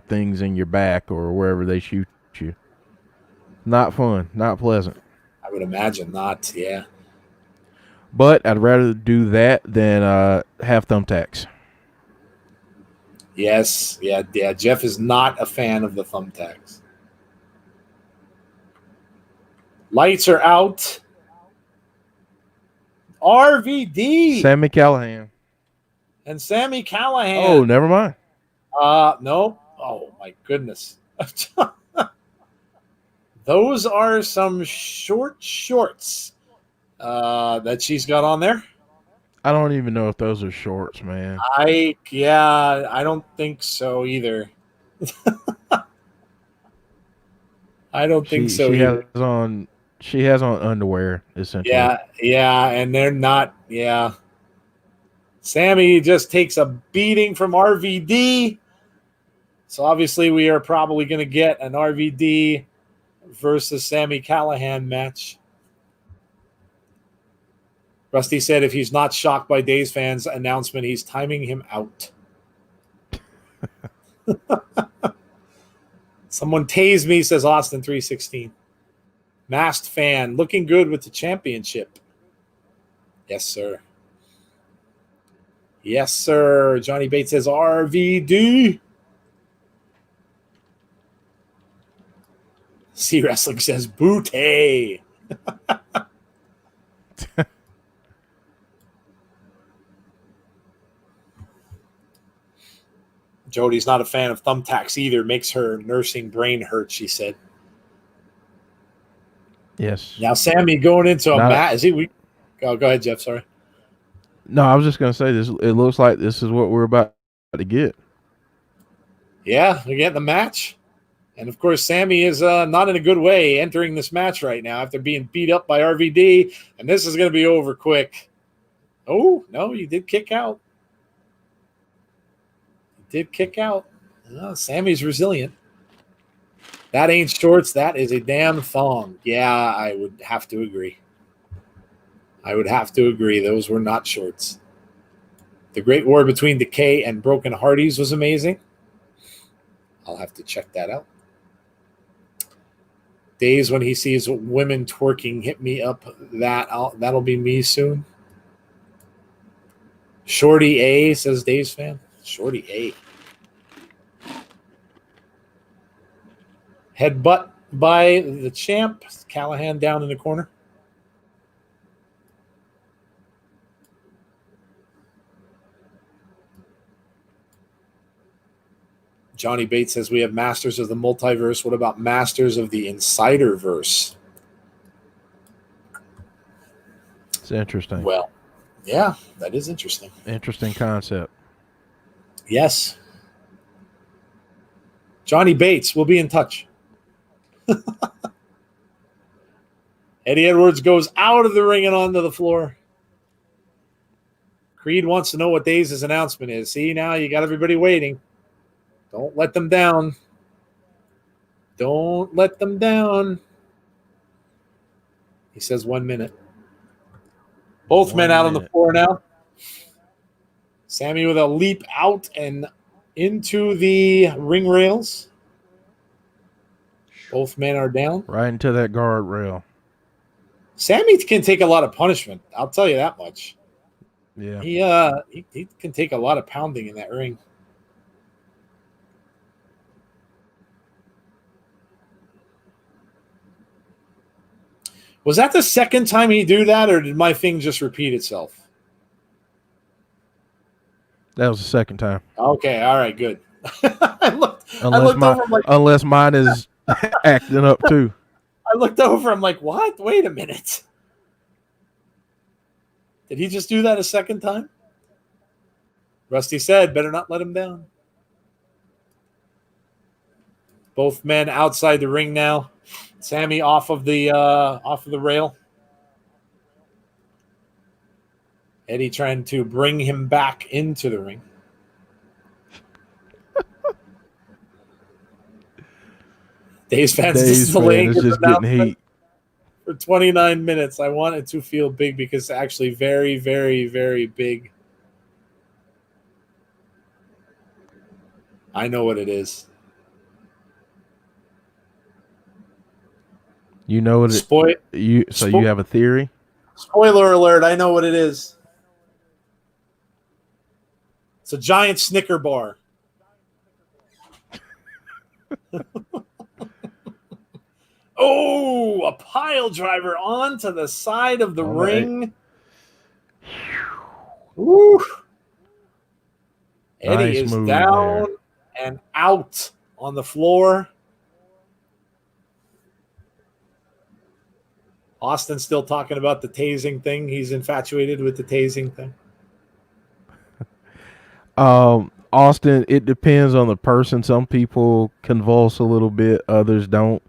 things in your back or wherever they shoot you. Not fun, not pleasant. I would imagine not. Yeah. But I'd rather do that than have thumbtacks. Yes. Yeah. Jeff is not a fan of the thumbtacks. Lights are out. RVD. Sami Callihan. And Sami Callihan. Oh, never mind. No. Oh, my goodness. Those are some shorts that she's got on there. I don't even know if those are shorts, man. I don't think so either. I don't think She so she either. has on underwear essentially. Yeah, and they're not. Yeah, Sammy just takes a beating from RVD. So obviously, we are probably going to get an RVD versus Sammy Callahan match. Rusty said if he's not shocked by Days fans' announcement, he's timing him out. Someone tased me, says Austin 316. Masked fan, looking good with the championship. Yes, sir. Yes, sir. Johnny Bates says RVD. C Wrestling says Booty. Jody's not a fan of thumbtacks either. Makes her nursing brain hurt, she said. Yes. Now, Sammy going into a Not mat. Is he? Go ahead, Jeff. Sorry. No, I was just gonna say this. It looks like this is what we're about to get. Yeah, we're getting the match. And of course, Sammy is not in a good way entering this match right now after being beat up by RVD. And this is going to be over quick. Oh, no, he did kick out. Oh, Sammy's resilient. That ain't shorts. That is a damn thong. Yeah, I would have to agree. Those were not shorts. The Great War between Decay and Broken Hardys was amazing. I'll have to check that out. Days when he sees women twerking, hit me up. That'll be me soon. Shorty A, says Dave's fan. Shorty A. Headbutt by the champ. Callahan down in the corner. Johnny Bates says we have Masters of the Multiverse. What about Masters of the Insiderverse? It's interesting. Well, yeah, that is interesting. Interesting concept. Yes. Johnny Bates, we'll be in touch. Eddie Edwards goes out of the ring and onto the floor. Creed wants to know what Days' announcement is. See, now you got everybody waiting. Don't let them down. Don't let them down. He says 1 minute. Both men out on the floor now. Sammy with a leap out and into the ring rails. Both men are down. Right into that guardrail. Sammy can take a lot of punishment. I'll tell you that much. Yeah. He can take a lot of pounding in that ring. Was that the second time he do that, or did my thing just repeat itself? That was the second time. Okay, all right, good. I looked Unless mine is acting up too. I looked over. I'm like, what? Wait a minute. Did he just do that a second time? Rusty said, better not let him down. Both men outside the ring now. Sammy off of the rail. Eddie trying to bring him back into the ring. Days fans, this is delaying his announcement for 29 minutes. I want it to feel big because it's actually very, very, very big. I know what it is. You know what it you have a theory? Spoiler alert, I know what it is. It's a giant Snicker bar. Oh, a pile driver onto the side of the ring. Woo. Eddie is down and out on the floor. Austin's still talking about the tasing thing. He's infatuated with the tasing thing. Austin, it depends on the person. Some people convulse a little bit, others don't.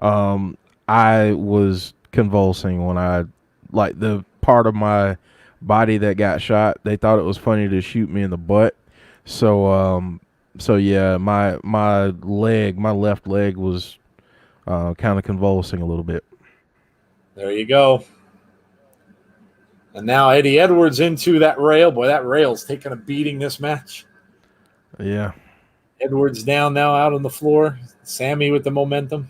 I was convulsing when I, like, the part of my body that got shot. They thought it was funny to shoot me in the butt. So yeah, my left leg was kind of convulsing a little bit. There you go. And now Eddie Edwards into that rail. Boy, that rail's taking a beating this match. Yeah. Edwards down now out on the floor. Sammy with the momentum.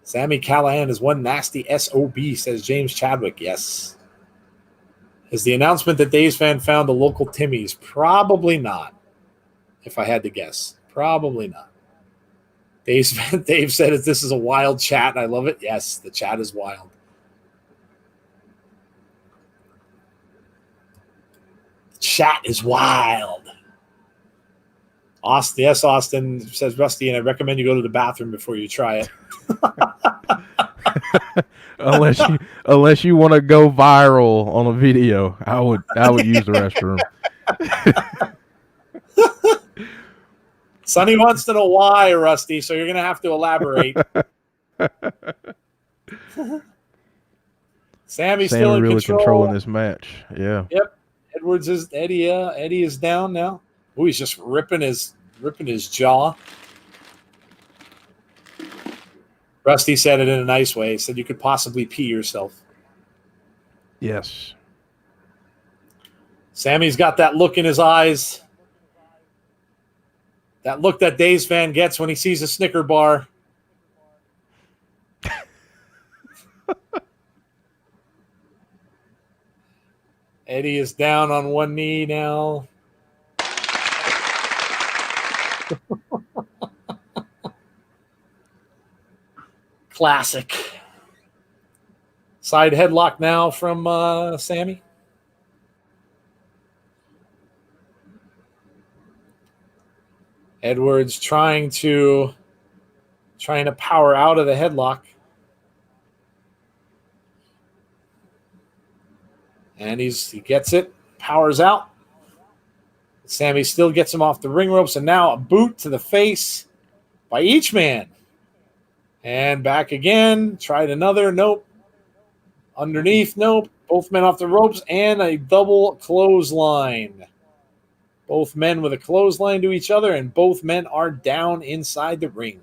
Sammy Callahan is one nasty SOB, says James Chadwick. Yes. Is the announcement that Dave's fan found the local Timmy's? Probably not, if I had to guess. Probably not. Dave said this is a wild chat, and I love it. Yes, the chat is wild. The chat is wild. Austin, yes, Austin says, Rusty, and I recommend you go to the bathroom before you try it. unless you want to go viral on a video, I would use the restroom. Sonny wants to know why, Rusty, so you're going to have to elaborate. Sammy's still in really control. Controlling this match. Yeah. Yep. Eddie is down now. Oh, he's just ripping his jaw. Rusty said it in a nice way. He said you could possibly pee yourself. Yes. Sammy's got that look in his eyes. That look that Dave's fan gets when he sees a Snicker bar. Eddie is down on one knee now. Classic. Side headlock now from Sammy. Edwards trying to power out of the headlock. And he gets it, powers out. Sammy still gets him off the ring ropes, and now a boot to the face by each man. And back again, tried another, nope. Underneath, nope. Both men off the ropes, and a double clothesline. Both men with a clothesline to each other, and both men are down inside the ring.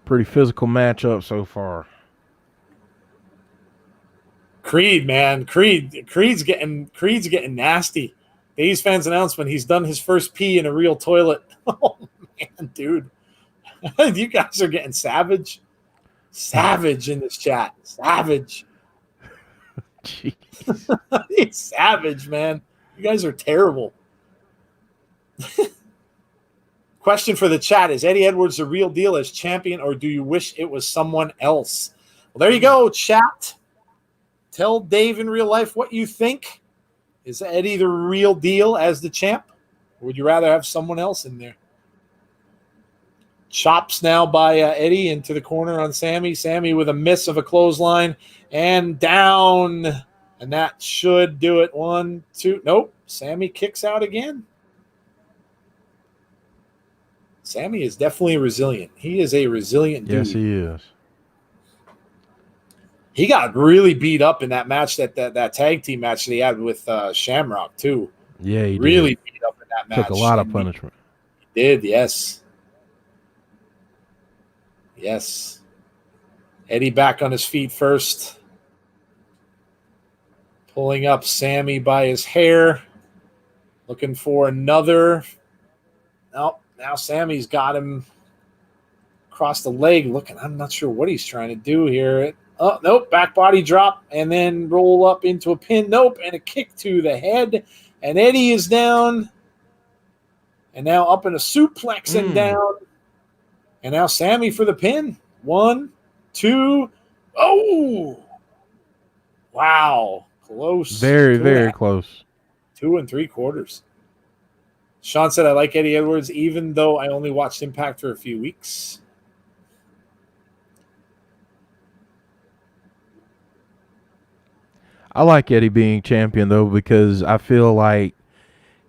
Pretty physical matchup so far. Creed, man. Creed's getting nasty. Days fans announcement, he's done his first pee in a real toilet. Oh, man, dude. You guys are getting savage. Savage in this chat. Savage. Jeez. He's savage, man. You guys are terrible. Question for the chat. Is Eddie Edwards the real deal as champion, or do you wish it was someone else? Well, there you go, chat. Tell Dave in real life what you think. Is Eddie the real deal as the champ? Or would you rather have someone else in there? Chops now by Eddie into the corner on Sammy. Sammy with a miss of a clothesline and down. And that should do it. 1, 2. Nope. Sammy kicks out again. Sammy is definitely resilient. He is a resilient dude. Yes, he is. He got really beat up in that match, that tag team match that he had with Shamrock, too. Yeah, he really did. beat up in that match. Took a lot of punishment. He did, yes. Yes. Eddie back on his feet first. Pulling up Sammy by his hair. Looking for another. Nope. Now Sammy's got him across the leg. Looking, I'm not sure what he's trying to do here. Oh, nope. Back body drop and then roll up into a pin. Nope. And a kick to the head. And Eddie is down. And now up in a suplex and down. And now Sammy for the pin. 1, 2. Oh! Wow. Close. Very, very close. 2 3/4. Sean said, I like Eddie Edwards, even though I only watched Impact for a few weeks. I like Eddie being champion, though, because I feel like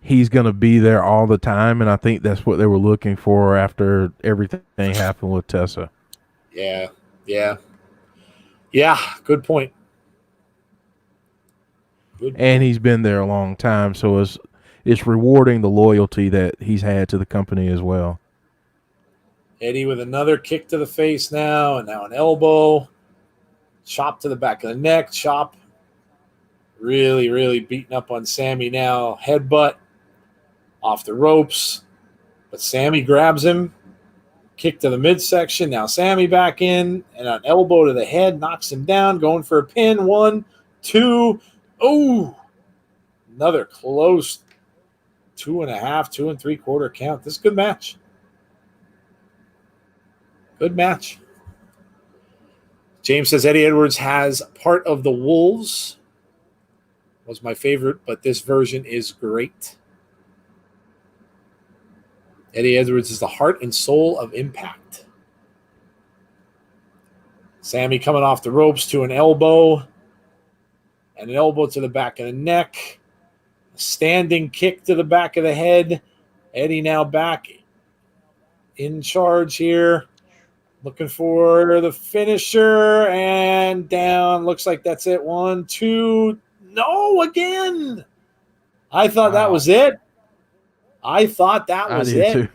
he's going to be there all the time, and I think that's what they were looking for after everything happened with Tessa. Yeah. Good point. And he's been there a long time, so it's rewarding the loyalty that he's had to the company as well. Eddie with another kick to the face now, and now an elbow. Chop to the back of the neck. Chop. Really, really beating up on Sammy now. Headbutt off the ropes. But Sammy grabs him. Kick to the midsection. Now Sammy back in. And an elbow to the head. Knocks him down. Going for a pin. 1, 2. Oh! Another close 2.5, 2 3/4 count. This is a good match. Good match. James says Eddie Edwards has part of the Wolves. Was my favorite, but this version is great. Eddie Edwards is the heart and soul of Impact. Sammy coming off the ropes to an elbow. And an elbow to the back of the neck. A standing kick to the back of the head. Eddie now back in charge here. Looking for the finisher. And down. Looks like that's it. 1, 2. No, again. I thought that was it. I thought that was it. Too.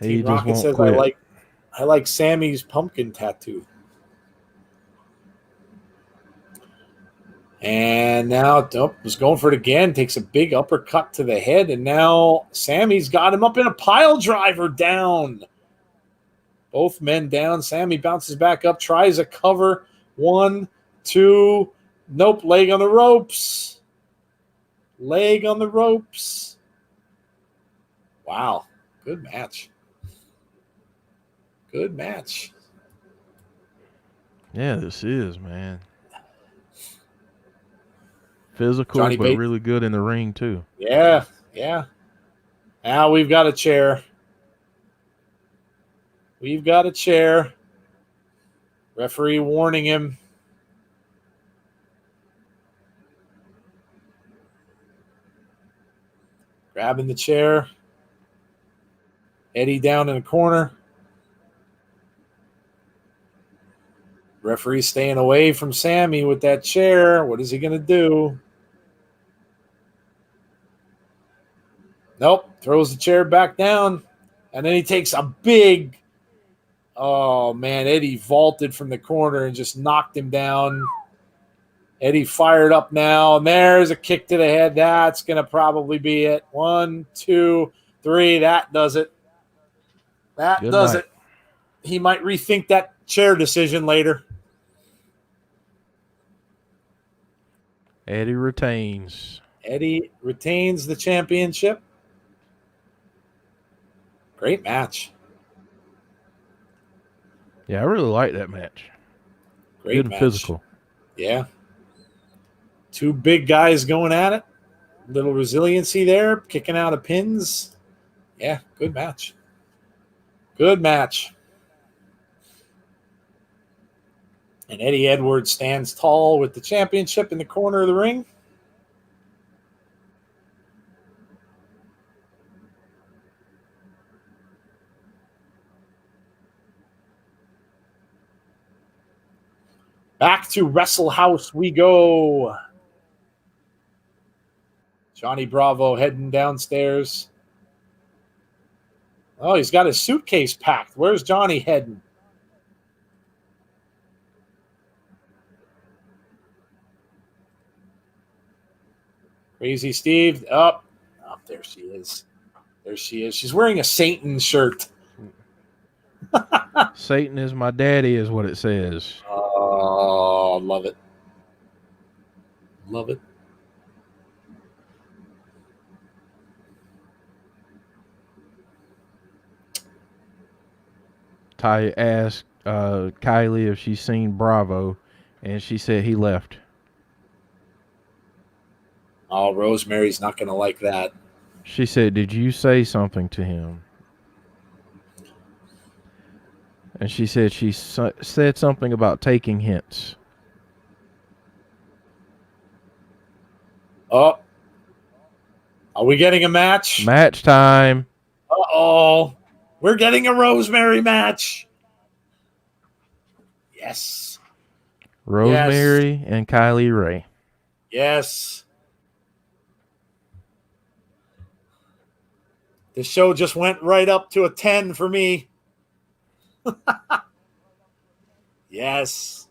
He just won't says quit. I like Sammy's pumpkin tattoo. And now was going for it again. Takes a big uppercut to the head, and now Sammy's got him up in a pile driver down. Both men down. Sammy bounces back up, tries a cover. 1, 2. Nope, leg on the ropes. Leg on the ropes. Wow, good match. Good match. Yeah, this is, man. Physical, Johnny but Bates. Really good in the ring, too. Yeah. Now we've got a chair. Referee warning him. Grabbing the chair. Eddie down in the corner. Referee staying away from Sammy with that chair. What is he going to do? Nope. Throws the chair back down. And then he takes a big... Oh, man. Eddie vaulted from the corner and just knocked him down. Eddie fired up now. And there's a kick to the head. That's going to probably be it. 1, 2, 3. That does it. That does it. He might rethink that chair decision later. Eddie retains. Eddie retains the championship. Great match. Yeah, I really like that match. Great Good match. And physical. Yeah. 2 big guys going at it. Little resiliency there, kicking out of pins. Yeah, good match. Good match. And Eddie Edwards stands tall with the championship in the corner of the ring. Back to Wrestle House we go. Johnny Bravo heading downstairs. Oh, he's got his suitcase packed. Where's Johnny heading? Crazy Steve. Oh, there she is. There she is. She's wearing a Satan shirt. Satan is my daddy is what it says. Oh, love it. Love it. Ty asked Kylie if she's seen Bravo, and she said he left. Oh, Rosemary's not going to like that. She said, "Did you say something to him?" And she said she said something about taking hints. Oh, Are we getting a match? Match time. Uh-oh. We're getting a Rosemary match. Yes. Rosemary and Kylie Ray. Yes. The show just went right up to a 10 for me. Yes.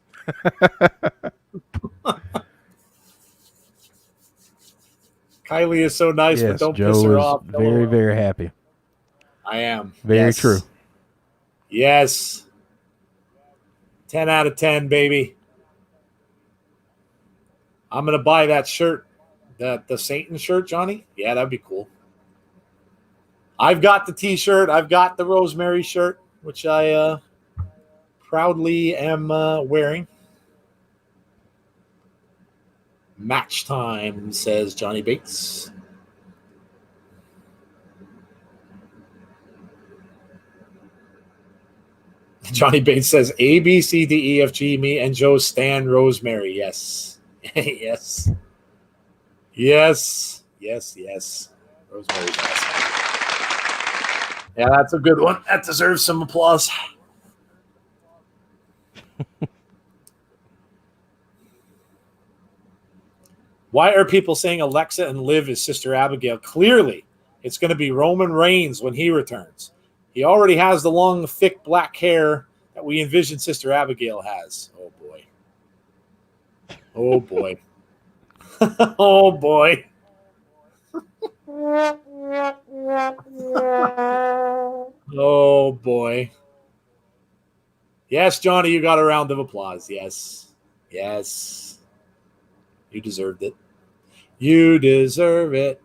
Kylie is so nice, but Yes, don't Joe piss her is off. very, very happy. I am. Very Yes. true. Yes. 10 out of 10, baby. I'm going to buy that shirt. The Satan shirt, Johnny? Yeah, that'd be cool. I've got the t-shirt. I've got the Rosemary shirt, which I proudly am wearing. Match time, says Johnny Bates. Johnny Bates says A, B, C, D, E, F, G, me, and Joe Stan Rosemary. Yes. Yes. Yes. Yes, yes. Rosemary's awesome. Yeah, that's a good one. That deserves some applause. Why are people saying Alexa and Liv is Sister Abigail? Clearly, it's going to be Roman Reigns when he returns. He already has the long, thick black hair that we envision Sister Abigail has. Oh, boy. Oh, boy. Oh, boy. Oh, boy. Yes, Johnny, you got a round of applause. Yes. Yes. You deserved it. You deserve it.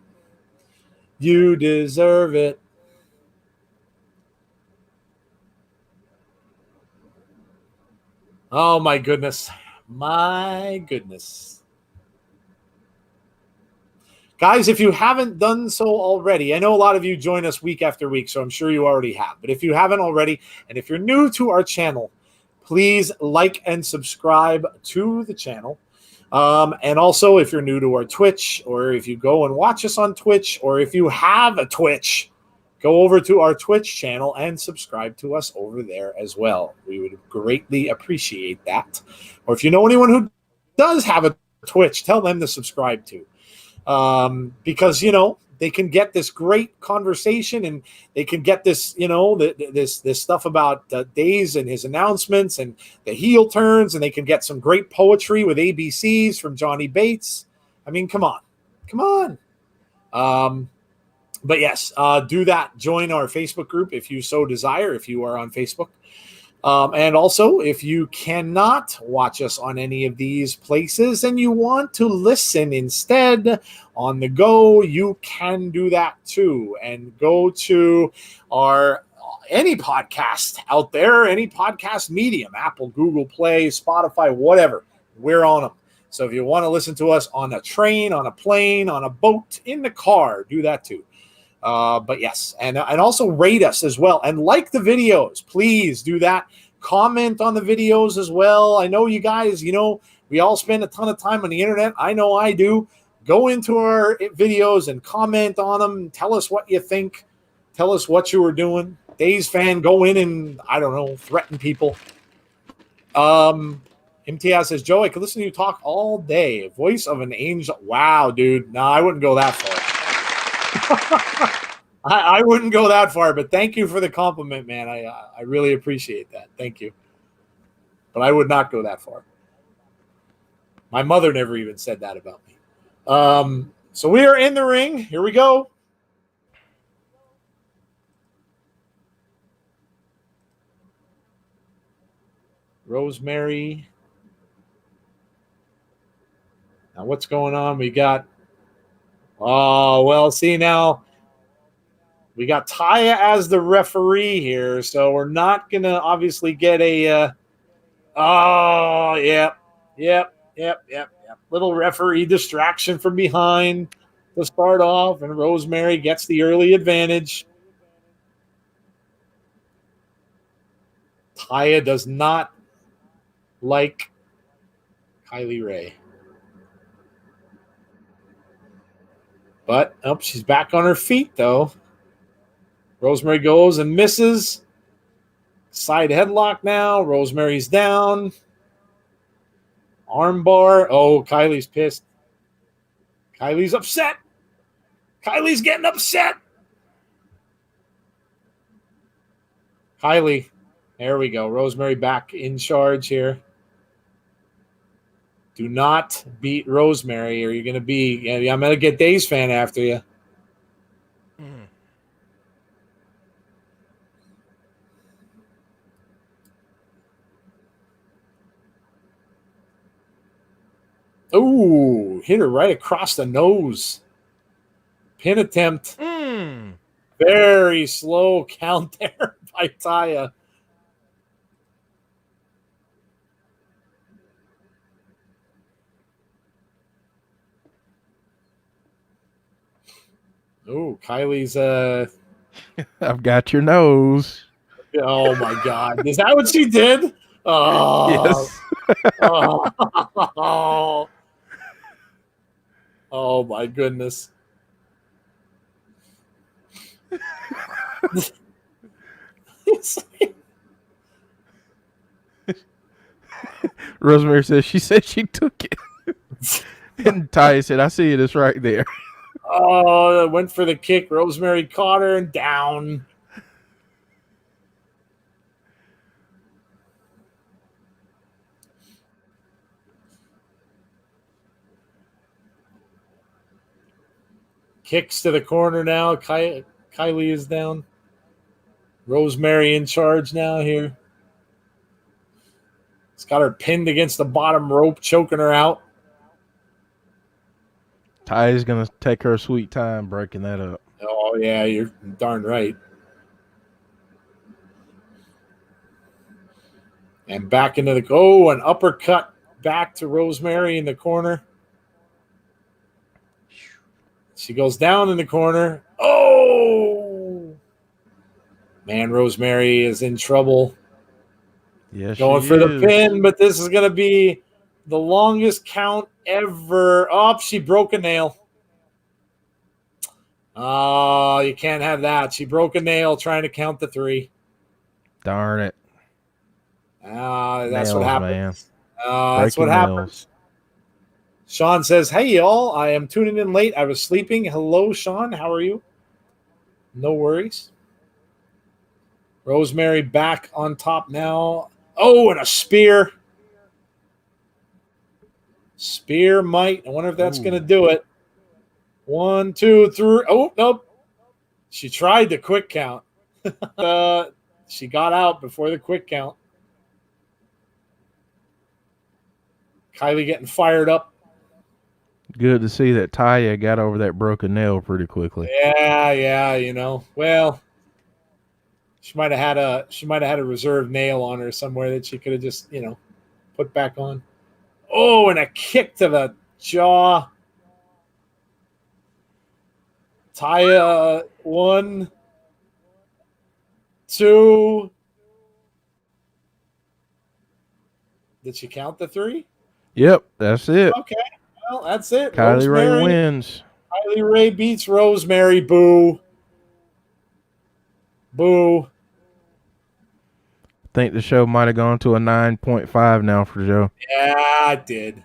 You deserve it. Oh, my goodness. My goodness. Guys, if you haven't done so already, I know a lot of you join us week after week, so I'm sure you already have. But if you haven't already, and if you're new to our channel, please like and subscribe to the channel. And also, if you're new to our Twitch, or if you go and watch us on Twitch, or if you have a Twitch, go over to our Twitch channel and subscribe to us over there as well. We would greatly appreciate that. Or if you know anyone who does have a Twitch, tell them to subscribe to. Because, you know, they can get this great conversation, and they can get this, you know, this stuff about Days and his announcements and the heel turns, and they can get some great poetry with ABCs from Johnny Bates. I mean, come on. Come on. But yes, do that. Join our Facebook group if you so desire, if you are on Facebook. And also, if you cannot watch us on any of these places and you want to listen instead on the go, you can do that too. And go to our any podcast out there, any podcast medium, Apple, Google Play, Spotify, whatever. We're on them. So if you want to listen to us on a train, on a plane, on a boat, in the car, do that too. But yes, and also rate us as well, and like the videos. Please do that. Comment on the videos as well. I know you guys, you know, we all spend a ton of time on the internet. I know I do. Go into our videos and comment on them. Tell us what you think. Tell us what you were doing. Days fan, go in and, I don't know, threaten people. MTS says, Joe, I could listen to you talk all day. Voice of an angel. Wow, dude. No, I wouldn't go that far. I wouldn't go that far, but thank you for the compliment, man. I really appreciate that. Thank you. But I would not go that far. My mother never even said that about me. So we are in the ring. Here we go. Rosemary. Now what's going on? We got, oh, well, see now, we got Taya as the referee here, so we're not going to obviously get a, oh, yep. Little referee distraction from behind to start off, and Rosemary gets the early advantage. Taya does not like Kylie Ray. But she's back on her feet, though. Rosemary goes and misses. Side headlock now. Rosemary's down. Armbar. Oh, Kylie's pissed. Kylie's upset. Kylie's getting upset. Kylie. There we go. Rosemary back in charge here. Do not beat Rosemary or you're going to be... I'm going to get Dave's fan after you. Ooh, hit her right across the nose. Pin attempt. Very slow count there by Taya. Ooh, Kylie's I've got your nose. Oh my God. Is that what she did? Oh. Yes. Oh. Oh my goodness. Rosemary says she said she took it. And Ty said, I see it. It's right there. Oh, went for the kick. Rosemary caught her and down. Kicks to the corner now. Kylie is down. Rosemary in charge now here. It's got her pinned against the bottom rope, choking her out. Ty is going to take her sweet time breaking that up. Oh, yeah, you're darn right. And back into the... an uppercut back to Rosemary in the corner. She goes down in the corner. Oh! Man, Rosemary is in trouble. Yes, Going for the pin, but this is going to be the longest count ever. Oh, she broke a nail. Oh, you can't have that. She broke a nail trying to count the 3. Darn it. That's what happens. That's what happens. Sean says, hey, y'all. I am tuning in late. I was sleeping. Hello, Sean. How are you? No worries. Rosemary back on top now. Oh, and a spear. Spear might. I wonder if that's going to do it. 1, 2, 3. Oh, nope. She tried the quick count. She got out before the quick count. Kylie getting fired up. Good to see that Taya got over that broken nail pretty quickly. Yeah, Well, she might have had a reserve nail on her somewhere that she could have just, put back on. Oh, and a kick to the jaw. Taya, 1, 2. Did she count the 3? Yep, that's it. Okay, well, that's it. Kylie Ray wins. Kylie Ray beats Rosemary. Boo. Boo. I think the show might have gone to a 9.5 now for Joe. Yeah, it did.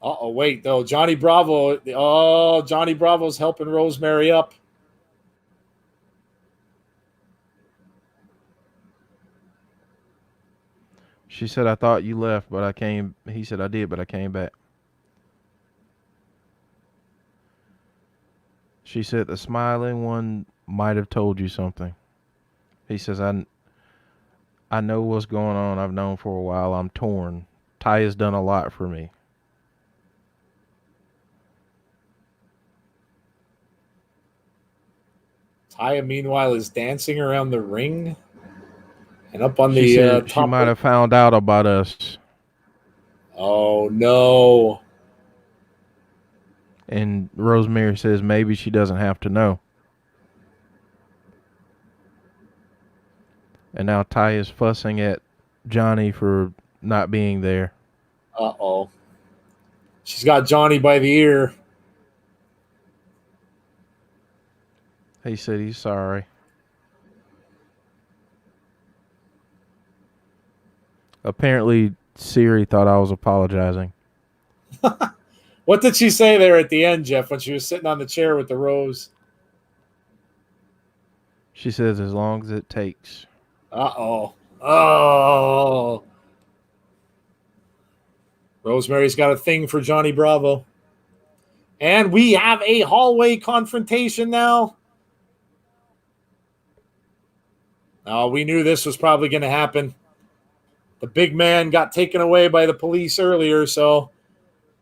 Uh-oh, wait, though. Johnny Bravo. Oh, Johnny Bravo's helping Rosemary up. She said, I thought you left, but I came. He said, I did, but I came back. She said, the smiling one might have told you something. He says, I know what's going on. I've known for a while. I'm torn. Ty has done a lot for me. Taya, meanwhile, is dancing around the ring and up on She the said top. she might have found out about us. Oh, no. And Rosemary says maybe she doesn't have to know. And now Ty is fussing at Johnny for not being there. Uh-oh. She's got Johnny by the ear. He said he's sorry. Apparently, Siri thought I was apologizing. What did she say there at the end, Jeff, when she was sitting on the chair with the rose? She says as long as it takes. Uh-oh. Oh. Rosemary's got a thing for Johnny Bravo. And we have a hallway confrontation now. Oh, we knew this was probably going to happen. The big man got taken away by the police earlier, so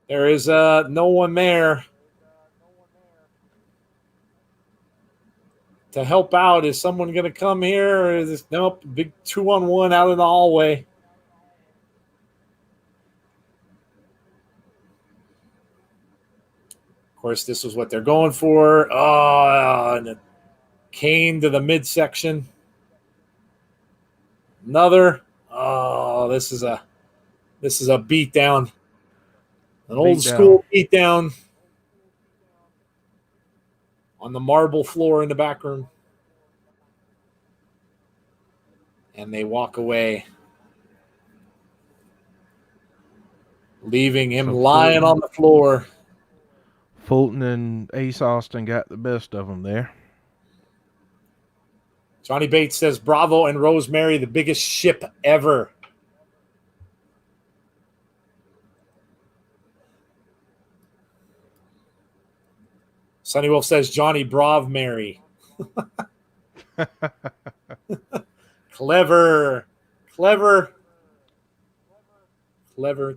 there is no one there to help out. Is someone going to come here? Or is this, nope, big 2-on-1 out in the hallway. Of course, this is what they're going for. Oh, and a cane to the midsection. Another. Oh, this is a beatdown. An old school beatdown on the marble floor in the back room. And they walk away, leaving him lying on the floor. Fulton and Ace Austin got the best of them there. Johnny Bates says, Bravo and Rosemary, the biggest ship ever. Sonny Wolf says, Johnny Brav Mary. Clever.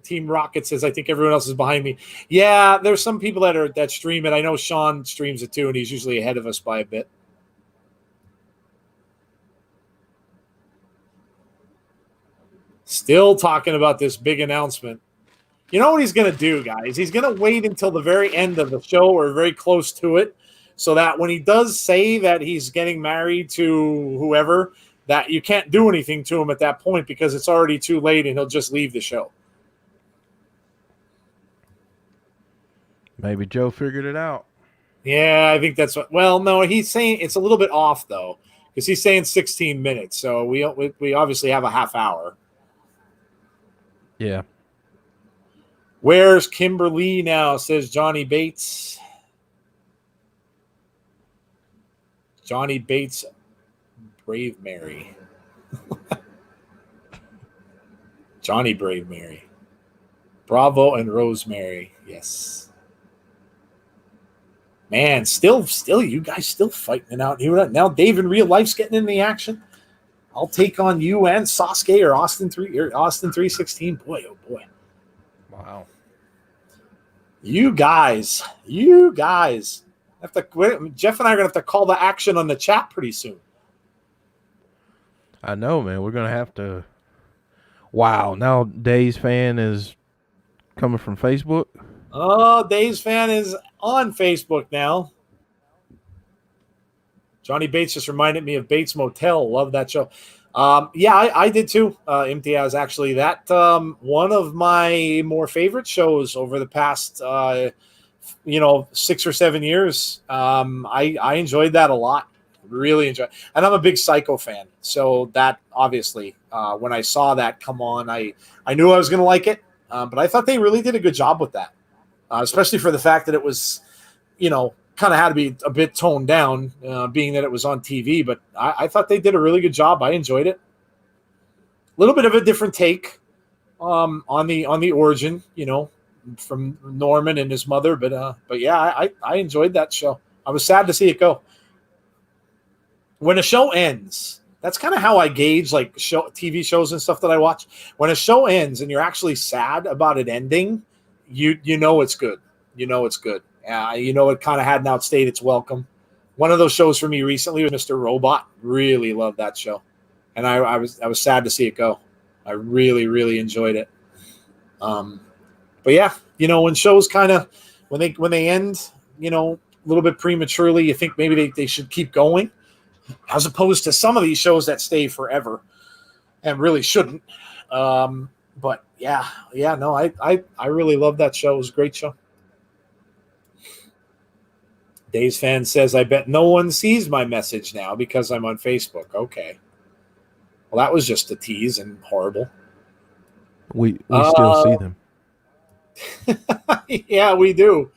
Team Rocket says, I think everyone else is behind me. Yeah, there's some people that stream it. I know Sean streams it too, and he's usually ahead of us by a bit. Still talking about this big announcement. You know what he's going to do, guys? He's going to wait until the very end of the show or very close to it so that when he does say that he's getting married to whoever, that you can't do anything to him at that point because it's already too late and he'll just leave the show. Maybe Joe figured it out. Yeah, I think that's what. Well, no, he's saying it's a little bit off, though, because he's saying 16 minutes. So we obviously have a half hour. Yeah. Where's Kimberly now, says Johnny Bates. Johnny Bates, Brave Mary. Johnny Brave Mary. Bravo and Rosemary. Yes. Man, still, you guys still fighting it out here. Now Dave in real life's getting in the action. I'll take on you and Sasuke or Austin 316. Boy, oh boy. Wow. You guys have to. Jeff and I are gonna have to call the action on the chat pretty soon. I know, man. We're gonna have to. Wow. Now Dave's fan is coming from Facebook. Oh, Dave's fan is on Facebook now. Johnny Bates just reminded me of Bates Motel. Love that show. Yeah, I did too. Imtiaz, actually, that one of my more favorite shows over the past 6 or 7 years. I enjoyed that a lot. Really enjoyed, and I'm a big Psycho fan. So that obviously, when I saw that come on, I knew I was going to like it. But I thought they really did a good job with that, especially for the fact that it was, kind of had to be a bit toned down, being that it was on TV. But I thought they did a really good job. I enjoyed it. A little bit of a different take on the origin, from Norman and his mother. But yeah, I enjoyed that show. I was sad to see it go. When a show ends, that's kind of how I gauge TV shows and stuff that I watch. When a show ends and you're actually sad about it ending, you know it's good. You know it's good. It kind of hadn't outstayed its welcome. One of those shows for me recently was Mr. Robot. Really loved that show, and I was sad to see it go. I really, really enjoyed it. But yeah, when shows kind of when they end, a little bit prematurely, you think maybe they should keep going, as opposed to some of these shows that stay forever and really shouldn't. But yeah, no, I really love that show. It was a great show. Days fan says, I bet no one sees my message now because I'm on Facebook. Okay. Well, that was just a tease and horrible. We still see them. Yeah, we do.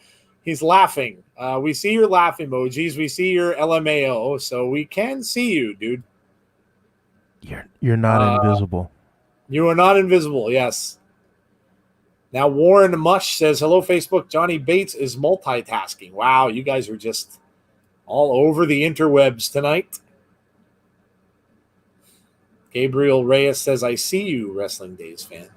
He's laughing. We see your laugh emojis. We see your LMAO, so we can see you, dude. You're not invisible. You are not invisible, yes. Now, Warren Mush says, hello, Facebook. Johnny Bates is multitasking. Wow, you guys are just all over the interwebs tonight. Gabriel Reyes says, I see you, Wrestling Days fan.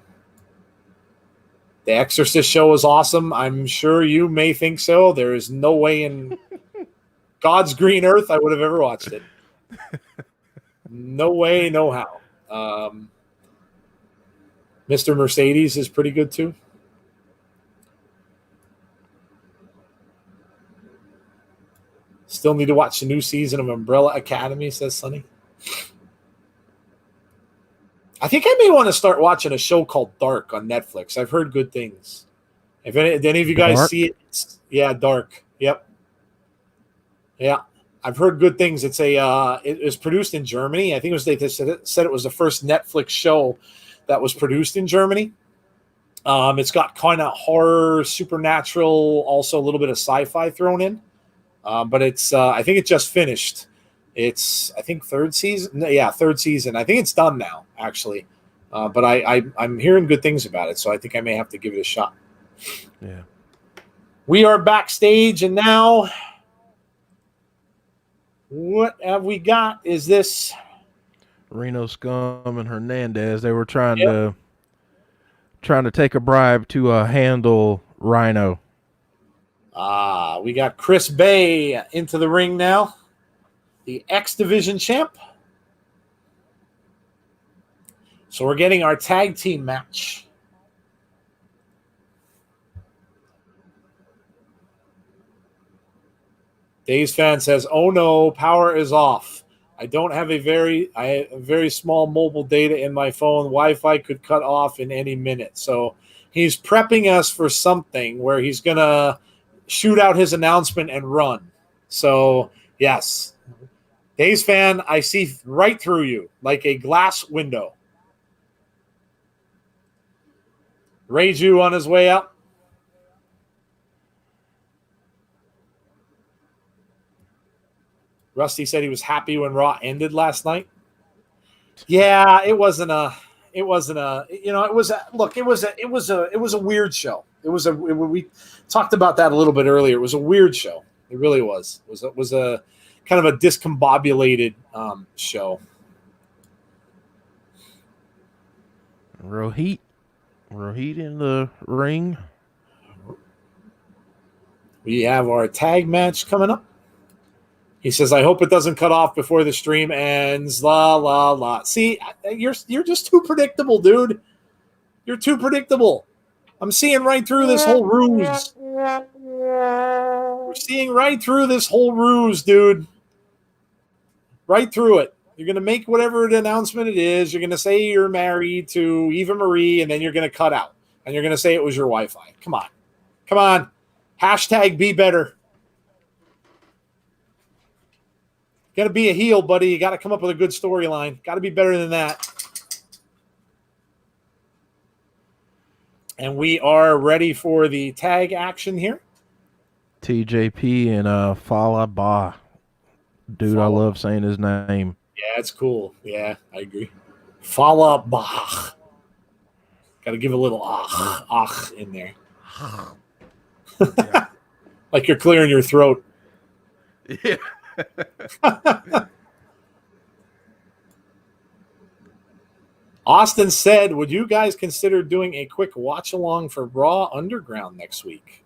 The Exorcist show is awesome. I'm sure you may think so. There is no way in God's green earth I would have ever watched it. No way, no how. Mr. Mercedes is pretty good too. Still need to watch the new season of Umbrella Academy, says Sonny. I think I may want to start watching a show called Dark on Netflix. I've heard good things. If any of you guys Dark? see it, yeah, Dark. Yep. Yeah, I've heard good things. It's it was produced in Germany. I think they said it was the first Netflix show that was produced in Germany. It's got kind of horror, supernatural, also a little bit of sci-fi thrown in. But it's I think it just finished. It's I think third season. Yeah, third season. I think it's done now, actually. But I'm hearing good things about it, so I think I may have to give it a shot. Yeah. We are backstage, and now what have we got? Is this Reno Scum and Hernandez? They were trying to take a bribe to handle Rhino. We got Chris Bay into the ring now, the X Division champ. So we're getting our tag team match. Days fan says, "Oh no, power is off. I don't have a very small mobile data in my phone. Wi-Fi could cut off in any minute." So he's prepping us for something where he's gonna shoot out his announcement and run. So yes, Days fan, I see right through you like a glass window. Reiju on his way up. Rusty said he was happy when Raw ended last night. Yeah, it was a weird show. We talked about that a little bit earlier. It was a weird show. It really was. It was a kind of a discombobulated show. Rohit in the ring. We have our tag match coming up. He says, I hope it doesn't cut off before the stream ends. La, la, la. See, you're just too predictable, dude. You're too predictable. I'm seeing right through this whole ruse. We're seeing right through this whole ruse, dude. Right through it. You're going to make whatever the announcement it is. You're going to say you're married to Eva Marie, and then you're going to cut out. And you're going to say it was your Wi-Fi. Come on. Come on. Hashtag be better. Got to be a heel, buddy. You got to come up with a good storyline. Got to be better than that. And we are ready for the tag action here. TJP and Falaba. Dude, I love saying his name. Yeah, it's cool. Yeah, I agree. Falaba. Got to give a little in there. Yeah. Like you're clearing your throat. Yeah. Austin said, would you guys consider doing a quick watch along for Raw Underground next week?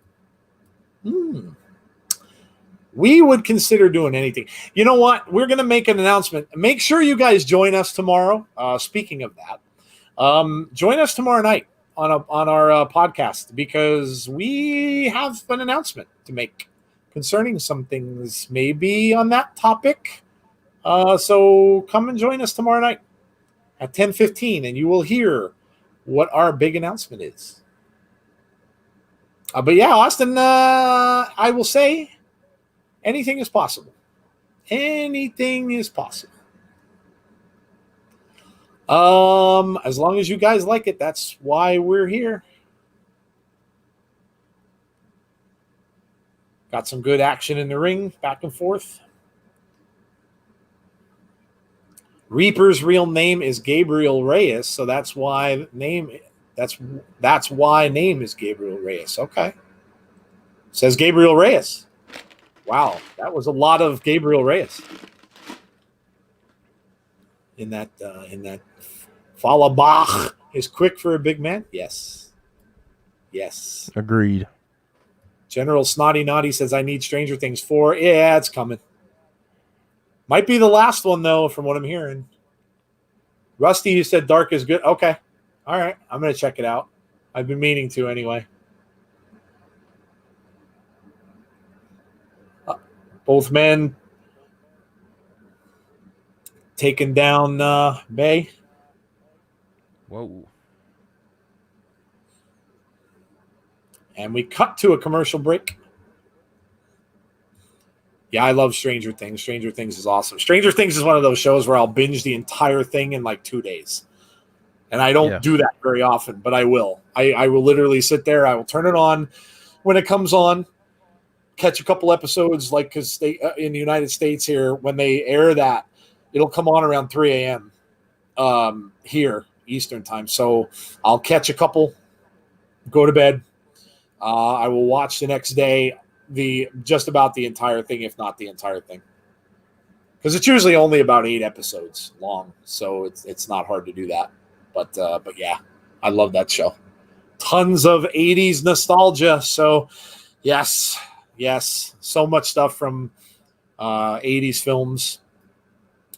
We would consider doing anything. You know what? We're going to make an announcement. Make sure you guys join us tomorrow. Speaking of that, join us tomorrow night on our podcast, because we have an announcement to make concerning some things maybe on that topic. So come and join us tomorrow night at 10:15, and you will hear what our big announcement is. But yeah, Austin, I will say anything is possible. Anything is possible. As long as you guys like it, that's why we're here. Got some good action in the ring, back and forth. Reaper's real name is Gabriel Reyes, so that's why name is Gabriel Reyes. Okay. Says Gabriel Reyes. Wow, that was a lot of Gabriel Reyes in that Falabach is quick for a big man. Yes. Agreed. General Snotty Naughty says I need Stranger Things 4. Yeah, it's coming. Might be the last one though, from what I'm hearing. Rusty, you said Dark is good. Okay, all right, I'm gonna check it out. I've been meaning to anyway. Both men taking down Bay. Whoa. And we cut to a commercial break. Yeah, I love Stranger Things. Stranger Things is awesome. Stranger Things is one of those shows where I'll binge the entire thing in like 2 days. And I don't do that very often, but I will. I will literally sit there. I will turn it on when it comes on, catch a couple episodes, like because they in the United States here, when they air that, it'll come on around 3 a.m. Here, Eastern time. So I'll catch a couple, go to bed. I will watch the next day just about the entire thing, if not the entire thing, because it's usually only about 8 episodes long, so it's not hard to do that. But yeah, I love that show. Tons of 80s nostalgia. So yes, so much stuff from 80s films.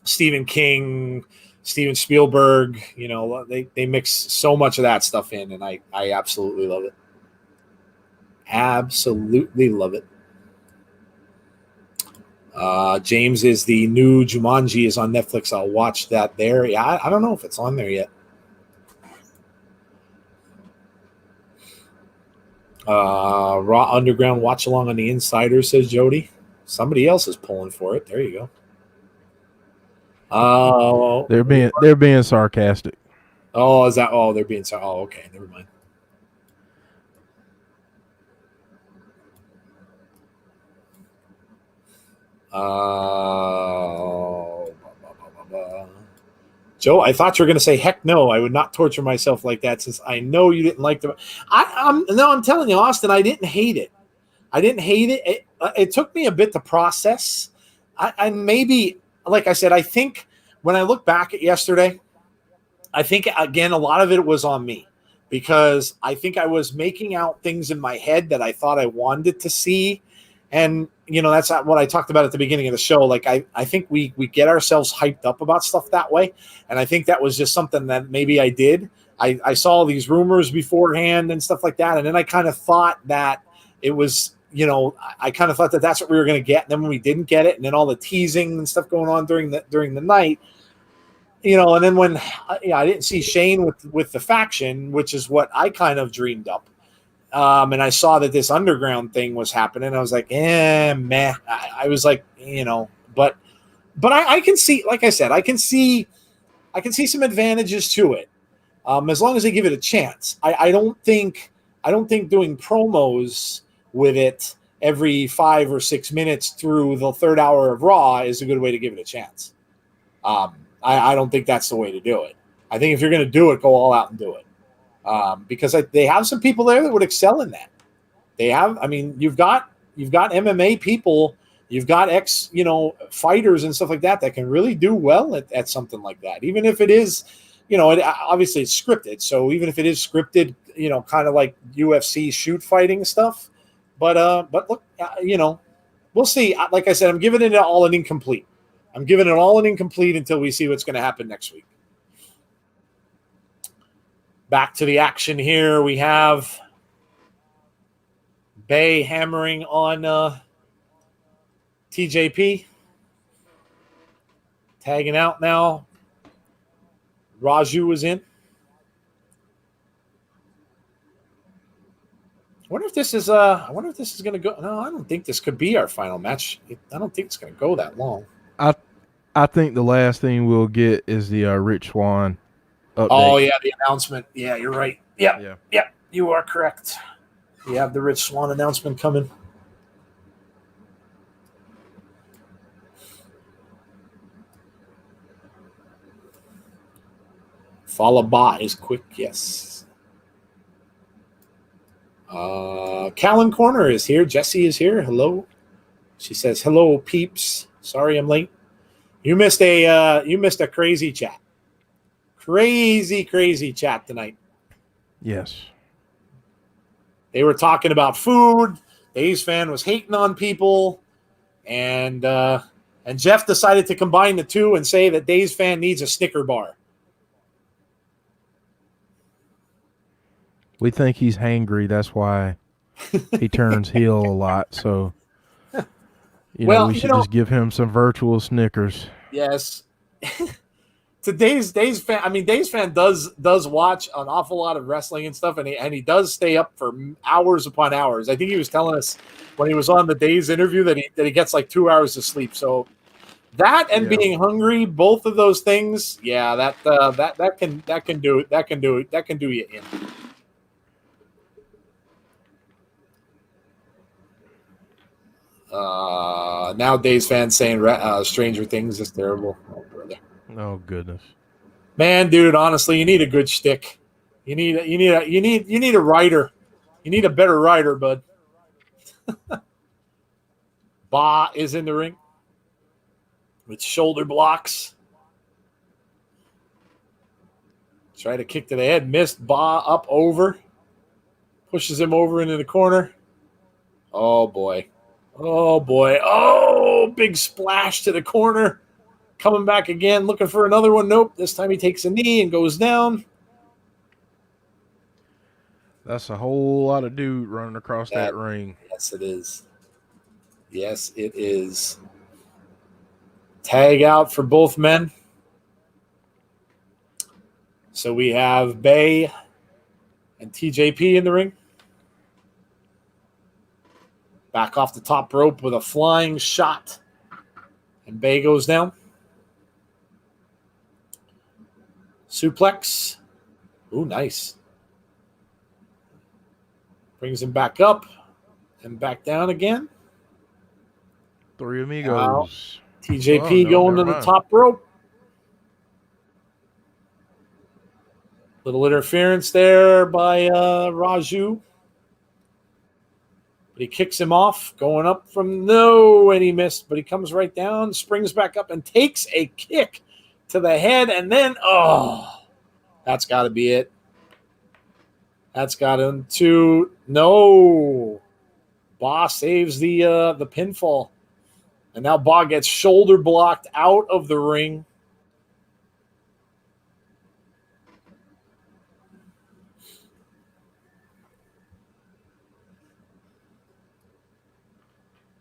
Stephen King, Steven Spielberg. You know, they mix so much of that stuff in, and I absolutely love it. Absolutely love it. James is the new Jumanji is on Netflix. I'll watch that there. Yeah, I don't know if it's on there yet. Raw Underground Watchalong on the Insider, says Jody. Somebody else is pulling for it. There you go. They're being sarcastic. Oh, is that? Oh, they're being sarcastic. Oh, okay. Never mind. Joe, I thought you were going to say, heck no, I would not torture myself like that since I know you didn't like the. I'm telling you, Austin, I didn't hate it. It took me a bit to process. I maybe, like I said, I think when I look back at yesterday, I think, again, a lot of it was on me because I think I was making out things in my head that I thought I wanted to see. And, you know, that's what I talked about at the beginning of the show. Like, I think we get ourselves hyped up about stuff that way. And I think that was just something that maybe I did. I saw these rumors beforehand and stuff like that. And then I kind of thought that it was, you know, I kind of thought that that's what we were going to get. And then when we didn't get it, and then all the teasing and stuff going on during the night, you know, and then when I didn't see Shane with the faction, which is what I kind of dreamed up. And I saw that this underground thing was happening. I was like, meh. I was like, you know, but I can see, like I said, I can see some advantages to it. As long as they give it a chance. I don't think doing promos with it every 5 or 6 minutes through the third hour of Raw is a good way to give it a chance. I don't think that's the way to do it. I think if you're going to do it, go all out and do it. Because they have some people there that would excel in that. They have, I mean, you've got MMA people, you've got fighters and stuff like that can really do well at something like that. Even if it is, you know, obviously it's scripted. So even if it is scripted, you know, kind of like UFC shoot fighting stuff. But look, you know, we'll see. Like I said, I'm giving it all an incomplete. I'm giving it all an incomplete until we see what's going to happen next week. Back to the action here. We have Bay hammering on TJP. Tagging out now. Raju was in. wonder if this is going to go. No, I don't think this could be our final match. I don't think it's going to go that long. I think the last thing we'll get is the Rich Swann update. Oh yeah, the announcement. Yeah, you're right. Yeah, you are correct. We have the Rich Swann announcement coming. Followed by is quick, yes. Callan Corner is here. Jessie is here. Hello. She says, "Hello, peeps. Sorry I'm late. You missed a crazy chat. Crazy chat tonight. Yes. They were talking about food. Dave's fan was hating on people, and Jeff decided to combine the two and say that Dave's fan needs a Snicker bar. We think he's hangry. That's why he turns heel a lot. So, we should just give him some virtual Snickers. Yes. To Dave's fan, I mean, Dave's fan does watch an awful lot of wrestling and stuff, and he does stay up for hours upon hours. I think he was telling us when he was on the Dave's interview that he gets like 2 hours of sleep. So that and being hungry, both of those things, yeah, that can do it. That can do you in. Now Dave's fans saying Stranger Things is terrible. Oh, brother. Oh goodness. Man, dude, honestly, you need a good shtick. You need a writer. You need a better writer, bud. Ba is in the ring with shoulder blocks. Try to kick to the head, missed. Ba up over. Pushes him over into the corner. Oh boy. Oh, big splash to the corner. Coming back again, looking for another one. Nope. This time he takes a knee and goes down. That's a whole lot of dude running across that ring. Yes, it is. Yes, it is. Tag out for both men. So we have Bay and TJP in the ring. Back off the top rope with a flying shot. And Bay goes down. Suplex. Ooh, nice. Brings him back up and back down again. Three amigos. TJP going to the top rope. Little interference there by Raju. But he kicks him off, going up from and he missed, but he comes right down, springs back up, and takes a kick to the head, and then, that's got to be it. That's got him to, no. Ba saves the pinfall. And now Ba gets shoulder blocked out of the ring.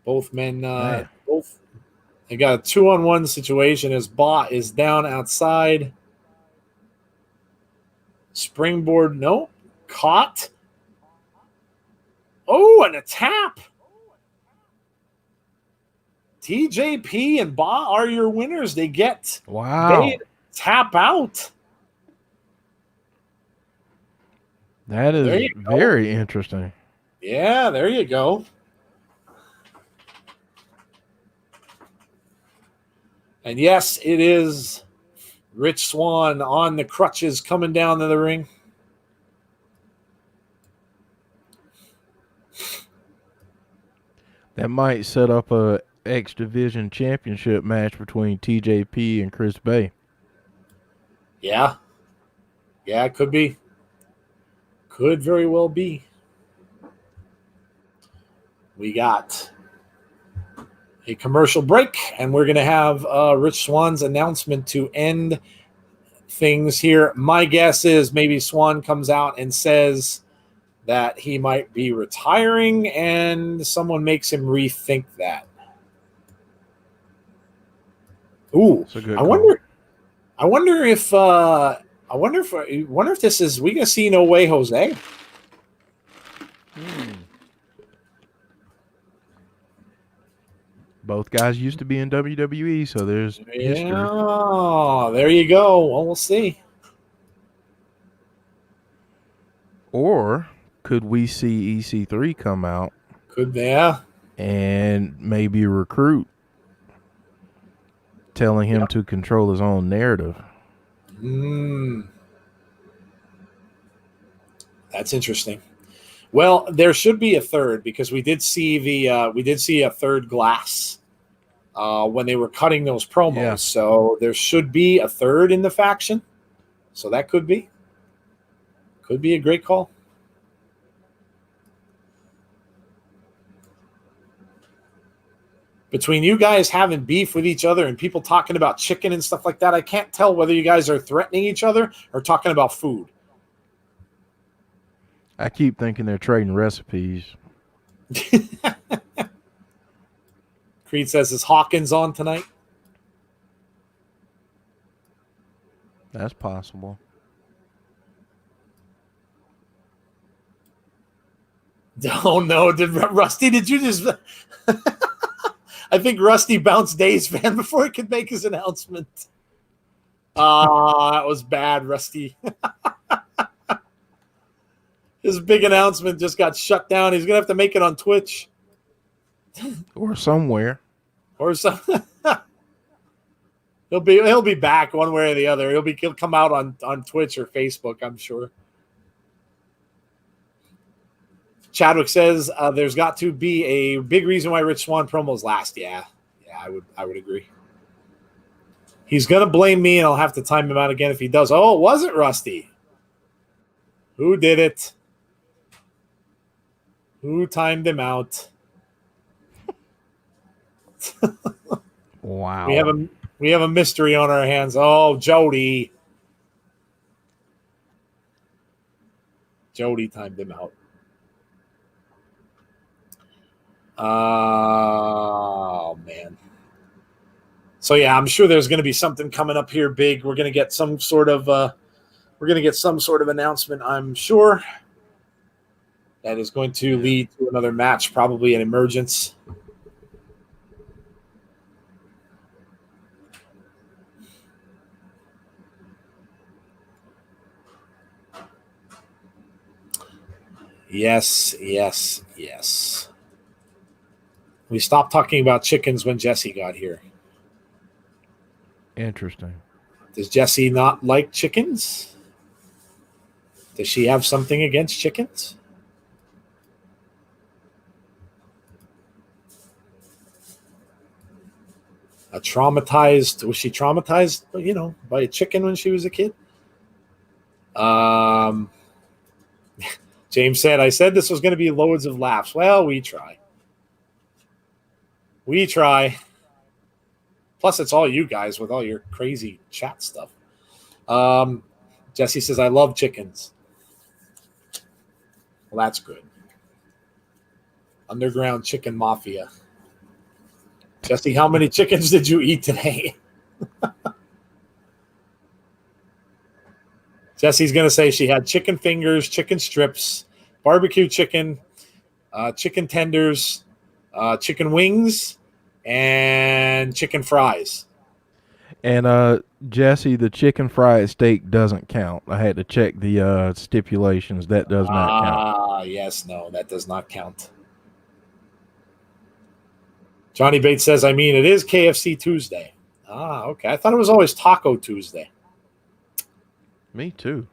Both men, they got a 2-on-1 situation as Ba is down outside. Springboard, no. Caught. Oh, and a tap. TJP and Ba are your winners. They get they tap out. That is very interesting. Yeah, there you go. And yes, it is Rich Swann on the crutches coming down to the ring. That might set up a X Division championship match between TJP and Chris Bay. Yeah. Yeah, it could be. Could very well be. We got a commercial break, and we're going to have Rich Swann's announcement to end things here. My guess is maybe Swann comes out and says that he might be retiring, and someone makes him rethink that. Ooh, I wonder if this is we gonna see No Way Jose. Both guys used to be in WWE, so there's history. Yeah, there you go. Well, we'll see. Or could we see EC3 come out Could they? Yeah. and maybe recruit, telling him to control his own narrative? That's interesting. Well, there should be a third because we did see a third glass when they were cutting those promos. Yeah. So there should be a third in the faction. So that could be a great call. Between you guys having beef with each other and people talking about chicken and stuff like that, I can't tell whether you guys are threatening each other or talking about food. I keep thinking they're trading recipes. Creed says, is Hawkins on tonight? That's possible. Oh, no. Rusty, did you just... I think Rusty bounced Dave's fan before he could make his announcement. That was bad, Rusty. His big announcement just got shut down. He's going to have to make it on Twitch. Or somewhere. Or something. He'll be back one way or the other. He'll come out on Twitch or Facebook, I'm sure. Chadwick says there's got to be a big reason why Rich Swann promos last. Yeah, I would agree. He's gonna blame me, and I'll have to time him out again if he does. Oh, was it Rusty? Who did it? Who timed him out? Wow. We have a mystery on our hands. Oh, Jody. Jody timed him out. Oh, man. So, yeah, I'm sure there's going to be something coming up here big. We're going to get some sort of announcement, I'm sure, that is going to lead to another match, probably an emergence. Yes. We stopped talking about chickens when Jesse got here. Interesting. Does Jesse not like chickens? Does she have something against chickens? Was she traumatized, by a chicken when she was a kid? James said, I said this was going to be loads of laughs. Well, we try. Plus, it's all you guys with all your crazy chat stuff. Jesse says, I love chickens. Well, that's good. Underground chicken mafia. Jesse, how many chickens did you eat today? Jesse's going to say she had chicken fingers, chicken strips, barbecue chicken, chicken tenders, chicken wings, and chicken fries. And Jesse, the chicken fried steak doesn't count. I had to check the stipulations. That does not count. Yes, no, that does not count. Johnny Bates says, it is KFC Tuesday. Okay. I thought it was always Taco Tuesday. Me too.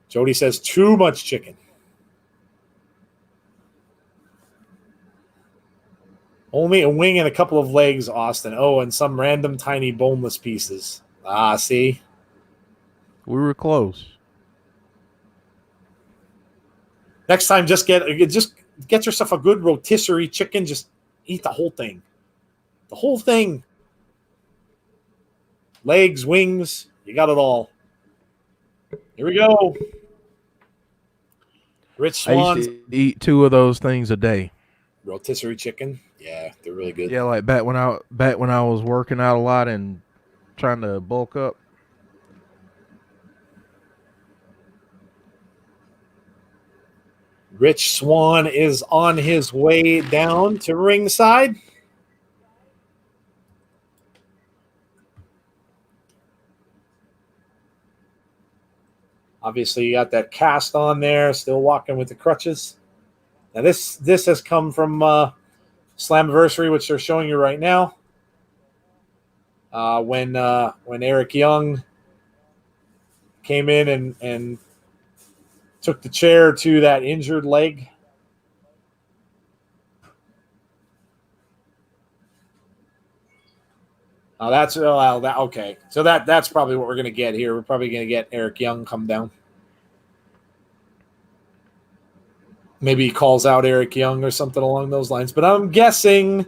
Jody says, too much chicken. Only a wing and a couple of legs, Austin. Oh, and some random tiny boneless pieces. See? We were close. Next time, just get yourself a good rotisserie chicken. Just eat the whole thing. The whole thing. Legs, wings, you got it all. Here we go. Rich Swann. I used to eat 2 of those things a day. Rotisserie chicken. Yeah, they're really good. Yeah, like back when I was working out a lot and trying to bulk up. Rich Swann is on his way down to ringside. Obviously, you got that cast on there, still walking with the crutches. Now, this has come from Slammiversary, which they're showing you right now. When Eric Young came in and took the chair to that injured leg. That's okay. So that's probably what we're gonna get here. We're probably gonna get Eric Young come down. Maybe he calls out Eric Young or something along those lines. But I'm guessing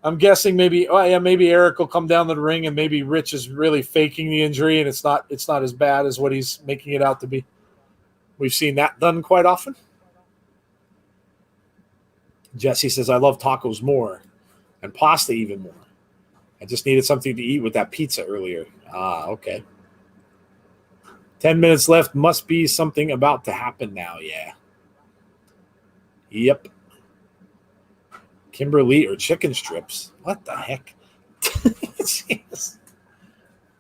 maybe maybe Eric will come down to the ring and maybe Rich is really faking the injury and it's not as bad as what he's making it out to be. We've seen that done quite often. Jesse says, I love tacos more and pasta even more. I just needed something to eat with that pizza earlier. Okay. 10 minutes left. Must be something about to happen now. Yeah. Yep. Kimberly or chicken strips. What the heck? Jeez.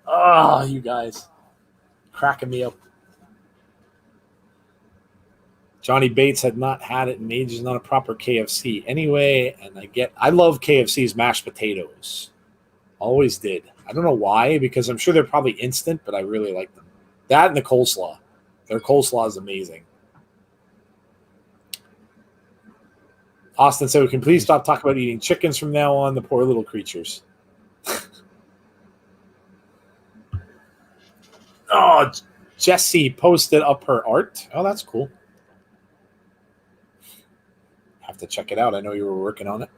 Oh, you guys. Cracking me up. Johnny Bates had not had it in ages, not a proper KFC. Anyway, and I love KFC's mashed potatoes. Always did. I don't know why, because I'm sure they're probably instant, but I really like them. That and the coleslaw. Their coleslaw is amazing. Austin said, we can please stop talking about eating chickens from now on, the poor little creatures. Oh, Jessie posted up her art. Oh, that's cool. Have to check it out. I know you were working on it.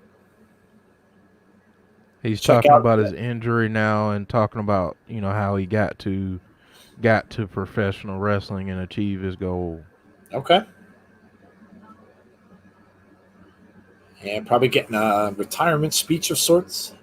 He's talking about his injury now and talking about, how he got to professional wrestling and achieve his goal. Okay. And probably getting a retirement speech of sorts.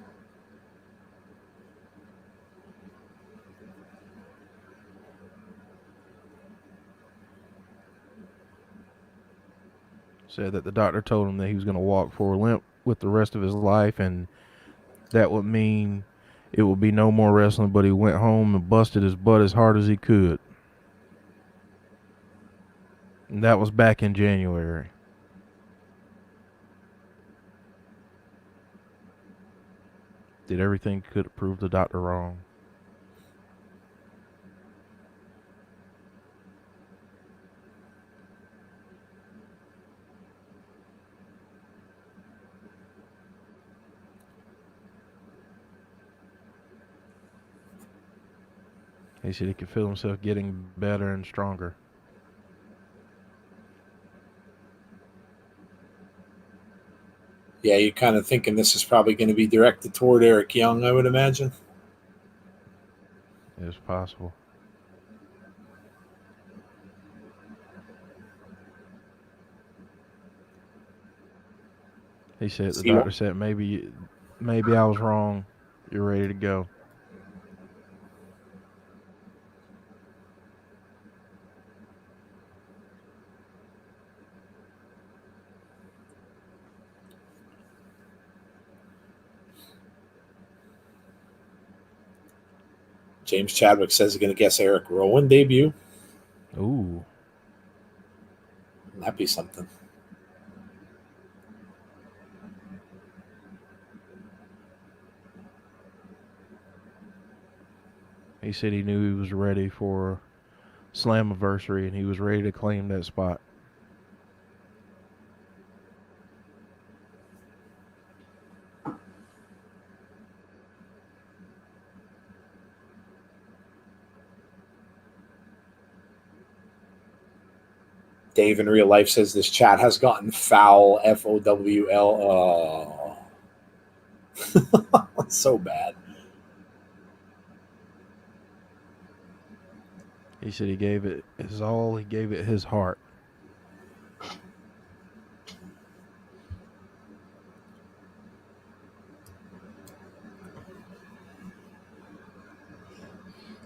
Said that the doctor told him that he was going to walk for a limp with the rest of his life, and that would mean it would be no more wrestling, but he went home and busted his butt as hard as he could. And that was back in January. Did everything could prove the doctor wrong. He said he could feel himself getting better and stronger. Yeah, you're kind of thinking this is probably going to be directed toward Eric Young, I would imagine. It's possible. He said, the doctor said, maybe I was wrong. You're ready to go. James Chadwick says he's going to guess Eric Rowan debut. Ooh. That'd be something. He said he knew he was ready for Slammiversary and he was ready to claim that spot. Dave in real life says this chat has gotten foul. FOWL. So bad. He said he gave it his all. He gave it his heart.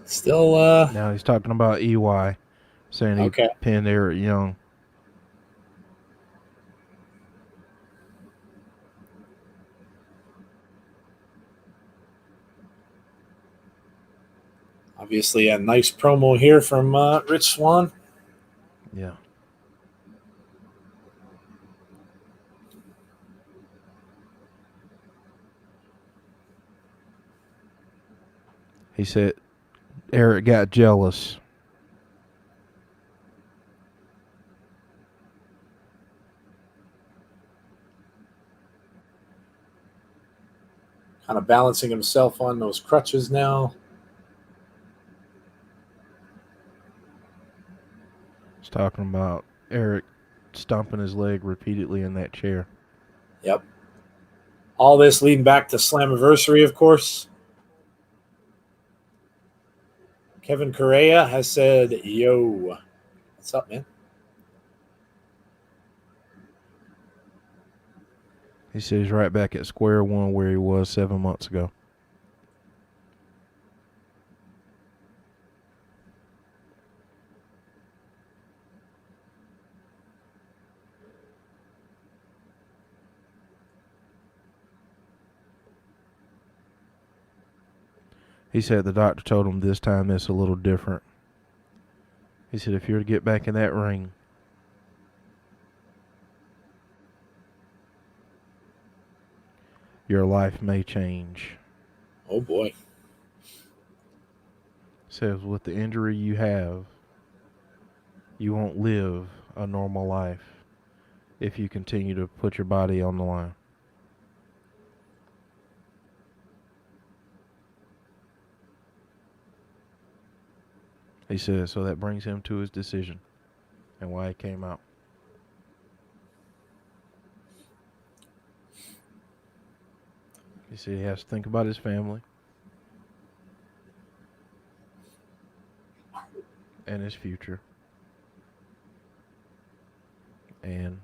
Still, now he's talking about EY, saying he pinned Eric Young. Obviously, a nice promo here from Rich Swann. Yeah. He said Eric got jealous. Kind of balancing himself on those crutches now. He's talking about Eric stomping his leg repeatedly in that chair. Yep. All this leading back to Slammiversary, of course. Kevin Correa has said, yo. What's up, man? He said he's right back at square one where he was 7 months ago. He said the doctor told him this time it's a little different. He said if you're to get back in that ring, your life may change. Oh, boy. Says with the injury you have, you won't live a normal life if you continue to put your body on the line. He says so that brings him to his decision and why he came out. He said he has to think about his family and his future. And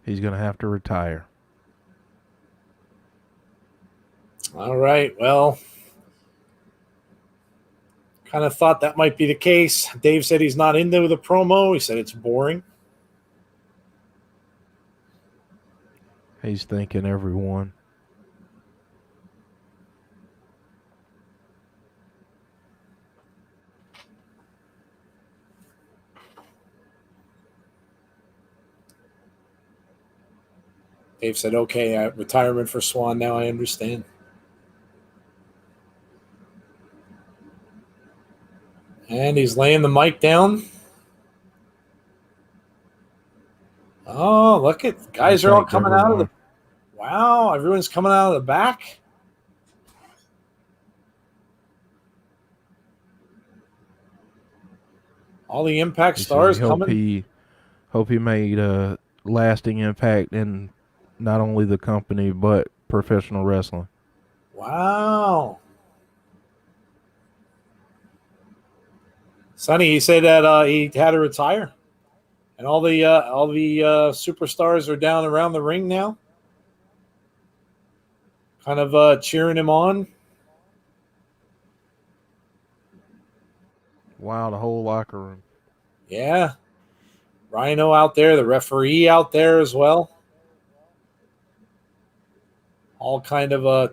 he's going to have to retire. All right. Well, kind of thought that might be the case. Dave said he's not into the promo. He said it's boring. He's thanking everyone. Dave said, okay, retirement for Swann. Now I understand. And he's laying the mic down. Oh, look at guys are all coming out of the. Wow, everyone's coming out of the back. All the Impact stars coming. Hope he made a lasting impact in not only the company but professional wrestling. Wow. Sonny, he said that he had to retire, and all the superstars are down around the ring now, kind of cheering him on. Wow, the whole locker room. Yeah. Rhino out there, the referee out there as well. All kind of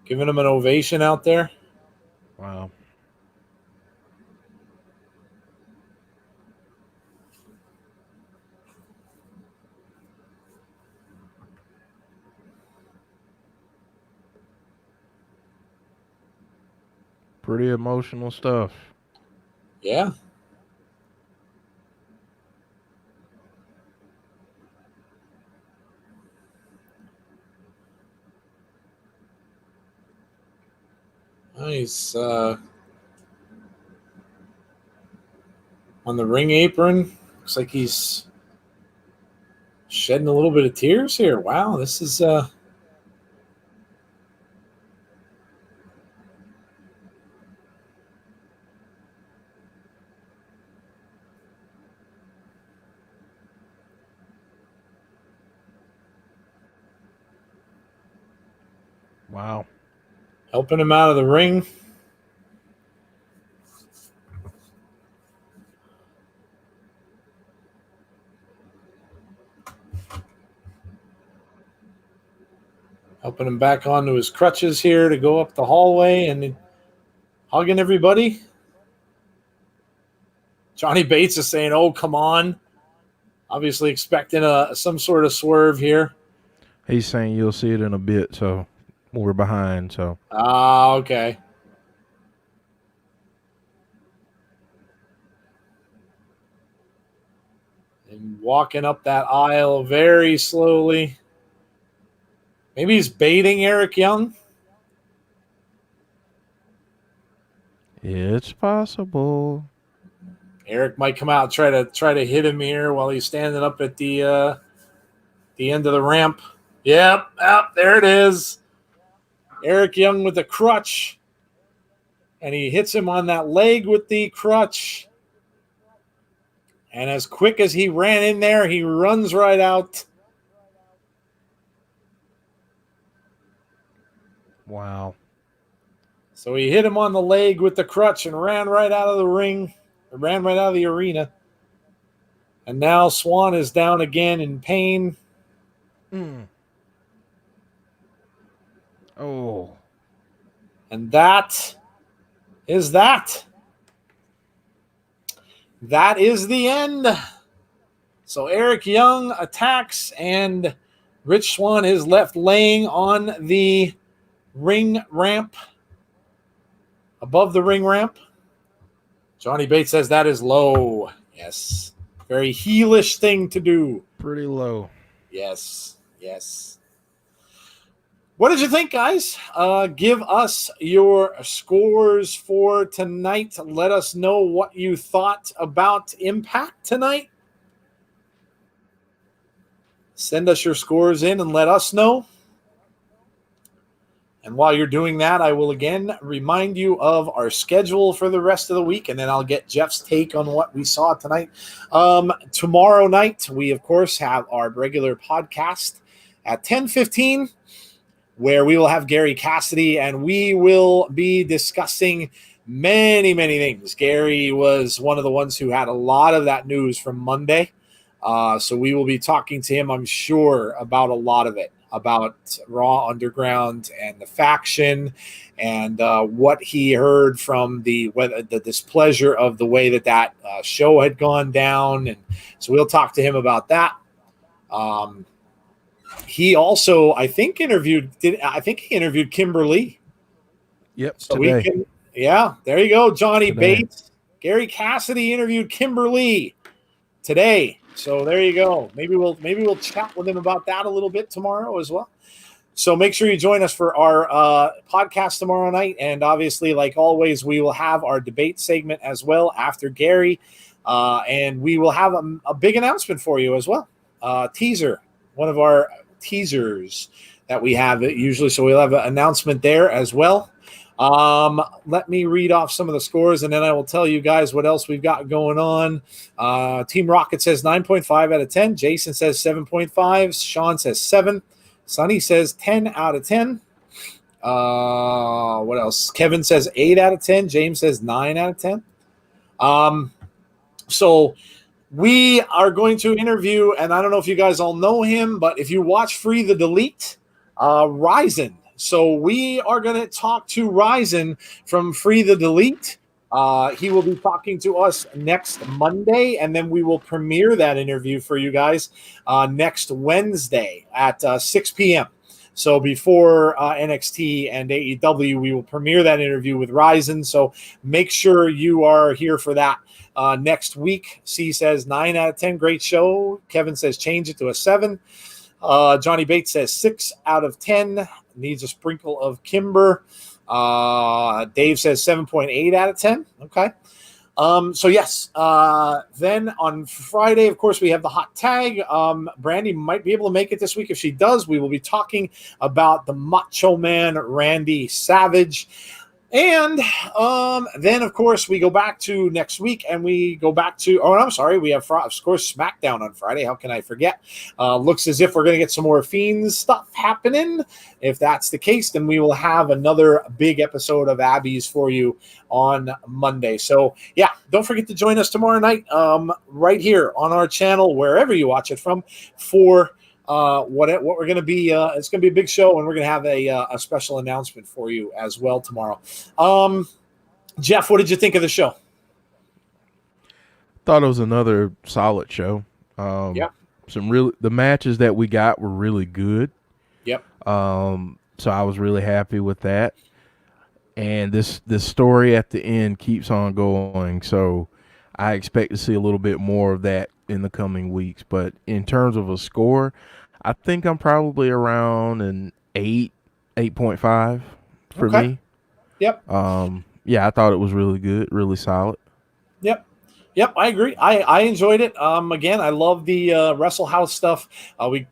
giving him an ovation out there. Wow. Pretty emotional stuff. Yeah. Nice. On the ring apron. Looks like he's shedding a little bit of tears here. Wow, this is Wow. helping him out of the ring. Helping him back onto his crutches here to go up the hallway and hugging everybody. Johnny Bates is saying, "Oh, come on." Obviously expecting some sort of swerve here. He's saying you'll see it in a bit, so we're behind. So okay. And walking up that aisle very slowly. Maybe he's baiting Eric Young. it's possible. Eric might come out and try to hit him here while he's standing up at the end of the ramp. Yep, there it is. Eric Young with the crutch. And he hits him on that leg with the crutch. And as quick as he ran in there, he runs right out. Wow. So he hit him on the leg with the crutch and ran right out of the ring. Ran right out of the arena. And now Swan is down again in pain. Oh. And that is that. That is the end. So Eric Young attacks, and Rich Swann is left laying on the ring ramp, above the ring ramp. Johnny Bates says that is low. Yes. Very heelish thing to do. Pretty low. Yes. What did you think, guys? Give us your scores for tonight. Let us know what you thought about Impact tonight. Send us your scores in and let us know. And while you're doing that, I will again remind you of our schedule for the rest of the week, and then I'll get Jeff's take on what we saw tonight. Tomorrow night, we, of course, have our regular podcast at 10:15, where we will have Gary Cassidy, and we will be discussing many, many things. Gary was one of the ones who had a lot of that news from Monday. So we will be talking to him, I'm sure, about a lot of it, about Raw Underground and the faction, and what he heard from the displeasure of the way that show had gone down. And so we'll talk to him about that. He also, I think, interviewed Kimberly. Yep. So today. there you go. Johnny Today. Bates, Gary Cassidy interviewed Kimberly today. So there you go. Maybe we'll chat with him about that a little bit tomorrow as well. So make sure you join us for our podcast tomorrow night. And obviously, like always, we will have our debate segment as well after Gary. And we will have a big announcement for you as well. Teaser, one of our teasers that we have usually. So we'll have an announcement there as well. Let me read off some of the scores, and then I will tell you guys what else we've got going on. Team Rocket says 9.5 out of 10. Jason says 7.5. Sean says 7. Sonny says 10 out of 10. What else? Kevin says 8 out of 10. James says 9 out of 10. So we are going to interview, and I don't know if you guys all know him, but if you watch Free the Delete, Ryzen. So we are going to talk to Ryzen from Free the Delete. He will be talking to us next Monday, and then we will premiere that interview for you guys next Wednesday at 6 p.m. So before NXT and AEW, we will premiere that interview with Ryzen. So make sure you are here for that next week. C says 9 out of 10. Great show. Kevin says change it to a 7. Johnny Bates says 6 out of 10. Needs a sprinkle of Kimber. Dave says 7.8 out of 10. Okay. So yes, then on Friday, of course, we have the hot tag. Brandy might be able to make it this week. If she does, we will be talking about the Macho Man, Randy Savage. And then, of course, we go back to next week, and we go back to, we have, of course, SmackDown on Friday. How can I forget? Looks as if we're going to get some more Fiends stuff happening. If that's the case, then we will have another big episode of Abby's for you on Monday. So, yeah, don't forget to join us tomorrow night right here on our channel, wherever you watch it from, for what we're going to be. It's going to be a big show, and we're going to have a special announcement for you as well tomorrow. Jeff, what did you think of the show? Thought it was another solid show. Yep. The matches that we got were really good. Yep. So I was really happy with that. And this story at the end keeps on going. So I expect to see a little bit more of that in the coming weeks. But in terms of a score, I think I'm probably around an 8.5 for me. Yep. Yeah, I thought it was really good, really solid. Yep, I agree. I enjoyed it. Again, I love the Wrestle House stuff.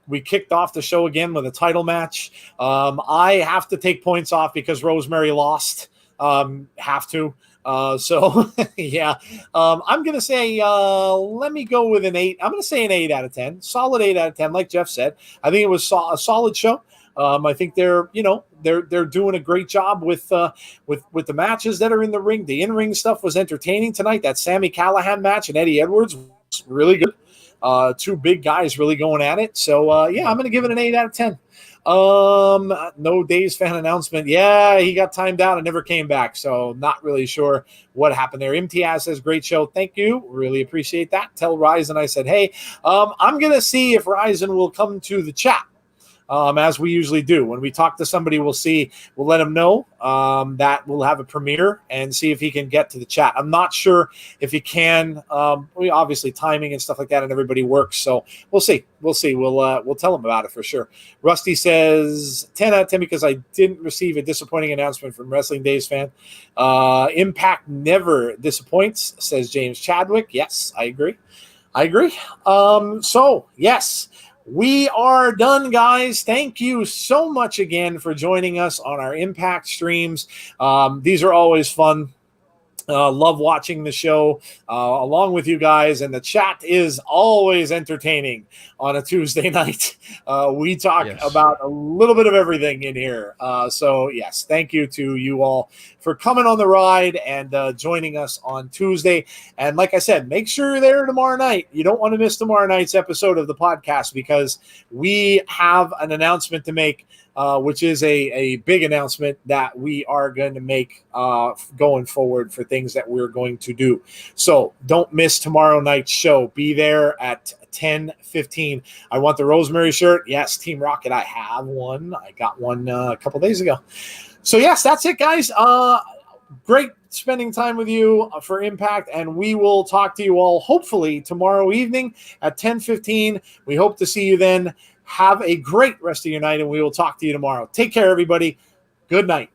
We kicked off the show again with a title match. I have to take points off because Rosemary lost. Have to. So yeah. I'm gonna say let me go with an 8. I'm gonna say an 8 out of 10. Solid 8 out of 10, like Jeff said. I think it was a solid show. I think they're doing a great job with the matches that are in the ring. The in-ring stuff was entertaining tonight. That Sami Callihan match and Eddie Edwards was really good. Two big guys really going at it. So yeah, I'm going to give it an 8 out of 10. No Dave's fan announcement. Yeah, he got timed out and never came back. So not really sure what happened there. Imtiaz says, great show. Thank you. Really appreciate that. Tell Ryzen I said, hey, I'm going to see if Ryzen will come to the chat. As we usually do. When we talk to somebody, we'll let him know that we'll have a premiere and see if he can get to the chat. I'm not sure if he can. Obviously timing and stuff like that, and everybody works. So we'll see. We'll tell him about it for sure. Rusty says 10 out of 10 because I didn't receive a disappointing announcement from Wrestling Days fan. Impact never disappoints, says James Chadwick. Yes, I agree. So yes. We are done, guys. Thank you so much again for joining us on our Impact streams. These are always fun. Love watching the show along with you guys, and the chat is always entertaining on a Tuesday night. We talk about a little bit of everything in here. So yes, thank you to you all for coming on the ride and joining us on Tuesday. And like I said, make sure you're there tomorrow night. You don't want to miss tomorrow night's episode of the podcast because we have an announcement to make. Which is a big announcement that we are going to make going forward for things that we're going to do. So don't miss tomorrow night's show. Be there at 10:15. I want the Rosemary shirt. Yes, Team Rocket, I have one. I got one a couple days ago. So yes, that's it, guys. Great spending time with you for Impact, and we will talk to you all hopefully tomorrow evening at 10:15. We hope to see you then. Have a great rest of your night, and we will talk to you tomorrow. Take care, everybody. Good night.